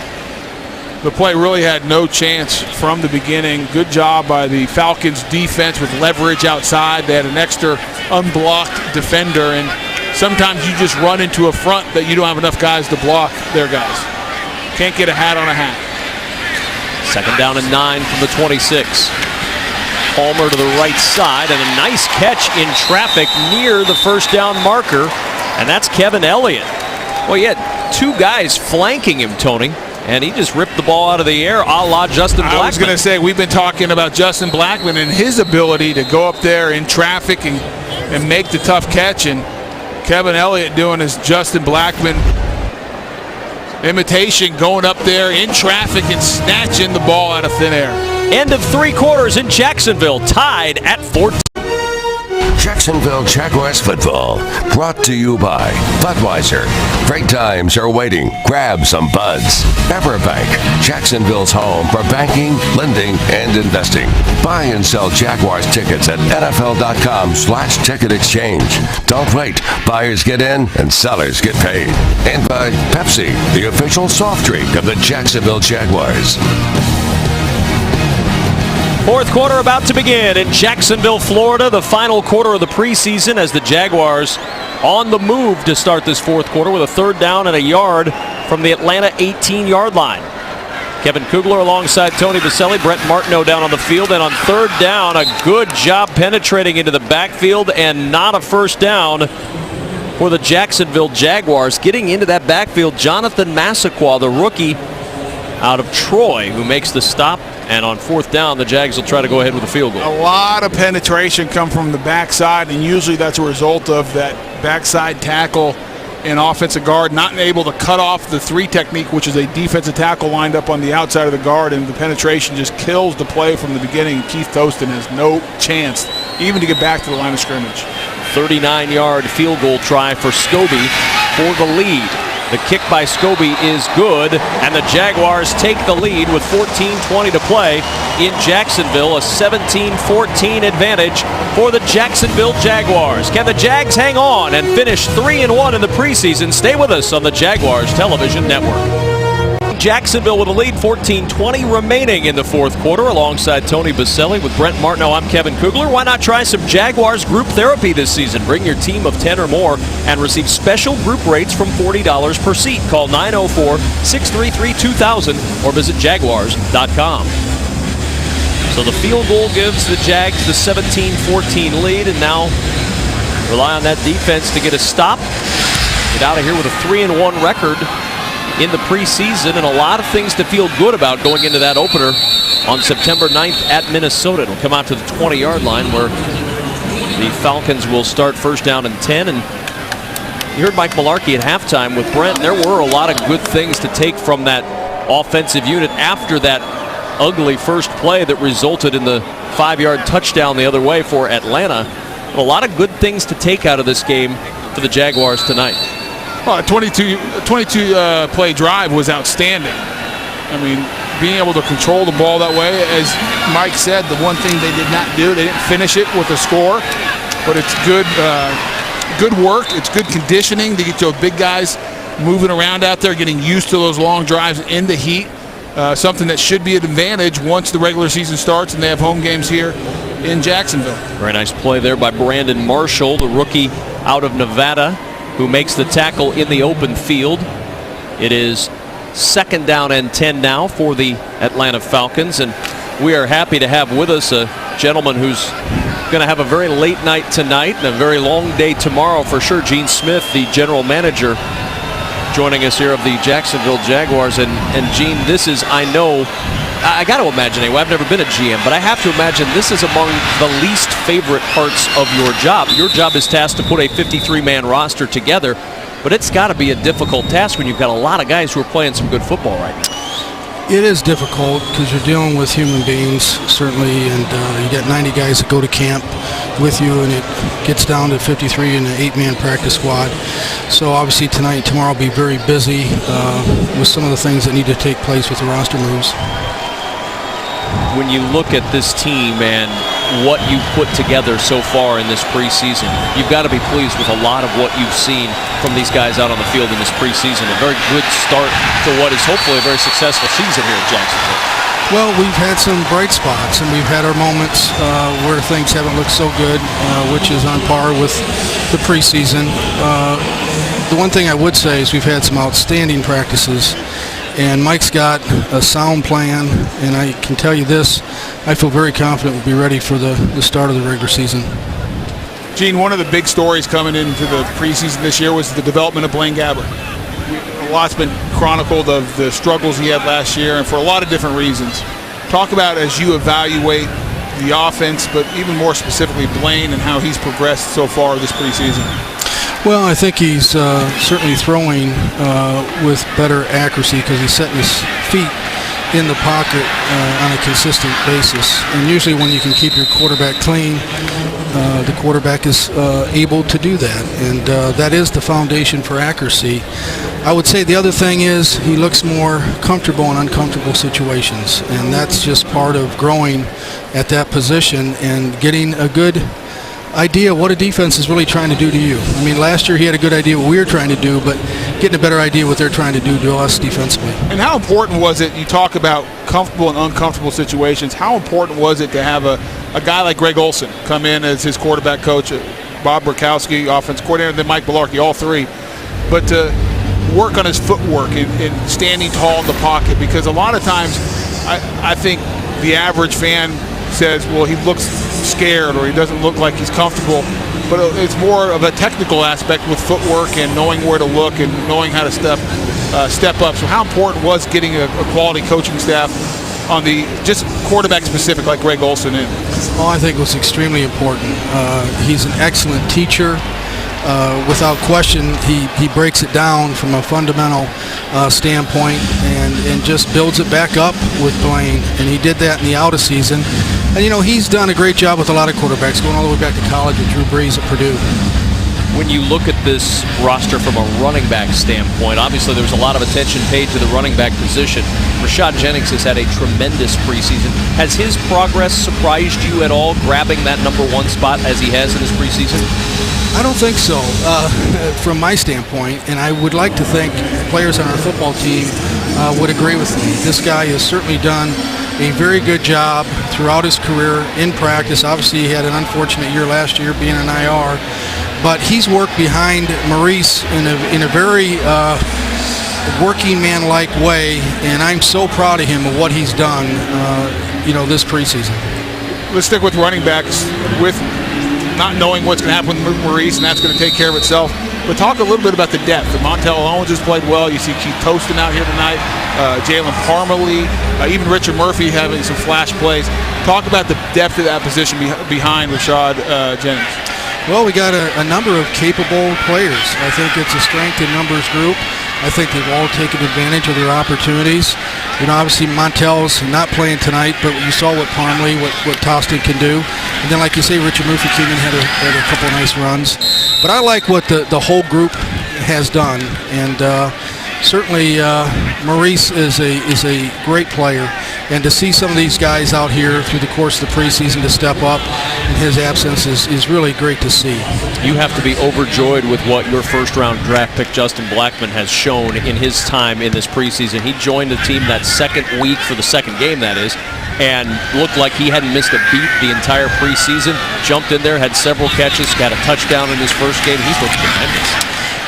S8: the play really had no chance from the beginning. Good job by the Falcons defense with leverage outside. They had an extra unblocked defender, and sometimes you just run into a front that you don't have enough guys to block their guys. Can't get a hat on a hat.
S7: Second down and 9 from the 26. Palmer to the right side, and a nice catch in traffic near the first down marker, and that's Kevin Elliott. Well, he had two guys flanking him, Tony, and he just ripped the ball out of the air a la Justin Blackmon.
S8: I was going to say, we've been talking about Justin Blackmon and his ability to go up there in traffic and make the tough catch, and Kevin Elliott doing his Justin Blackmon imitation, going up there in traffic and snatching the ball out of thin air.
S7: End of 3 quarters in Jacksonville, tied at 14.
S9: Jacksonville Jaguars football, brought to you by Budweiser. Great times are waiting. Grab some buds. Everbank, Jacksonville's home for banking, lending, and investing. Buy and sell Jaguars tickets at NFL.com/ticket exchange. Don't wait. Buyers get in and sellers get paid. And by Pepsi, the official soft drink of the Jacksonville Jaguars.
S7: Fourth quarter about to begin in Jacksonville, Florida. The final quarter of the preseason as the Jaguars on the move to start this fourth quarter with a third down and a yard from the Atlanta 18-yard line. Kevin Kugler alongside Tony Baselli, Brett Martineau down on the field, and on third down, a good job penetrating into the backfield and not a first down for the Jacksonville Jaguars. Getting into that backfield, Jonathan Massaquoi, the rookie out of Troy, who makes the stop. And on fourth down, the Jags will try to go ahead with a field goal.
S8: A lot of penetration come from the backside, and usually that's a result of that backside tackle and offensive guard not able to cut off the 3 technique, which is a defensive tackle lined up on the outside of the guard, and the penetration just kills the play from the beginning. Keith Toston has no chance even to get back to the line of scrimmage.
S7: 39-yard field goal try for Scobie for the lead. The kick by Scobie is good, and the Jaguars take the lead with 14:20 to play in Jacksonville. A 17-14 advantage for the Jacksonville Jaguars. Can the Jags hang on and finish 3-1 in the preseason? Stay with us on the Jaguars Television Network. Jacksonville with a lead, 14:20 remaining in the fourth quarter. Alongside Tony Baselli with Brent Martineau, I'm Kevin Kugler. Why not try some Jaguars group therapy this season? Bring your team of 10 or more and receive special group rates from $40 per seat. Call 904-633-2000 or visit Jaguars.com. So the field goal gives the Jags the 17-14 lead, and now rely on that defense to get a stop. Get out of here with a 3-1 record in the preseason, and a lot of things to feel good about going into that opener on September 9th at Minnesota. It'll come out to the 20-yard line where the Falcons will start first down and 10. And you heard Mike Mularkey at halftime with Brent. There were a lot of good things to take from that offensive unit after that ugly first play that resulted in the 5-yard touchdown the other way for Atlanta. A lot of good things to take out of this game for the Jaguars tonight.
S8: Well, a 22 play drive was outstanding. I mean, being able to control the ball that way, as Mike said, the one thing they did not do, they didn't finish it with a score, but it's good work. It's good conditioning to get those big guys moving around out there, getting used to those long drives in the heat. Something that should be an advantage once the regular season starts and they have home games here in Jacksonville.
S7: Very nice play there by Brandon Marshall, the rookie out of Nevada, who makes the tackle in the open field. It is second down and 10 now for the Atlanta Falcons, and we are happy to have with us a gentleman who's going to have a very late night tonight and a very long day tomorrow for sure. Gene Smith, the general manager, joining us here of the Jacksonville Jaguars. And Gene, this is, I know, I got to imagine anyway, I've never been a GM, but I have to imagine this is among the least favorite parts of your job. Your job is tasked to put a 53-man roster together, but it's got to be a difficult task when you've got a lot of guys who are playing some good football right now.
S14: It is difficult because you're dealing with human beings, certainly, and you got 90 guys that go to camp with you, and it gets down to 53 in an 8-man practice squad. So obviously tonight and tomorrow will be very busy with some of the things that need to take place with the roster moves.
S7: when you look at this team and what you put together so far in this preseason, you've got to be pleased with a lot of what you've seen from these guys out on the field in this preseason. A very good start to what is hopefully a very successful season here in Jacksonville.
S14: Well, we've had some bright spots, and we've had our moments where things haven't looked so good, which is on par with the preseason. The one thing I would say is we've had some outstanding practices, and Mike's got a sound plan, and I can tell you this, I feel very confident we'll be ready for the start of the regular season.
S8: Gene, one of the big stories coming into the preseason this year was the development of Blaine Gabbert. A lot's been chronicled of the struggles he had last year, and for a lot of different reasons. Talk about, as you evaluate the offense, but even more specifically Blaine and how he's progressed so far this preseason.
S14: Well, I think he's certainly throwing with better accuracy because he's setting his feet in the pocket on a consistent basis. And usually when you can keep your quarterback clean, the quarterback is able to do that. And that is the foundation for accuracy. I would say the other thing is he looks more comfortable in uncomfortable situations. And that's just part of growing at that position and getting a good idea what a defense is really trying to do to you. I mean, last year he had a good idea what we were trying to do, but getting a better idea what they're trying to do to us defensively.
S8: And how important was it, you talk about comfortable and uncomfortable situations, how important was it to have a guy like Greg Olson come in as his quarterback coach, Bob Burkowski, offense coordinator, and then Mike Belarkey, all three, but to work on his footwork and standing tall in the pocket? Because a lot of times I think the average fan says, well, he looks scared or he doesn't look like he's comfortable, but it's more of a technical aspect with footwork and knowing where to look and knowing how to step up. So how important was getting a quality coaching staff on the just quarterback specific like Greg Olson in?
S14: Oh, I think it was extremely important. He's an excellent teacher. Without question, he breaks it down from a fundamental standpoint and just builds it back up with Blaine. And he did that in the out of season. And, you know, he's done a great job with a lot of quarterbacks, going all the way back to college with Drew Brees at Purdue.
S7: When you look at this roster from a running back standpoint, obviously there was a lot of attention paid to the running back position. Rashad Jennings has had a tremendous preseason. Has his progress surprised you at all, grabbing that #1 spot as he has in his preseason?
S14: I don't think so, from my standpoint, and I would like to think players on our football team would agree with me. This guy has certainly done a very good job throughout his career in practice. Obviously, he had an unfortunate year last year being an IR, but he's worked behind Maurice in a very working man-like way, and I'm so proud of him of what he's done, this preseason.
S8: Let's stick with running backs, with not knowing what's going to happen with Maurice, and that's going to take care of itself. But talk a little bit about the depth. Montel Owens has played well. You see Keith Toston out here tonight, Jalen Parmalee, even Richard Murphy having some flash plays. Talk about the depth of that position behind Rashad Jennings.
S14: Well, we got a number of capable players. I think it's a strength in numbers group. I think they've all taken advantage of their opportunities. You know, obviously Montel's not playing tonight, but you saw what Parmalee, what Toston can do. And then, like you say, Richard Murphy came in, had a couple of nice runs. But I like what the whole group has done, and certainly Maurice is a great player. And to see some of these guys out here through the course of the preseason to step up in his absence is really great to see.
S7: You have to be overjoyed with what your first-round draft pick, Justin Blackmon, has shown in his time in this preseason. He joined the team that second week for the second game, that is, and looked like he hadn't missed a beat the entire preseason. Jumped in there, had several catches, got a touchdown in his first game. He's looked tremendous.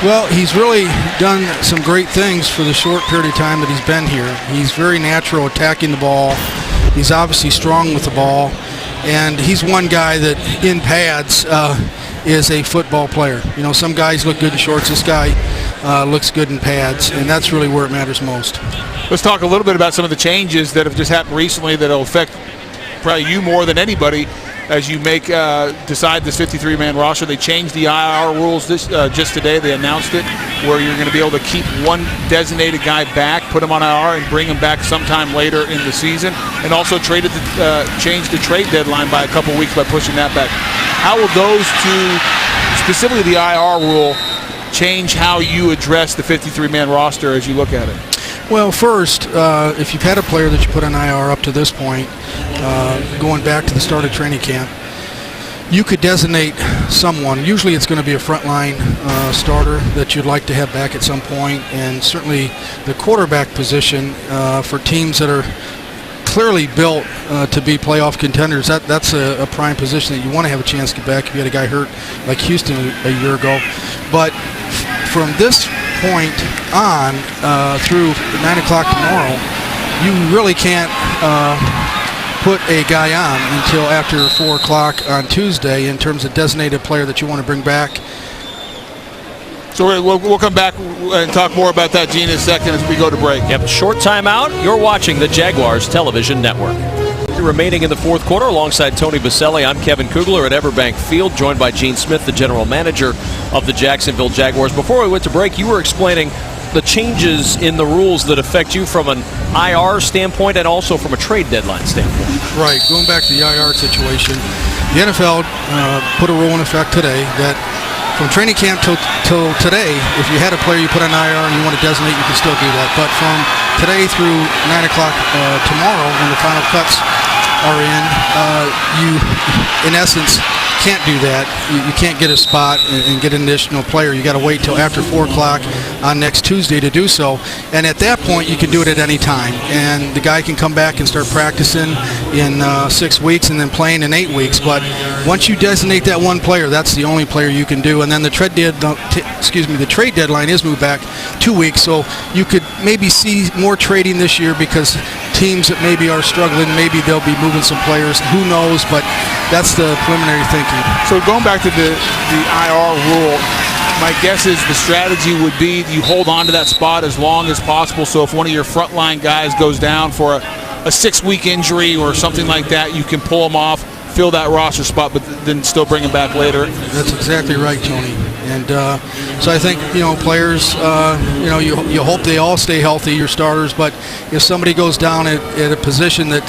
S14: Well, he's really done some great things for the short period of time that he's been here. He's very natural attacking the ball. He's obviously strong with the ball. And he's one guy that in pads is a football player. You know, some guys look good in shorts. This guy looks good in pads, and that's really where it matters most.
S8: Let's talk a little bit about some of the changes that have just happened recently that will affect probably you more than anybody as you decide this 53-man roster. They changed the IR rules just today. They announced it, where you're going to be able to keep one designated guy back, put him on IR, and bring him back sometime later in the season, and also changed the trade deadline by a couple weeks by pushing that back. How will those two, specifically the IR rule, change how you address the 53-man roster as you look at it?
S14: Well, first, if you've had a player that you put on IR up to this point, going back to the start of training camp, you could designate someone. Usually it's going to be a frontline starter that you'd like to have back at some point, and certainly the quarterback position for teams that are clearly built to be playoff contenders, that's a prime position that you want to have a chance to get back if you had a guy hurt like Houston a year ago. But from this point on through 9 o'clock tomorrow, you really can't put a guy on until after 4 o'clock on Tuesday in terms of designated player that you want to bring back.
S8: So we'll come back and talk more about that, Gene, in a second as we go to break.
S7: Yep, short timeout. You're watching the Jaguars Television Network. Remaining in the fourth quarter, alongside Tony Baselli, I'm Kevin Kugler at Everbank Field, joined by Gene Smith, the general manager of the Jacksonville Jaguars. Before we went to break, you were explaining the changes in the rules that affect you from an IR standpoint and also from a trade deadline standpoint.
S14: Right, going back to the IR situation, the NFL put a rule in effect today that from training camp till today, if you had a player you put on IR and you want to designate, you can still do that. But from today through 9 o'clock tomorrow, when the final cuts are in, you, in essence, can't do that. You can't get a spot and get an additional player. You got to wait till after 4 o'clock on next Tuesday to do so. And at that point, you can do it at any time. And the guy can come back and start practicing in 6 weeks and then playing in 8 weeks. But once you designate that one player, that's the only player you can do. And then the trade deadline is moved back 2 weeks. So you could maybe see more trading this year because teams that maybe are struggling, maybe they'll be moving some players. Who knows? But that's the preliminary thinking.
S8: So going back to the IR rule, my guess is the strategy would be you hold on to that spot as long as possible. So if one of your frontline guys goes down for a 6-week injury or something like that, you can pull him off, fill that roster spot, but then still bring him back later.
S14: That's exactly right, Tony. And so I think, players, you hope they all stay healthy, your starters, but if somebody goes down at a position that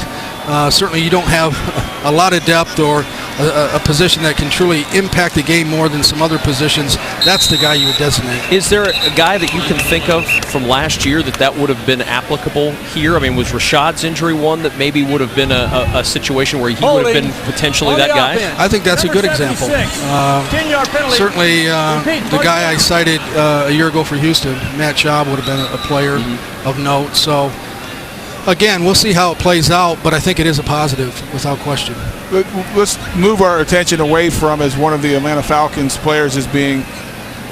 S14: certainly you don't have a lot of depth or a position that can truly impact the game more than some other positions, that's the guy you would designate.
S7: Is there a guy that you can think of from last year that would have been applicable here? I mean, was Rashad's injury one that maybe would have been a situation where he would have been potentially that guy?
S14: I think that's a good example. Certainly the guy I cited a year ago for Houston, Matt Schaub, would have been a player of note. So again, we'll see how it plays out, but I think it is a positive without question.
S8: Let's move our attention away from, as one of the Atlanta Falcons players is being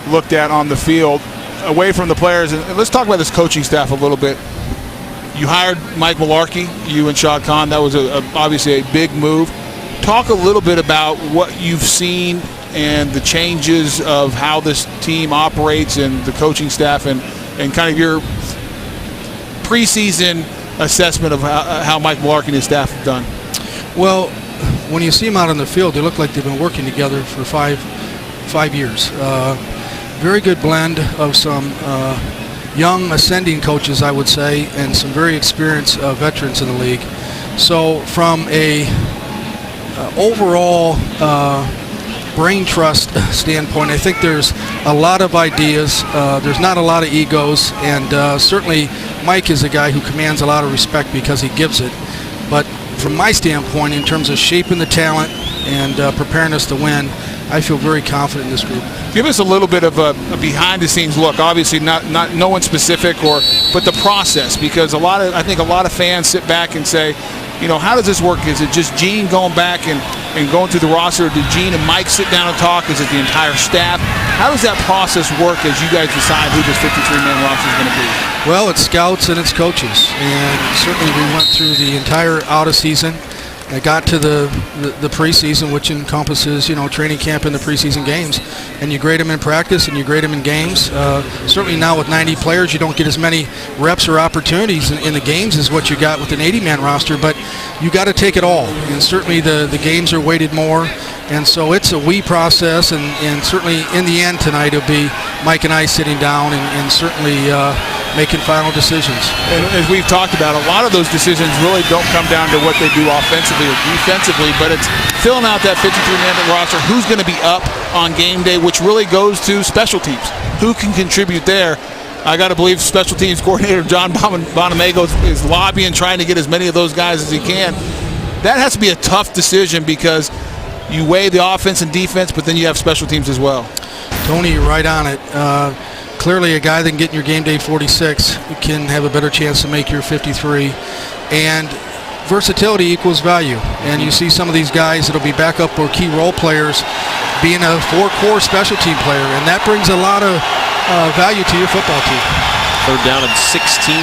S8: looked at on the field, away from the players, and let's talk about this coaching staff a little bit. You hired Mike Mularkey, you and Shad Khan. That was obviously a big move. Talk a little bit about what you've seen and the changes of how this team operates and the coaching staff and kind of your preseason assessment of how Mike Mularkey and his staff have done.
S14: Well, when you see them out on the field, they look like they've been working together for five years. Very good blend of some young ascending coaches, I would say, and some very experienced veterans in the league. So from a overall brain trust standpoint, I think there's a lot of ideas. There's not a lot of egos, and certainly Mike is a guy who commands a lot of respect because he gives it. But from my standpoint, in terms of shaping the talent and preparing us to win, I feel very confident in this group.
S8: Give us a little bit of a behind-the-scenes look. Obviously, not no one specific, but the process, because I think a lot of fans sit back and say, how does this work? Is it just Gene going back and going through the roster? Did Gene and Mike sit down and talk? Is it the entire staff? How does that process work as you guys decide who this 53-man roster is going to be?
S14: Well, it's scouts and it's coaches, and certainly we went through the entire out-of-season. I got to the preseason, which encompasses, training camp and the preseason games, and you grade them in practice and you grade them in games. Certainly now with 90 players, you don't get as many reps or opportunities in the games as what you got with an 80-man roster, but you got to take it all, and certainly the games are weighted more, and so it's a we process, and certainly in the end tonight it'll be Mike and I sitting down and certainly making final decisions.
S8: And as we've talked about, a lot of those decisions really don't come down to what they do offensively or defensively, but it's filling out that 53-man roster, who's going to be up on game day, which really goes to special teams. Who can contribute there? I got to believe special teams coordinator John Bonamego is lobbying, trying to get as many of those guys as he can. That has to be a tough decision because you weigh the offense and defense, but then you have special teams as well.
S14: Tony, you're right on it. Clearly a guy that can get in your game day 46 can have a better chance to make your 53. And versatility equals value. And you see some of these guys that'll be backup or key role players being a four-core special team player, and that brings a lot of value to your football team.
S7: 3rd down and 16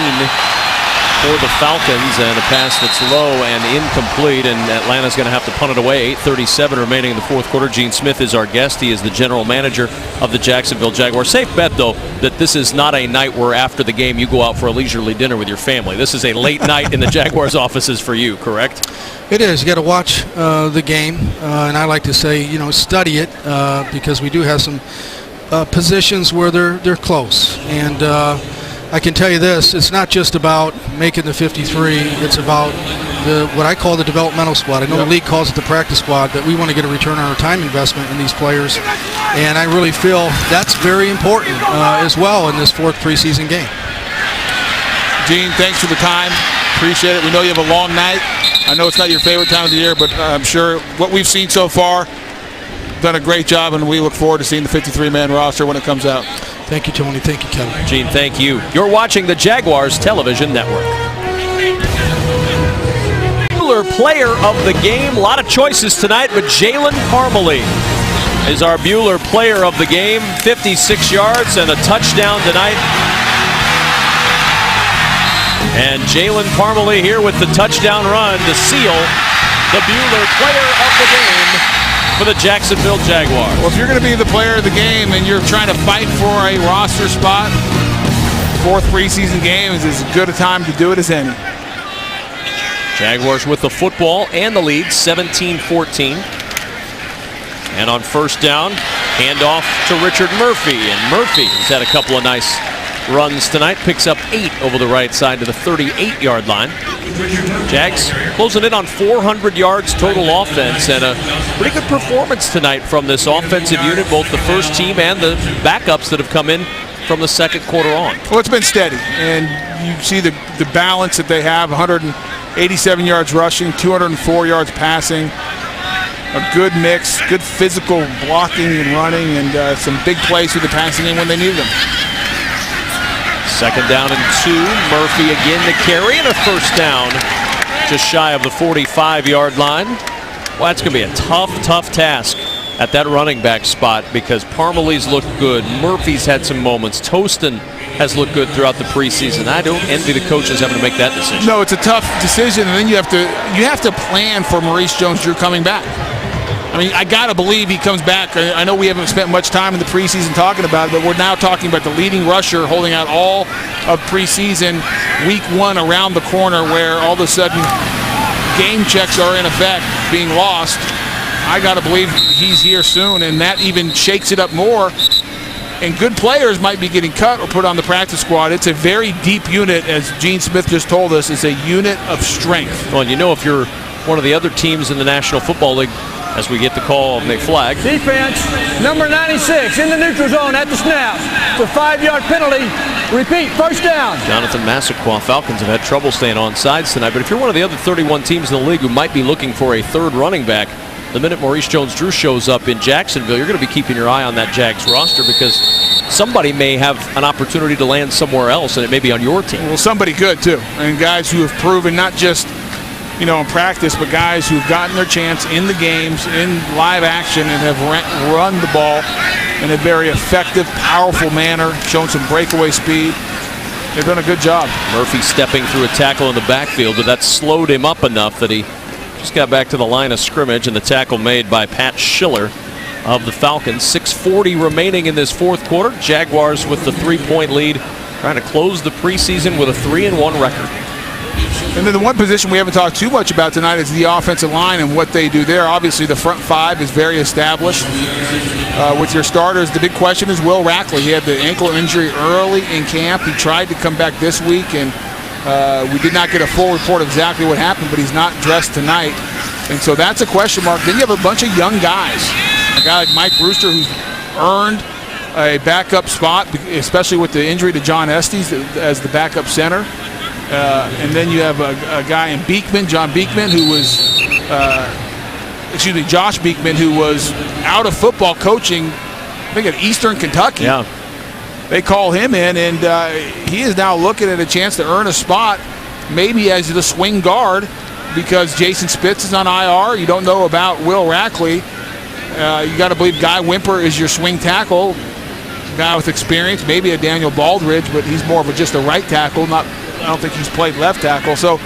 S7: for the Falcons, and a pass that's low and incomplete, and Atlanta's going to have to punt it away. 8:37 remaining in the 4th quarter. Gene Smith is our guest. He is the general manager of the Jacksonville Jaguars. Safe bet, though, that this is not a night where after the game you go out for a leisurely dinner with your family. This is a late night in the Jaguars offices for you, correct?
S14: It is. You got to watch the game, and I like to say, study it because we do have some positions where they're close. And I can tell you this: it's not just about making the 53. It's about what I call the developmental squad. I know the league calls it the practice squad, but we want to get a return on our time investment in these players, and I really feel that's very important as well in this 4th preseason game.
S8: Gene, thanks for the time. Appreciate it. We know you have a long night. I know it's not your favorite time of the year, but I'm sure what we've seen so far, done a great job, and we look forward to seeing the 53-man roster when it comes out.
S14: Thank you, Tony. Thank you, Kevin.
S7: Gene, thank you. You're watching the Jaguars Television Network. Player of the game. A lot of choices tonight, but Jalen Parmalee is our Bueller player of the game. 56 yards and a touchdown tonight. And Jalen Parmalee here with the touchdown run to seal the Bueller player of the game for the Jacksonville Jaguars.
S8: Well, if you're going to be the player of the game and you're trying to fight for a roster spot, 4th preseason game is as good a time to do it as any.
S7: Jaguars with the football and the lead, 17-14. And on 1st down, handoff to Richard Murphy. And Murphy has had a couple of nice runs tonight. Picks up 8 over the right side to the 38-yard line. Jags closing in on 400 yards total offense, and a pretty good performance tonight from this offensive unit, both the first team and the backups that have come in from the 2nd quarter on.
S8: Well, it's been steady, and you see the balance that they have. 187 yards rushing, 204 yards passing. A good mix, good physical blocking and running, and some big plays through the passing game when they needed them.
S7: 2nd down and 2. Murphy again to carry, and a 1st down just shy of the 45-yard line. Well, that's going to be a tough task at that running back spot because Parmalee's looked good. Murphy's had some moments. Tostin has looked good throughout the preseason. I don't envy the coaches having to make that decision.
S8: No, it's a tough decision, and then you have to plan for Maurice Jones-Drew coming back. I mean, I got to believe he comes back. I know we haven't spent much time in the preseason talking about it, but we're now talking about the leading rusher holding out all of preseason, week 1 around the corner, where all of a sudden game checks are in effect being lost. I got to believe he's here soon, and that even shakes it up more. And good players might be getting cut or put on the practice squad. It's a very deep unit, as Gene Smith just told us. It's a unit of strength.
S7: Well, if you're one of the other teams in the National Football League, as we get the call on the flag.
S4: Defense, number 96 in the neutral zone at the snap. It's a 5-yard penalty. Repeat, 1st down.
S7: Jonathan Massaquoi. Falcons have had trouble staying on sides tonight, but if you're one of the other 31 teams in the league who might be looking for a 3rd running back, the minute Maurice Jones-Drew shows up in Jacksonville, you're going to be keeping your eye on that Jags roster because somebody may have an opportunity to land somewhere else, and it may be on your team.
S8: Well, somebody good, too. And guys who have proven not just in practice, but guys who've gotten their chance in the games, in live action, and have run the ball in a very effective, powerful manner, shown some breakaway speed. They've done a good job.
S7: Murphy stepping through a tackle in the backfield, but that slowed him up enough that he just got back to the line of scrimmage, and the tackle made by Pat Schiller of the Falcons. 6:40 remaining in this 4th quarter. Jaguars with the 3-point lead, trying to close the preseason with a 3-1 record.
S8: And then the one position we haven't talked too much about tonight is the offensive line and what they do there. Obviously, the front 5 is very established. With your starters, the big question is Will Rackley. He had the ankle injury early in camp. He tried to come back this week, and we did not get a full report of exactly what happened, but he's not dressed tonight. And so that's a question mark. Then you have a bunch of young guys. A guy like Mike Brewster, who's earned a backup spot, especially with the injury to John Estes as the backup center. And then you have a guy in Beekman, John Beekman, who was, Josh Beekman, who was out of football coaching, I think at Eastern Kentucky.
S7: Yeah.
S8: They call him in, and he is now looking at a chance to earn a spot, maybe as the swing guard, because Jason Spitz is on IR. You don't know about Will Rackley. You got to believe Guy Wimper is your swing tackle, a guy with experience, maybe a Daniel Baldridge, but he's more of just a right tackle. I don't think he's played left tackle. So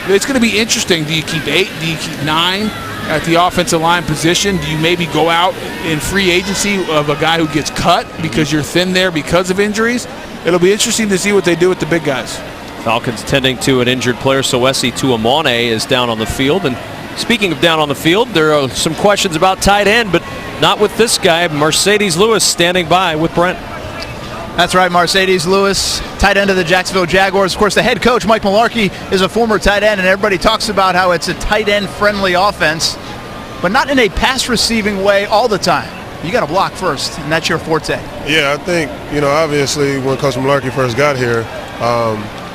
S8: it's going to be interesting. Do you keep 8? Do you keep 9 at the offensive line position? Do you maybe go out in free agency of a guy who gets cut because you're thin there because of injuries? It'll be interesting to see what they do with the big guys.
S7: Falcons tending to an injured player, Soesi Tuamone is down on the field. And speaking of down on the field, there are some questions about tight end, but not with this guy. Mercedes Lewis standing by with Brent.
S10: That's right, Mercedes Lewis, tight end of the Jacksonville Jaguars. Of course, the head coach, Mike Mularkey, is a former tight end, and everybody talks about how it's a tight end-friendly offense, but not in a pass-receiving way all the time. You got to block first, and that's your forte.
S15: Yeah, I think, obviously when Coach Mularkey first got here,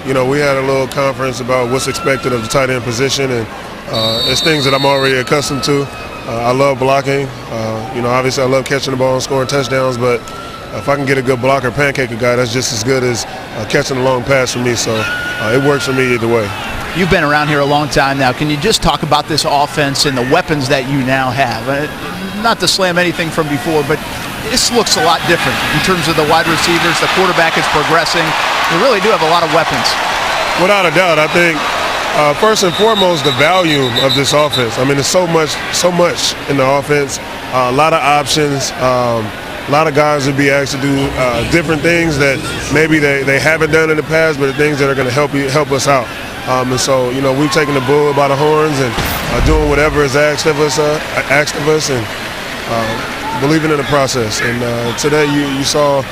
S15: we had a little conference about what's expected of the tight end position, and it's things that I'm already accustomed to. I love blocking. Obviously I love catching the ball and scoring touchdowns, but if I can get a good blocker, pancake a guy, that's just as good as catching a long pass for me. So it works for me either way.
S10: You've been around here a long time now. Can you just talk about this offense and the weapons that you now have? Not to slam anything from before, but this looks a lot different in terms of the wide receivers. The quarterback is progressing. You really do have a lot of weapons.
S15: Without a doubt, I think first and foremost, the volume of this offense. I mean, there's so much in the offense. A lot of options. A lot of guys would be asked to do different things that maybe they haven't done in the past, but the things that are going to help us out. And so, we've taken the bull by the horns and doing whatever is asked of us, and believing in the process. And today you saw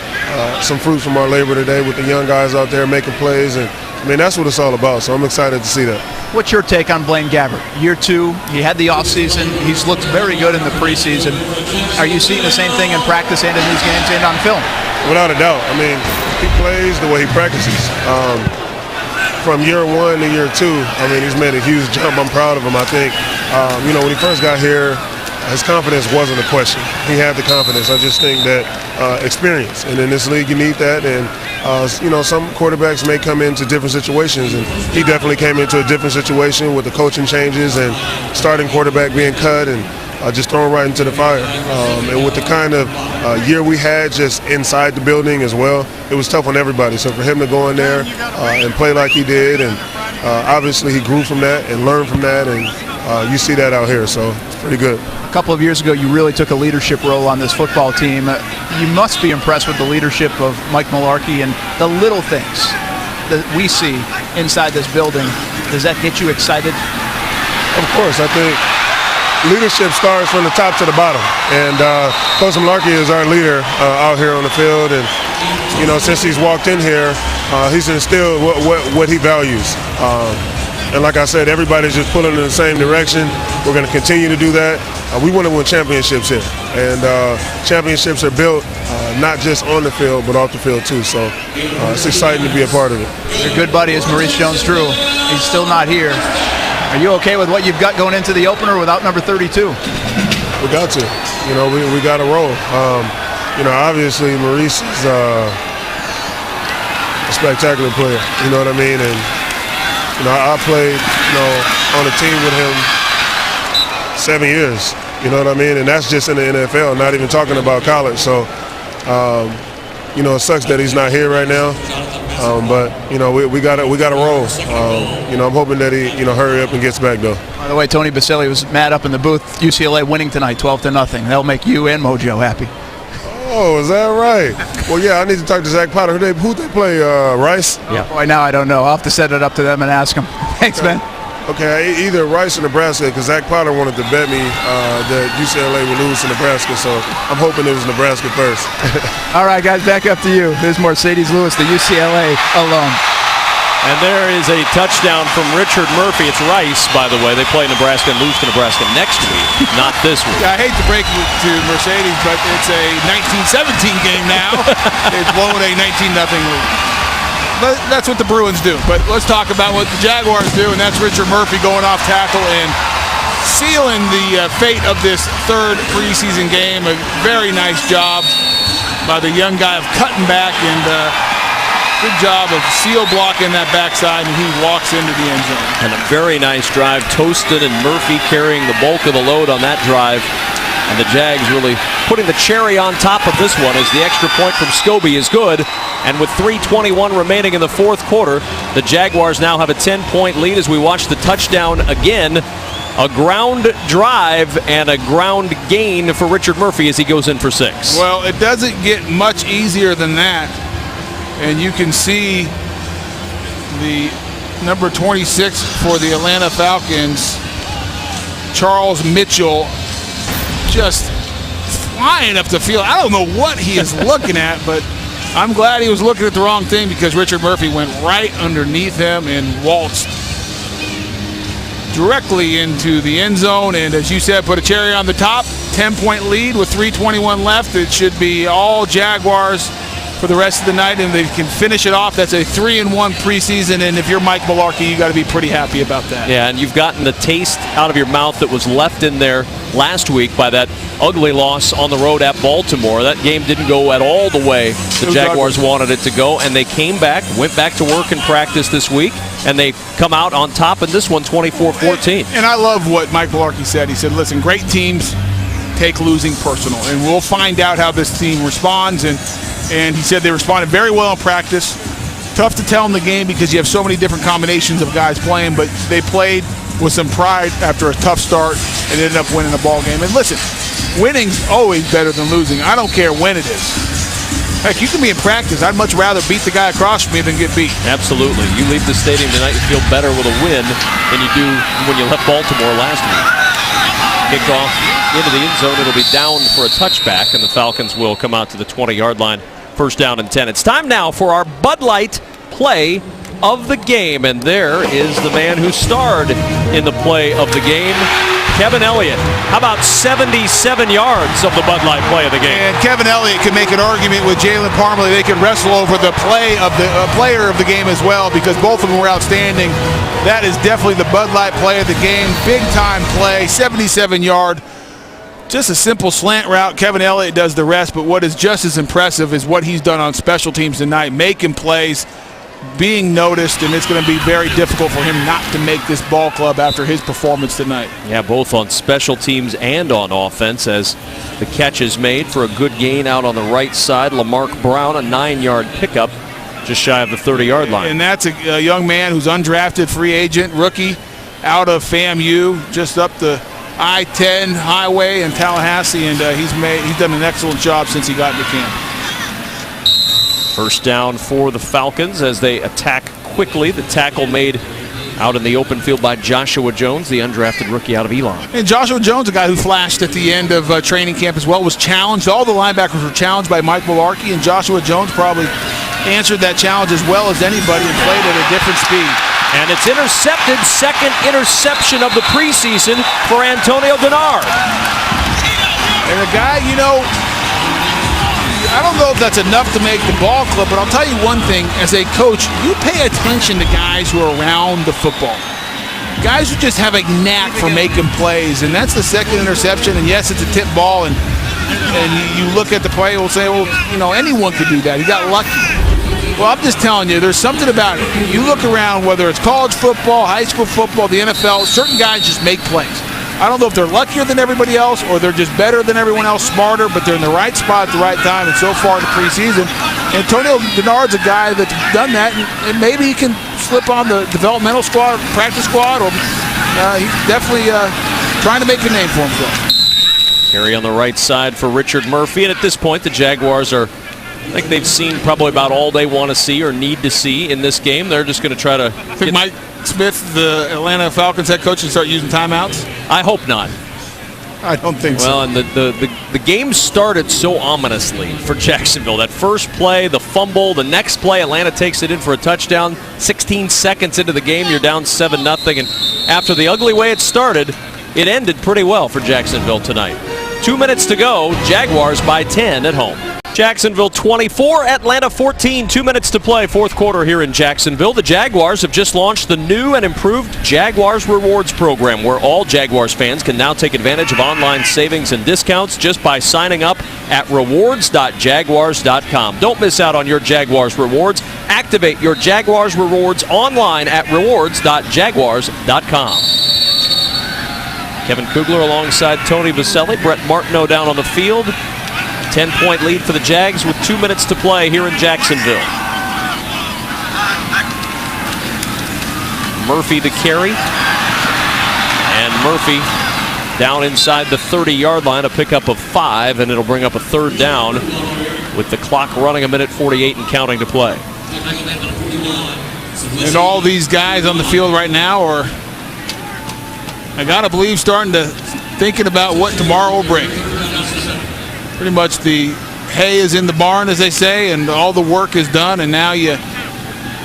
S15: some fruit from our labor today with the young guys out there making plays, and that's what it's all about. So I'm excited to see that.
S10: What's your take on Blaine Gabbert? Year 2, he had the offseason. He's looked very good in the preseason. Are you seeing the same thing in practice and in these games and on film?
S15: Without a doubt. He plays the way he practices. From year 1 to year 2, he's made a huge jump. I'm proud of him. I think, when he first got here, his confidence wasn't a question. He had the confidence. I just think that experience, and in this league you need that. And some quarterbacks may come into different situations, and he definitely came into a different situation with the coaching changes and starting quarterback being cut and just thrown right into the fire. And with the kind of year we had just inside the building as well, it was tough on everybody. So for him to go in there and play like he did, and obviously he grew from that and learned from that, and you see that out here, so it's pretty good.
S10: A couple of years ago, you really took a leadership role on this football team. You must be impressed with the leadership of Mike Mularkey and the little things that we see inside this building. Does that get you excited?
S15: Of course. I think leadership starts from the top to the bottom. And Coach Mularkey is our leader out here on the field. And, since he's walked in here, he's instilled what he values. And like I said, everybody's just pulling in the same direction. We're going to continue to do that. We want to win championships here. And championships are built not just on the field, but off the field too. So it's exciting to be a part of it.
S10: Your good buddy is Maurice Jones-Drew. He's still not here. Are you okay with what you've got going into the opener without number 32?
S15: We got to. We got to roll. Obviously Maurice is a spectacular player. You know what I mean? And I played, on a team with him 7 years. You know what I mean? And that's just in the NFL, not even talking about college. So, it sucks that he's not here right now. But we got to roll. I'm hoping that he hurry up and gets back though.
S10: By the way, Tony Baselli was mad up in the booth. UCLA winning tonight, 12-0. That'll make you and Mojo happy.
S15: Oh, is that right? Well, yeah, I need to talk to Zach Potter. Who they play? Rice?
S10: Yeah. Boy, now I don't know. I'll have to set it up to them and ask them. Thanks, man.
S15: Okay, either Rice or Nebraska, because Zach Potter wanted to bet me that UCLA would lose to Nebraska, so I'm hoping it was Nebraska first.
S10: All right, guys, back up to you. There's Mercedes Lewis, the UCLA alum.
S7: And there is a touchdown from Richard Murphy. It's Rice, by the way. They play Nebraska and lose to Nebraska next week, not this week.
S8: Yeah, I hate to break it to Mercedes, but it's a 1917 game now. They've blown a 19-0 lead. But that's what the Bruins do. But let's talk about what the Jaguars do, and that's Richard Murphy going off tackle and sealing the fate of this third preseason game. A very nice job by the young guy of cutting back, and good job of seal blocking that backside, and he walks into the end zone.
S7: And a very nice drive. Toasted and Murphy carrying the bulk of the load on that drive. And the Jags really putting the cherry on top of this one as the extra point from Scobie is good. And with 3:21 remaining in the fourth quarter, the Jaguars now have a 10-point lead as we watch the touchdown again. A ground drive and a ground gain for Richard Murphy as he goes in for 6.
S8: Well, it doesn't get much easier than that. And you can see the number 26 for the Atlanta Falcons, Charles Mitchell, just flying up the field. I don't know what he is looking at, but I'm glad he was looking at the wrong thing, because Richard Murphy went right underneath him and waltzed directly into the end zone. And as you said, put a cherry on the top. 10-point lead with 3:21 left. It should be all Jaguars for the rest of the night, and they can finish it off. That's a 3-1 preseason, and if you're Mike Mularkey, you got to be pretty happy about that.
S7: Yeah, and you've gotten the taste out of your mouth that was left in there last week by that ugly loss on the road at Baltimore. That game didn't go at all the way the Jaguars wanted it to go, and they came back, went back to work and practice this week, and they come out on top in this one 24-14.
S8: And I love what Mike Mularkey said. He said, listen, great teams take losing personal, and we'll find out how this team responds. And he said they responded very well in practice. Tough to tell in the game because you have so many different combinations of guys playing, but they played with some pride after a tough start and ended up winning the ball game. And listen, winning's always better than losing. I don't care when it is. Heck, you can be in practice. I'd much rather beat the guy across from me than get beat.
S7: Absolutely. You leave the stadium tonight, you feel better with a win than you do when you left Baltimore last week. Kickoff into the end zone. It'll be down for a touchback, and the Falcons will come out to the 20-yard line. First down and 10. It's time now for our Bud Light play of the game, and there is the man who starred in the play of the game, Kevin Elliott. How about 77 yards of the Bud Light play of the game?
S8: And Kevin Elliott can make an argument with Jalen Parmalee. They could wrestle over the play of the player of the game as well, because both of them were outstanding. That is definitely the Bud Light play of the game. Big time play, 77-yard. Just a simple slant route. Kevin Elliott does the rest, but what is just as impressive is what he's done on special teams tonight, making plays, being noticed, and it's going to be very difficult for him not to make this ball club after his performance tonight.
S7: Yeah, both on special teams and on offense, as the catch is made for a good gain out on the right side. Lamarck Brown, a 9-yard pickup, just shy of the 30-yard line.
S8: And that's a young man who's undrafted free agent, rookie, out of FAMU, just up the I-10 highway in Tallahassee, and he's done an excellent job since he got into camp.
S7: First down for the Falcons as they attack quickly. The tackle made out in the open field by Joshua Jones, the undrafted rookie out of Elon.
S8: And Joshua Jones, a guy who flashed at the end of training camp as well, was challenged. All the linebackers were challenged by Mike Mularkey, and Joshua Jones probably answered that challenge as well as anybody and played at a different speed.
S7: And it's intercepted, second interception of the preseason for Antonio Denard.
S8: And a guy, you know, I don't know if that's enough to make the ball club, but I'll tell you one thing, as a coach, you pay attention to guys who are around the football. Guys who just have a knack for making plays, and that's the second interception, and yes, it's a tip ball, and you look at the play and will say, well, you know, anyone could do that. He got lucky. Well, I'm just telling you, there's something about it. You look around, whether it's college football, high school football, the NFL, certain guys just make plays. I don't know if they're luckier than everybody else or they're just better than everyone else, smarter, but they're in the right spot at the right time. And so far in the preseason, Antonio Denard's a guy that's done that, and maybe he can slip on the developmental squad, practice squad, or he's definitely trying to make a name for himself.
S7: Carry on the right side for Richard Murphy, and at this point, the Jaguars are, I think they've seen probably about all they want to see or need to see in this game. They're just going to try to...
S8: I think Mike Smith, the Atlanta Falcons head coach, will start using timeouts?
S7: I hope not.
S8: I don't think so.
S7: Well, and the game started so ominously for Jacksonville. That first play, the fumble, the next play, Atlanta takes it in for a touchdown. 16 seconds into the game, you're down 7-0. And after the ugly way it started, it ended pretty well for Jacksonville tonight. 2 minutes to go, Jaguars by 10 at home. Jacksonville 24, Atlanta 14. 2 minutes to play, fourth quarter here in Jacksonville. The Jaguars have just launched the new and improved Jaguars Rewards program, where all Jaguars fans can now take advantage of online savings and discounts just by signing up at rewards.jaguars.com. Don't miss out on your Jaguars Rewards. Activate your Jaguars Rewards online at rewards.jaguars.com. Kevin Kugler alongside Tony Vaselli. Brett Martineau down on the field. 10-point lead for the Jags with 2 minutes to play here in Jacksonville. Murphy to carry. And Murphy down inside the 30-yard line, a pickup of 5, and it'll bring up a third down with the clock running 1:48 and counting to play.
S8: And all these guys on the field right now are, I gotta believe, starting to thinking about what tomorrow will bring. Pretty much the hay is in the barn, as they say, and all the work is done, and now you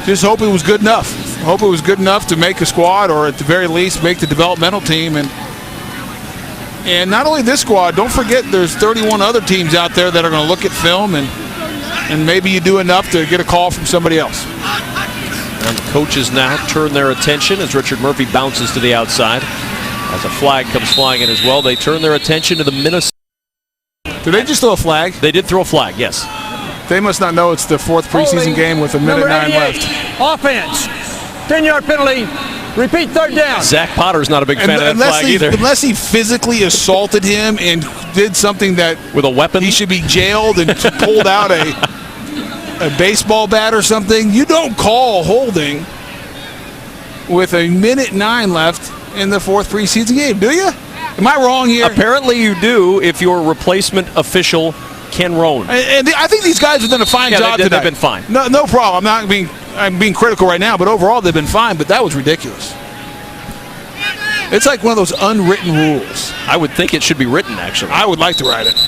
S8: just hope it was good enough. Hope it was good enough to make a squad, or at the very least make the developmental team. And not only this squad, don't forget there's 31 other teams out there that are going to look at film, and maybe you do enough to get a call from somebody else.
S7: And the coaches now turn their attention as Richard Murphy bounces to the outside. As a flag comes flying in as well, they turn their attention to the Minnesota.
S8: Did they just throw a flag?
S7: They did throw a flag, yes.
S8: They must not know it's the fourth preseason game with 1:09 left.
S4: Offense. 10-yard penalty. Repeat third down.
S7: Zach Potter's not a big fan of that flag either.
S8: Unless he physically assaulted him and did something that
S7: with a weapon,
S8: he should be jailed and pulled out a baseball bat or something. You don't call holding with 1:09 left in the fourth preseason game, do you? Am I wrong here?
S7: Apparently you do if your replacement official, Ken Roan.
S8: And I think these guys have done a fine job today.
S7: They've been fine.
S8: No problem. I'm being critical right now, but overall they've been fine, but that was ridiculous. It's like one of those unwritten rules.
S7: I would think it should be written, actually.
S8: I would like to write it.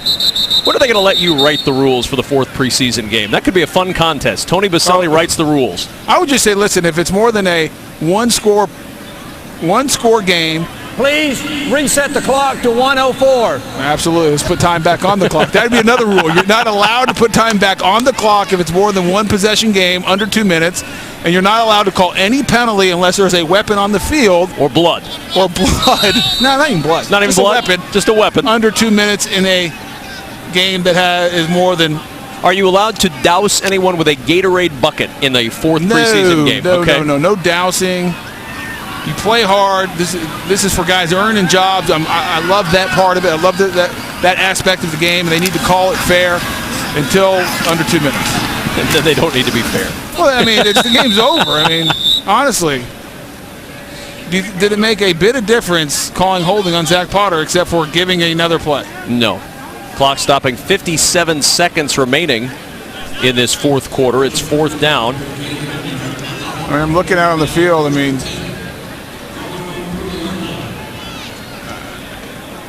S7: When are they going to let you write the rules for the fourth preseason game? That could be a fun contest. Tony Vaselli writes the rules.
S8: I would just say, listen, if it's more than a one-score game,
S4: please reset the clock to 1:04.
S8: Absolutely. Let's put time back on the clock. That'd be another rule. You're not allowed to put time back on the clock if it's more than one possession game, under 2 minutes, and you're not allowed to call any penalty unless there's a weapon on the field.
S7: Or blood.
S8: No, not even blood.
S7: Not even blood. Just a weapon.
S8: Under 2 minutes in a game that is more than.
S7: Are you allowed to douse anyone with a Gatorade bucket in the fourth preseason game?
S8: No dousing. You play hard. This is for guys earning jobs. I love that part of it. I love that aspect of the game. They need to call it fair until under 2 minutes.
S7: And then they don't need to be fair.
S8: Well, I mean, the game's over. I mean, honestly, did it make a bit of difference calling holding on Zach Potter except for giving another play?
S7: No. Clock stopping, 57 seconds remaining in this fourth quarter. It's fourth down.
S8: I'm looking out on the field. I mean,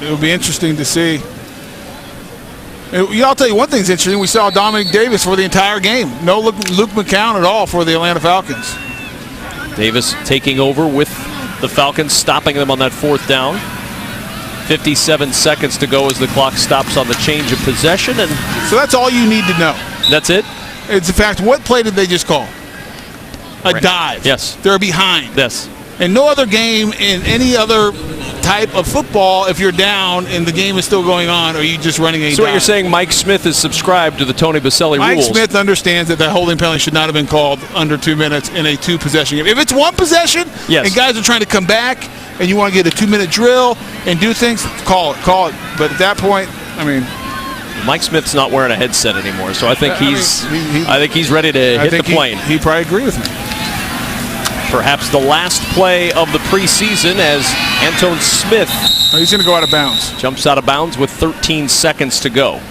S8: it'll be interesting to see. I'll tell you one thing's interesting. We saw Dominic Davis for the entire game. No Luke McCown at all for the Atlanta Falcons.
S7: Davis taking over with the Falcons, stopping them on that fourth down. 57 seconds to go as the clock stops on the change of possession. And
S8: so that's all you need to know.
S7: That's it?
S8: It's in fact, what play did they just call? A dive.
S7: Yes.
S8: They're behind.
S7: Yes.
S8: And no other game in any other type of football, if you're down and the game is still going on, are you just running a dive?
S7: So what you're saying, Mike Smith is subscribed to the Tony Vaselli rules.
S8: Mike Smith understands that holding penalty should not have been called under 2 minutes in a two-possession game. If it's one possession and guys are trying to come back and you want to get a 2-minute drill and do things, call it. But at that point, I mean,
S7: Mike Smith's not wearing a headset anymore, so I think he's ready to hit the plane.
S8: He probably agree with me.
S7: Perhaps the last play of the preseason as Anton Smith.
S8: He's going to go out of bounds.
S7: Jumps out of bounds with 13 seconds to go.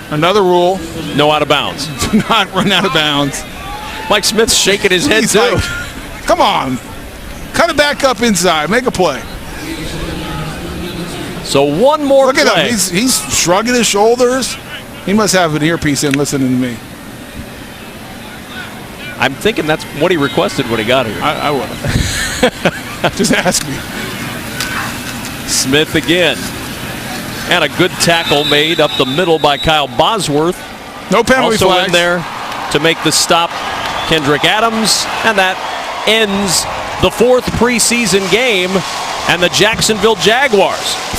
S8: Another rule.
S7: No out of bounds.
S8: Do not run out of bounds.
S7: Mike Smith's shaking his head too.
S8: Like, come on. Cut it back up inside. Make a play.
S7: So one more
S8: Look
S7: play.
S8: at him. He's shrugging his shoulders. He must have an earpiece in listening to me.
S7: I'm thinking that's what he requested when he got here.
S8: I would have. Just ask me.
S7: Smith again. And a good tackle made up the middle by Kyle Bosworth.
S8: No penalty
S7: also
S8: flags.
S7: in there to make the stop, Kendrick Adams. And that ends the 4th preseason game. And the Jacksonville Jaguars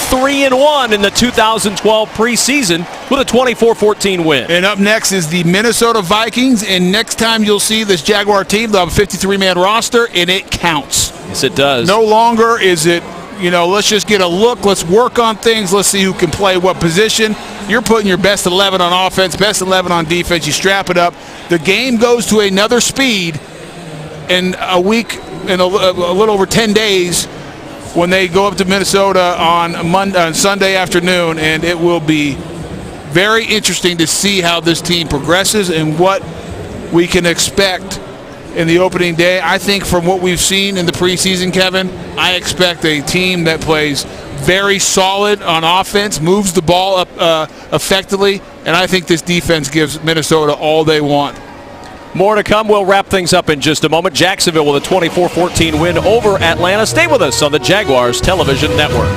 S7: 3-1 in the 2012 preseason with a 24-14 win.
S8: And up next is the Minnesota Vikings. And next time you'll see this Jaguar team, they'll have a 53-man roster, and it counts.
S7: Yes, it does.
S8: No longer is it, let's just get a look. Let's work on things. Let's see who can play what position. You're putting your best 11 on offense, best 11 on defense. You strap it up. The game goes to another speed in a week, in a little over 10 days, when they go up to Minnesota on Sunday afternoon, and it will be very interesting to see how this team progresses and what we can expect in the opening day. I think from what we've seen in the preseason, Kevin, I expect a team that plays very solid on offense, moves the ball up effectively, and I think this defense gives Minnesota all they want.
S7: More to come. We'll wrap things up in just a moment. Jacksonville with a 24-14 win over Atlanta. Stay with us on the Jaguars Television Network.